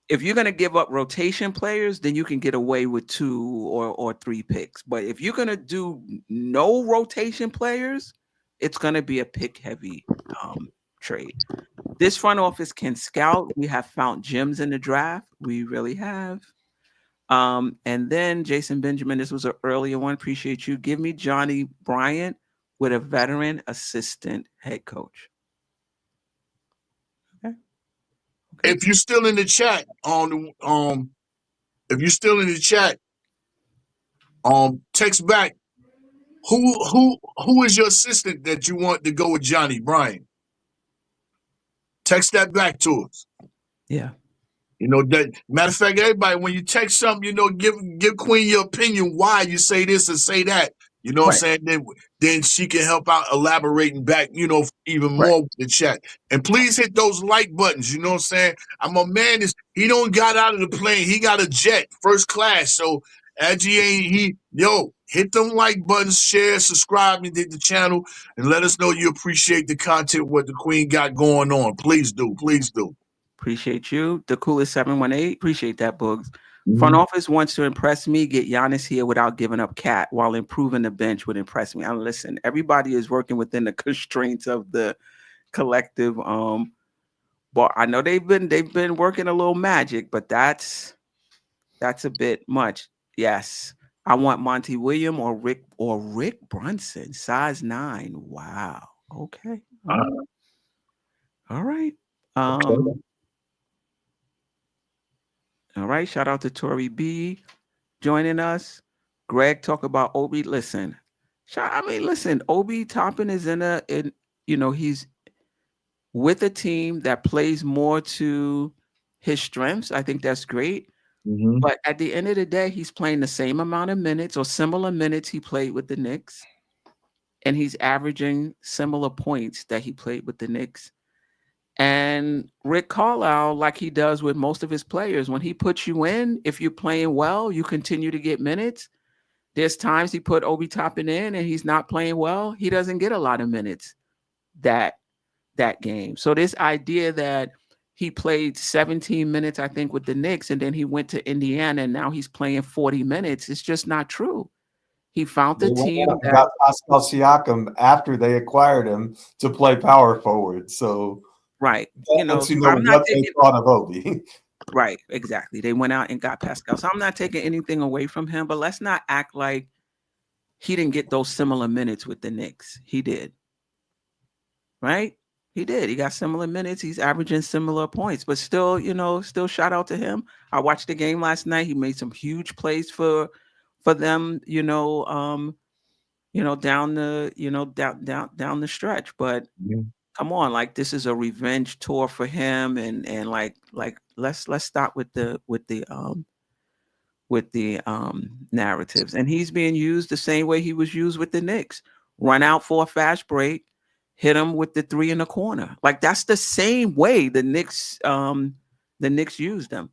If you're going to give up rotation players, then you can get away with 2 or 3 picks. But if you're going to do no rotation players, it's going to be a pick-heavy trade. This front office can scout. We have found gems in the draft. We really have. And then Jason Benjamin, this was an earlier one. Appreciate you. Give me Johnny Bryant with a veteran assistant head coach. If you're still in the chat text back who is your assistant that you want to go with Johnny Bryant? Text that back to us. Yeah. That matter of fact, everybody, when you text something, give Queen your opinion why you say this and say that. You know what I'm saying? Then she can help out elaborating back, even more with the chat. And please hit those like buttons. You know what I'm saying? My man he don't got out of the plane. He got a jet, first class. So hit them like buttons, share, subscribe, and hit the channel, and let us know you appreciate the content, what the Queen got going on. Please do. Appreciate you. The coolest 718. Appreciate that, Boogs. Front office wants to impress me, get Giannis here without giving up Cat while improving the bench would impress me. Listen, everybody is working within the constraints of the collective But I know they've been working a little magic, but that's a bit much. Yes. I want Monty Williams or Rick Brunson, size 9. Wow. Okay. All right. All right. Shout out to Tori B joining us. Greg, talk about Obi. Listen, Obi Toppin is he's with a team that plays more to his strengths. I think that's great. But at the end of the day, he's playing the same amount of minutes or similar minutes he played with the Knicks. And he's averaging similar points that he played with the Knicks. And Rick Carlisle, like he does with most of his players, when he puts you in, if you're playing well, you continue to get minutes. There's times he put Obi Toppin in and he's not playing well. He doesn't get a lot of minutes that game. So this idea that he played 17 minutes, I think, with the Knicks, and then he went to Indiana, and now he's playing 40 minutes. It's just not true. He found the team that got Pascal Siakam after they acquired him to play power forward. So right, I'm not taking thought of Obi. Right, exactly. They went out and got Pascal. So I'm not taking anything away from him, but let's not act like he didn't get those similar minutes with the Knicks. He did. Right? He did. He got similar minutes. He's averaging similar points, but still, still shout out to him. I watched the game last night. He made some huge plays for them, down the stretch. But come on, like this is a revenge tour for him, and like let's stop with the narratives. And he's being used the same way he was used with the Knicks. Run out for a fast break. Hit him with the 3 in the corner. Like that's the same way the Knicks used them.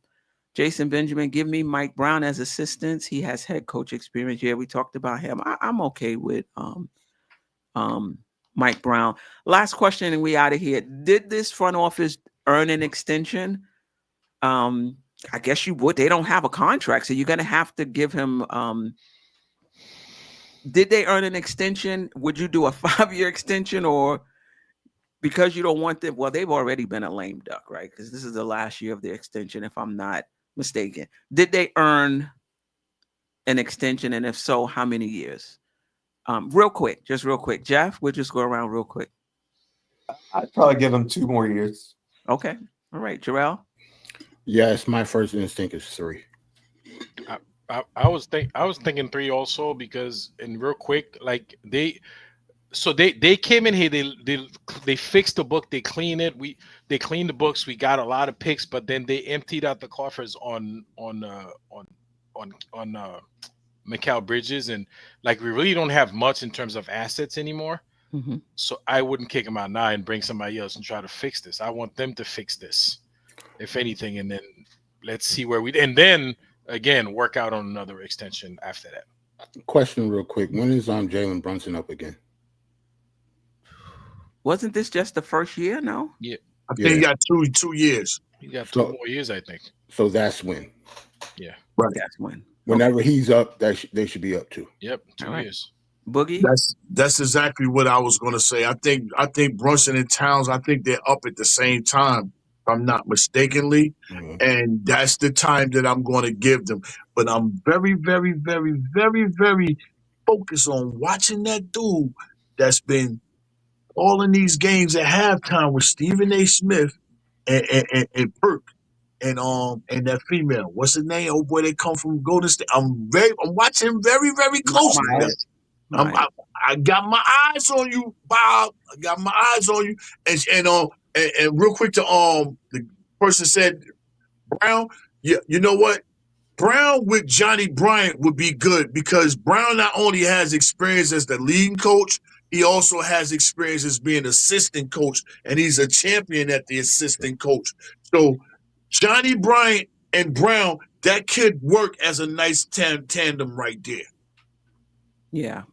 Jason Benjamin, give me Mike Brown as assistants. He has head coach experience. Yeah, we talked about him. I'm okay with Mike Brown. Last question, and we out of here. Did this front office earn an extension? I guess you would. They don't have a contract, so you're going to have to give him. Did they earn an extension? Would you do a 5-year extension, or because you don't want them? Well, they've already been a lame duck, right? Because this is the last year of their extension, if I'm not mistaken. Did they earn an extension? And if so, how many years? Real quick. Geoff, we'll just go around real quick. I'd probably give him 2 more years. Okay. All right. Jerrell? Yes, my first instinct is 3. I was thinking 3 also, because and real quick, like they came in here, they fixed the book, they cleaned it, they cleaned the books, we got a lot of picks, but then they emptied out the coffers on Mikal Bridges, and like we really don't have much in terms of assets anymore. So I wouldn't kick him out now and bring somebody else and try to fix this. I want them to fix this, if anything, and then let's see where and then again work out on another extension after that. Question real quick. When is Jalen Brunson up again? Wasn't this just the first year? No. Yeah, I think he got two years. He got 2 more years, I think. So that's when. Yeah, right. That's when. Whenever he's up, they should be up too. Yep, 2 years. Boogie. That's exactly what I was going to say. I think Brunson and Towns, I think they're up at the same time, if I'm not mistakenly, and that's the time that I'm going to give them. But I'm very, very, very, very, very focused on watching that dude that's been all in these games at halftime with Stephen A. Smith and Perk and that female. What's her name? Oh boy, they come from Golden State. I'm watching him very, very closely. I got my eyes on you, Bob. I got my eyes on you. And real quick to the person said Brown. Yeah, you know what? Brown with Johnny Bryant would be good, because Brown not only has experience as the leading coach, he also has experience as being assistant coach, and he's a champion at the assistant coach. So Johnny Bryant and Brown, that could work as a nice tandem right there. Yeah.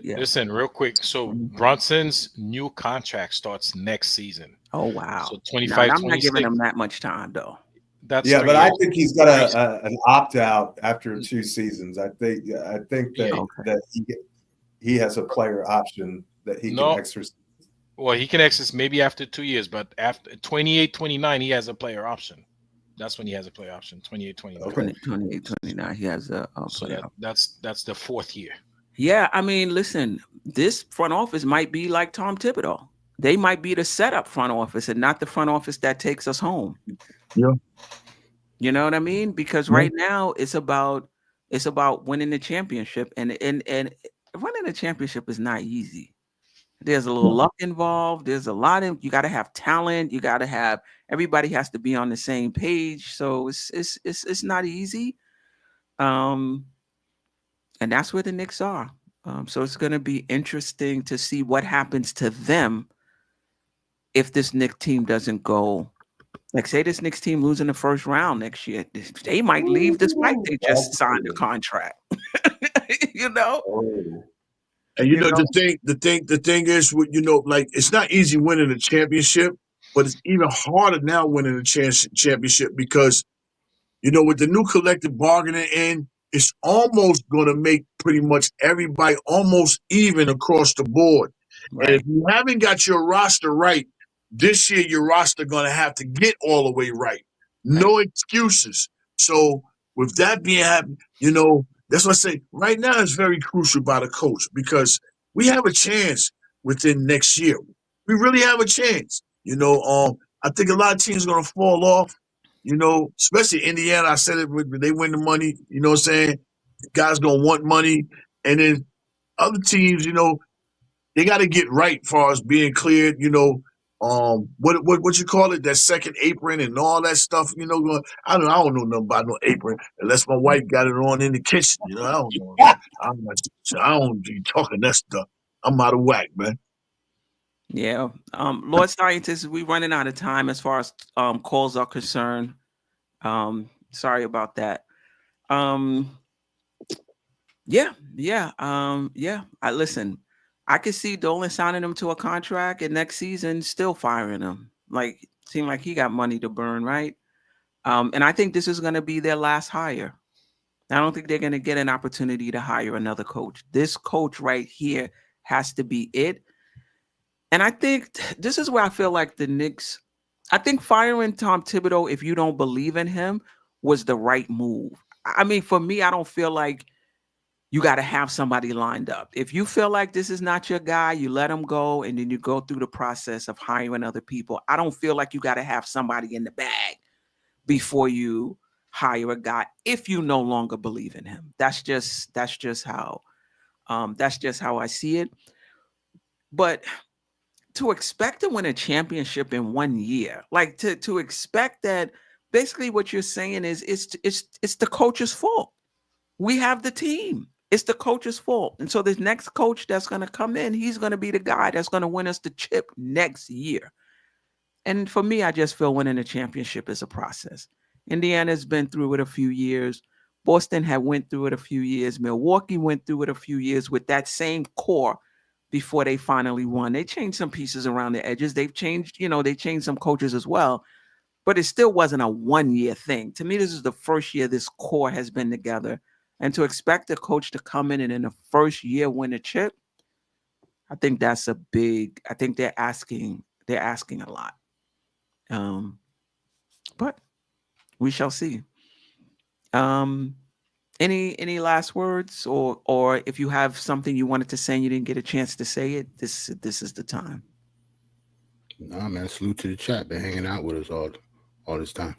Listen, real quick. So Brunson's new contract starts next season. Oh wow. So 25. I'm not giving him that much time though. That's but I think he's got an opt out after 2 seasons. I think that he has a player option that he can exercise. Well, he can exit maybe after 2 years, but after 28, 29, he has a player option. That's when he has a player option. 28, 29. Okay. 28, 29. He has a So player. that's the 4th year. Yeah, I mean, listen, this front office might be like Tom Thibodeau. They might be the setup front office and not the front office that takes us home. Yeah. You know what I mean? Because right now it's about winning the championship, and winning the championship is not easy. There's a little luck involved. There's a lot of, you got to have talent. You got to have, everybody has to be on the same page. So it's not easy. And that's where the Knicks are. So it's going to be interesting to see what happens to them if this Knicks team doesn't go. Like, say this Knicks team losing the first round next year, they might leave despite they just signed a contract. You know. And you know, the thing is, you know, like, it's not easy winning a championship, but it's even harder now winning a championship because, you know, with the new collective bargaining in, it's almost going to make pretty much everybody almost even across the board. Right. And if you haven't got your roster right this year, your roster going to have to get all the way right. No excuses. So with that being happened, you know, that's what I say. Right now is very crucial by the coach because we have a chance within next year. We really have a chance. You know, I think a lot of teams are going to fall off. You know, especially Indiana. I said it when they win the money. You know what I'm saying? Guys going to want money. And then other teams, you know, they got to get right as far as being cleared, you know, what you call it, that second apron and all that stuff, you know, I don't know nothing about no apron unless my wife got it on in the kitchen, you know, I don't know. I don't be talking that stuff. I'm out of whack, man. Yeah. Lord Scientist, we're running out of time as far as calls are concerned. Sorry about that. Yeah. I listen. I could see Dolan signing him to a contract and next season still firing him. Like, seemed like he got money to burn, right? And I think this is going to be their last hire. I don't think they're going to get an opportunity to hire another coach. This coach right here has to be it. And I think this is where I feel like the Knicks, I think firing Tom Thibodeau, if you don't believe in him, was the right move. I mean, for me, I don't feel like you got to have somebody lined up. If you feel like this is not your guy, you let him go, and then you go through the process of hiring other people. I don't feel like you got to have somebody in the bag before you hire a guy if you no longer believe in him. That's just how I see it. But to expect to win a championship in 1 year, like to expect that, basically what you're saying is it's the coach's fault. We have the team. It's the coach's fault. And so this next coach that's going to come in, he's going to be the guy that's going to win us the chip next year. And for me, I just feel winning a championship is a process. Indiana's been through it a few years. Boston had went through it a few years. Milwaukee went through it a few years with that same core before they finally won. They changed some pieces around the edges. They've changed, they changed some coaches as well. But it still wasn't a 1 year thing. To me, this is the first year this core has been together. And to expect a coach to come in and in the first year win a chip, I think that's a big, I think they're asking a lot. But we shall see. Any last words, or if you have something you wanted to say and you didn't get a chance to say it, this is the time. Nah, man, salute to the chat. Been hanging out with us all this time.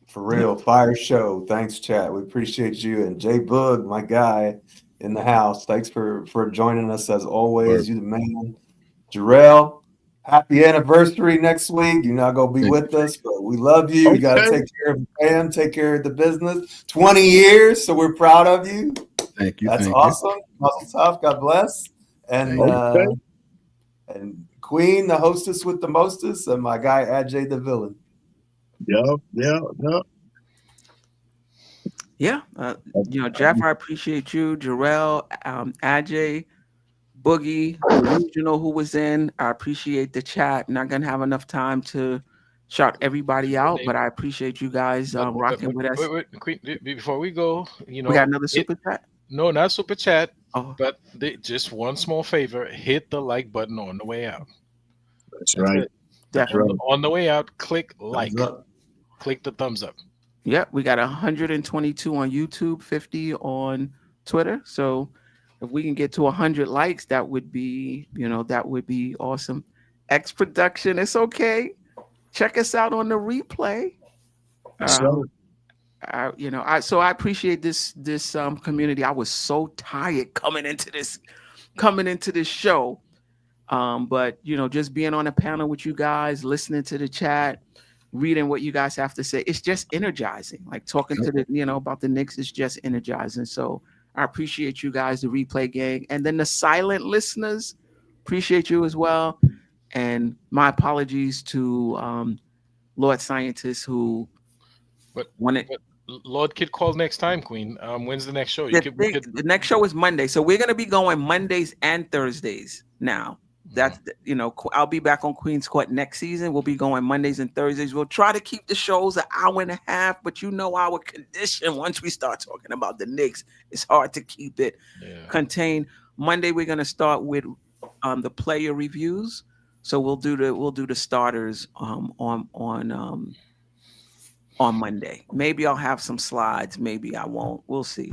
For real, fire show. Thanks, chat. We appreciate you. And Jay Boog, my guy in the house. Thanks for joining us as always. You the man. Jerrell, happy anniversary next week. You're not gonna be with us, but we love you. You gotta take care of the fam, take care of the business. 20 years, so we're proud of you. Thank you. That's awesome. Muzzle tough. God bless. And and Queen, the hostess with the mostest, and my guy Ajay the villain. Yeah. Geoff, I appreciate you. Jerrell, Ajay, Boogie, Delusional, who was in. I appreciate the chat. Not gonna have enough time to shout everybody out, but I appreciate you guys rocking with us. Wait, before we go, we got another super chat. No, not super chat. Oh, But just one small favor: hit the like button on the way out. That's That's right. it. That's definitely. right. On the way out, click like, Thumbs up. click the thumbs up. Yeah, we got 122 on YouTube, 50 on Twitter. So if we can get to 100 likes, that would be, that would be awesome. X Production, it's okay. Check us out on the replay. So, So I appreciate this community. I was so tired coming into this show. But just being on a panel with you guys, listening to the chat, reading what you guys have to say, it's just energizing. Like talking to the about the Knicks is just energizing. So I appreciate you guys, the replay gang, and then the silent listeners, appreciate you as well. And my apologies to Lord Scientist who But wanted. Lord Kid call next time, Queen. When's the next show? The next show is Monday, so we're gonna be going Mondays and Thursdays now. That's I'll be back on Queen's Court next season. We'll be going Mondays and Thursdays. We'll try to keep the shows an hour and a half, but our condition once we start talking about the Knicks, it's hard to keep it contained. Monday we're gonna start with the player reviews. So we'll do the starters on Monday. Maybe I'll have some slides. Maybe I won't. We'll see.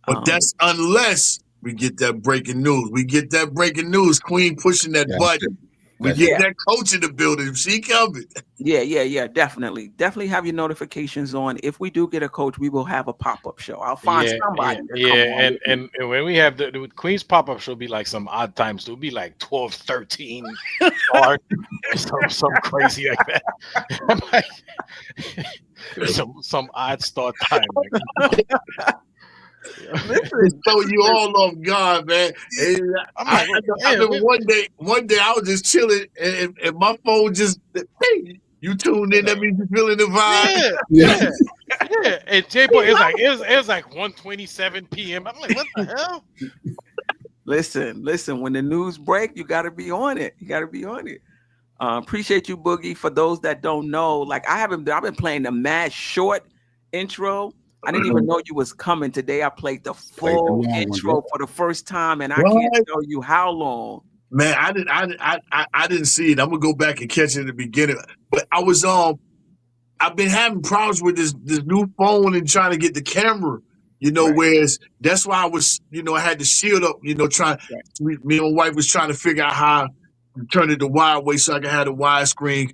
but that's unless we get that breaking news. We get that breaking news. Queen pushing that button. We get that coach in the building. She coming. Yeah. Definitely have your notifications on. If we do get a coach, we will have a pop-up show. I'll find somebody. And when we have the Queen's pop-up show, be like some odd times. It'll be like 12, 13, or some crazy like that. some odd start time. Throw you all off guard, man. I remember one day I was just chilling and my phone just, hey, you tuned in. That means you feeling the vibe. Yeah. And J-Boy, it was like 1:27 p.m. I'm like, what the hell? Listen. When the news break, you got to be on it. Appreciate you, Boogie. For those that don't know, like I've been playing the mad short intro. I didn't even know you was coming today. I played the full intro for the first time, and I can't tell you how long. Man, I didn't see it. I'm gonna go back and catch it at the beginning. But I was I've been having problems with this new phone and trying to get the camera. Whereas that's why I was, I had the shield up. Trying. Me and my wife was trying to figure out how to turn it the wide way so I can have the wide screen.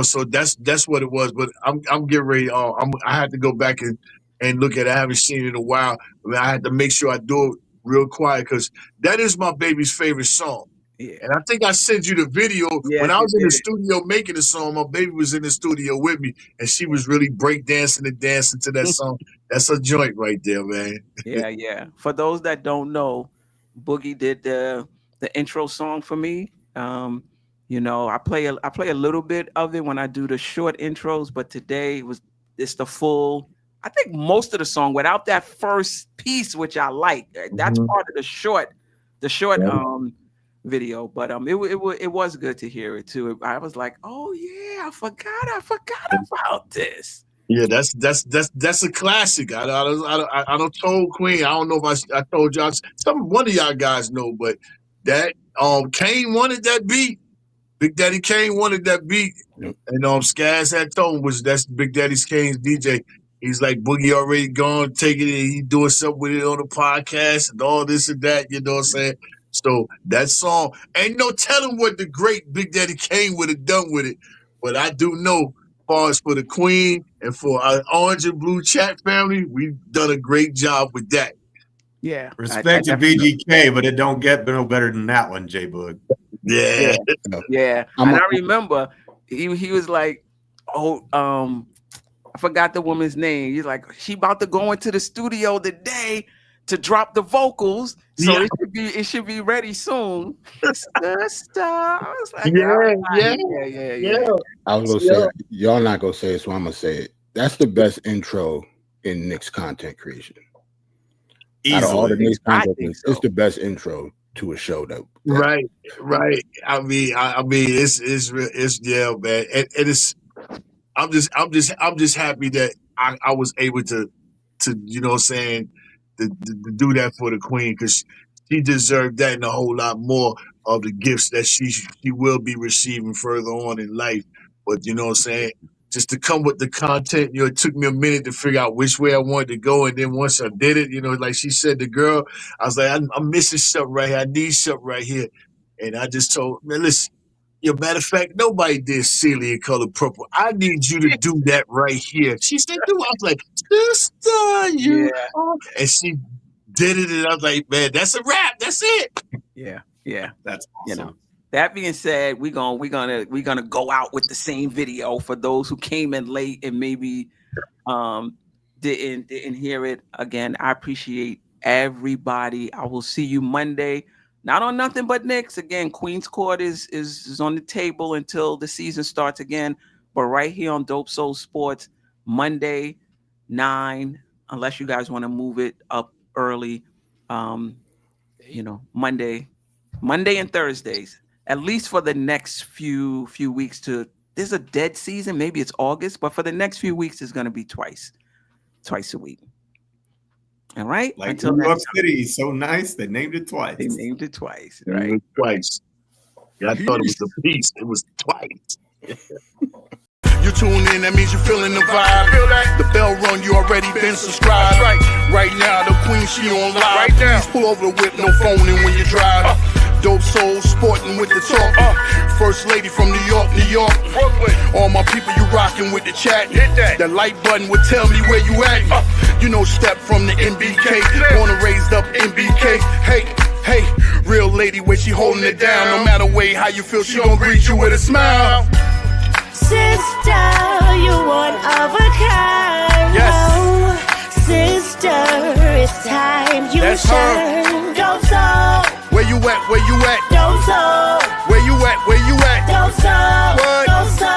So that's what it was. But I'm getting ready. I had to go back and look at it. I haven't seen it in a while. I had to make sure I do it real quiet because that is my baby's favorite song. Yeah. And I think I sent you the video when I was in the studio making the song. My baby was in the studio with me, and she was really break dancing and dancing to that song. That's a joint right there, man. Yeah. For those that don't know, Boogie did the intro song for me. I play a little bit of it when I do the short intros, but today it's the full. I think most of the song without that first piece, which I like. That's part of the short video. But it was good to hear it too. I was like, oh yeah, I forgot about this. Yeah, that's a classic. I don't told Queen. I don't know if I told y'all. One of y'all guys know, but that Kane wanted that beat. Big Daddy Kane wanted that beat, and Skaz had told him that's Big Daddy Kane's DJ. He's like, Boogie already gone, taking it, he doing something with it on the podcast and all this and that, you know what I'm saying? So that song, ain't no telling what the great Big Daddy Kane would have done with it. But I do know, as far as for the Queen and for our Orange and Blue chat family, we've done a great job with that. Yeah. Respect to BGK, but it don't get no better than that one, J-Bug. Yeah. And I remember he was like, I forgot the woman's name. He's like, she about to go into the studio today to drop the vocals, so it should be ready soon. Sister. I was like, yeah. I was gonna say, y'all not gonna say it, so I'm gonna say it. That's the best intro in Knicks content creation. Out of all the Knicks content, it's the best intro to a show that. Right. I mean, it's yeah, man. And it's. I'm just happy that I was able to you know what I'm saying, to do that for the queen, because she deserved that and a whole lot more of the gifts that she will be receiving further on in life. But you know what I'm saying? Just to come with the content, it took me a minute to figure out which way I wanted to go. And then once I did it, like she said, the girl, I was like, I'm missing something right here. I need something right here. And I just told, man, listen, matter of fact, nobody did Celia in color purple. I need you to do that right here. She said, do. I was like, sister, you. And she did it. And I was like, man, that's a wrap. That's it. Yeah. That's awesome. That being said, we're gonna go out with the same video for those who came in late and maybe didn't hear it. Again, I appreciate everybody. I will see you Monday. Not on Nothing But Knicks. Again, Queen's Court is on the table until the season starts again. But right here on Dope Soul Sports, Monday, 9, unless you guys want to move it up early. Monday and Thursdays. At least for the next few weeks there's a dead season. Maybe it's August, but for the next few weeks, it's going to be twice a week. All right. Like until New York City, so nice. They named it twice. Right. Twice. Yeah, I thought it was a piece. It was twice. You tune in, that means you're feeling the vibe. The bell rung, you already been subscribed. Right now, the queen, she on live. Please pull over the whip, no phoning when you drive. Dope Soul sporting with the talk. First lady from New York, Brooklyn. All my people, you rocking with the chat. Hit that. That like button would tell me where you at. Step from the NBK. Born and raised up NBK. Hey, real lady, where she holding it down. No matter how you feel, she gon' greet you with a smile. Sister, you one of a kind. Yes. Oh, sister, it's time you That's shine. Dope Soul. Where you at? Dope Soul. Where you at? Dope Soul. What? Dope Soul.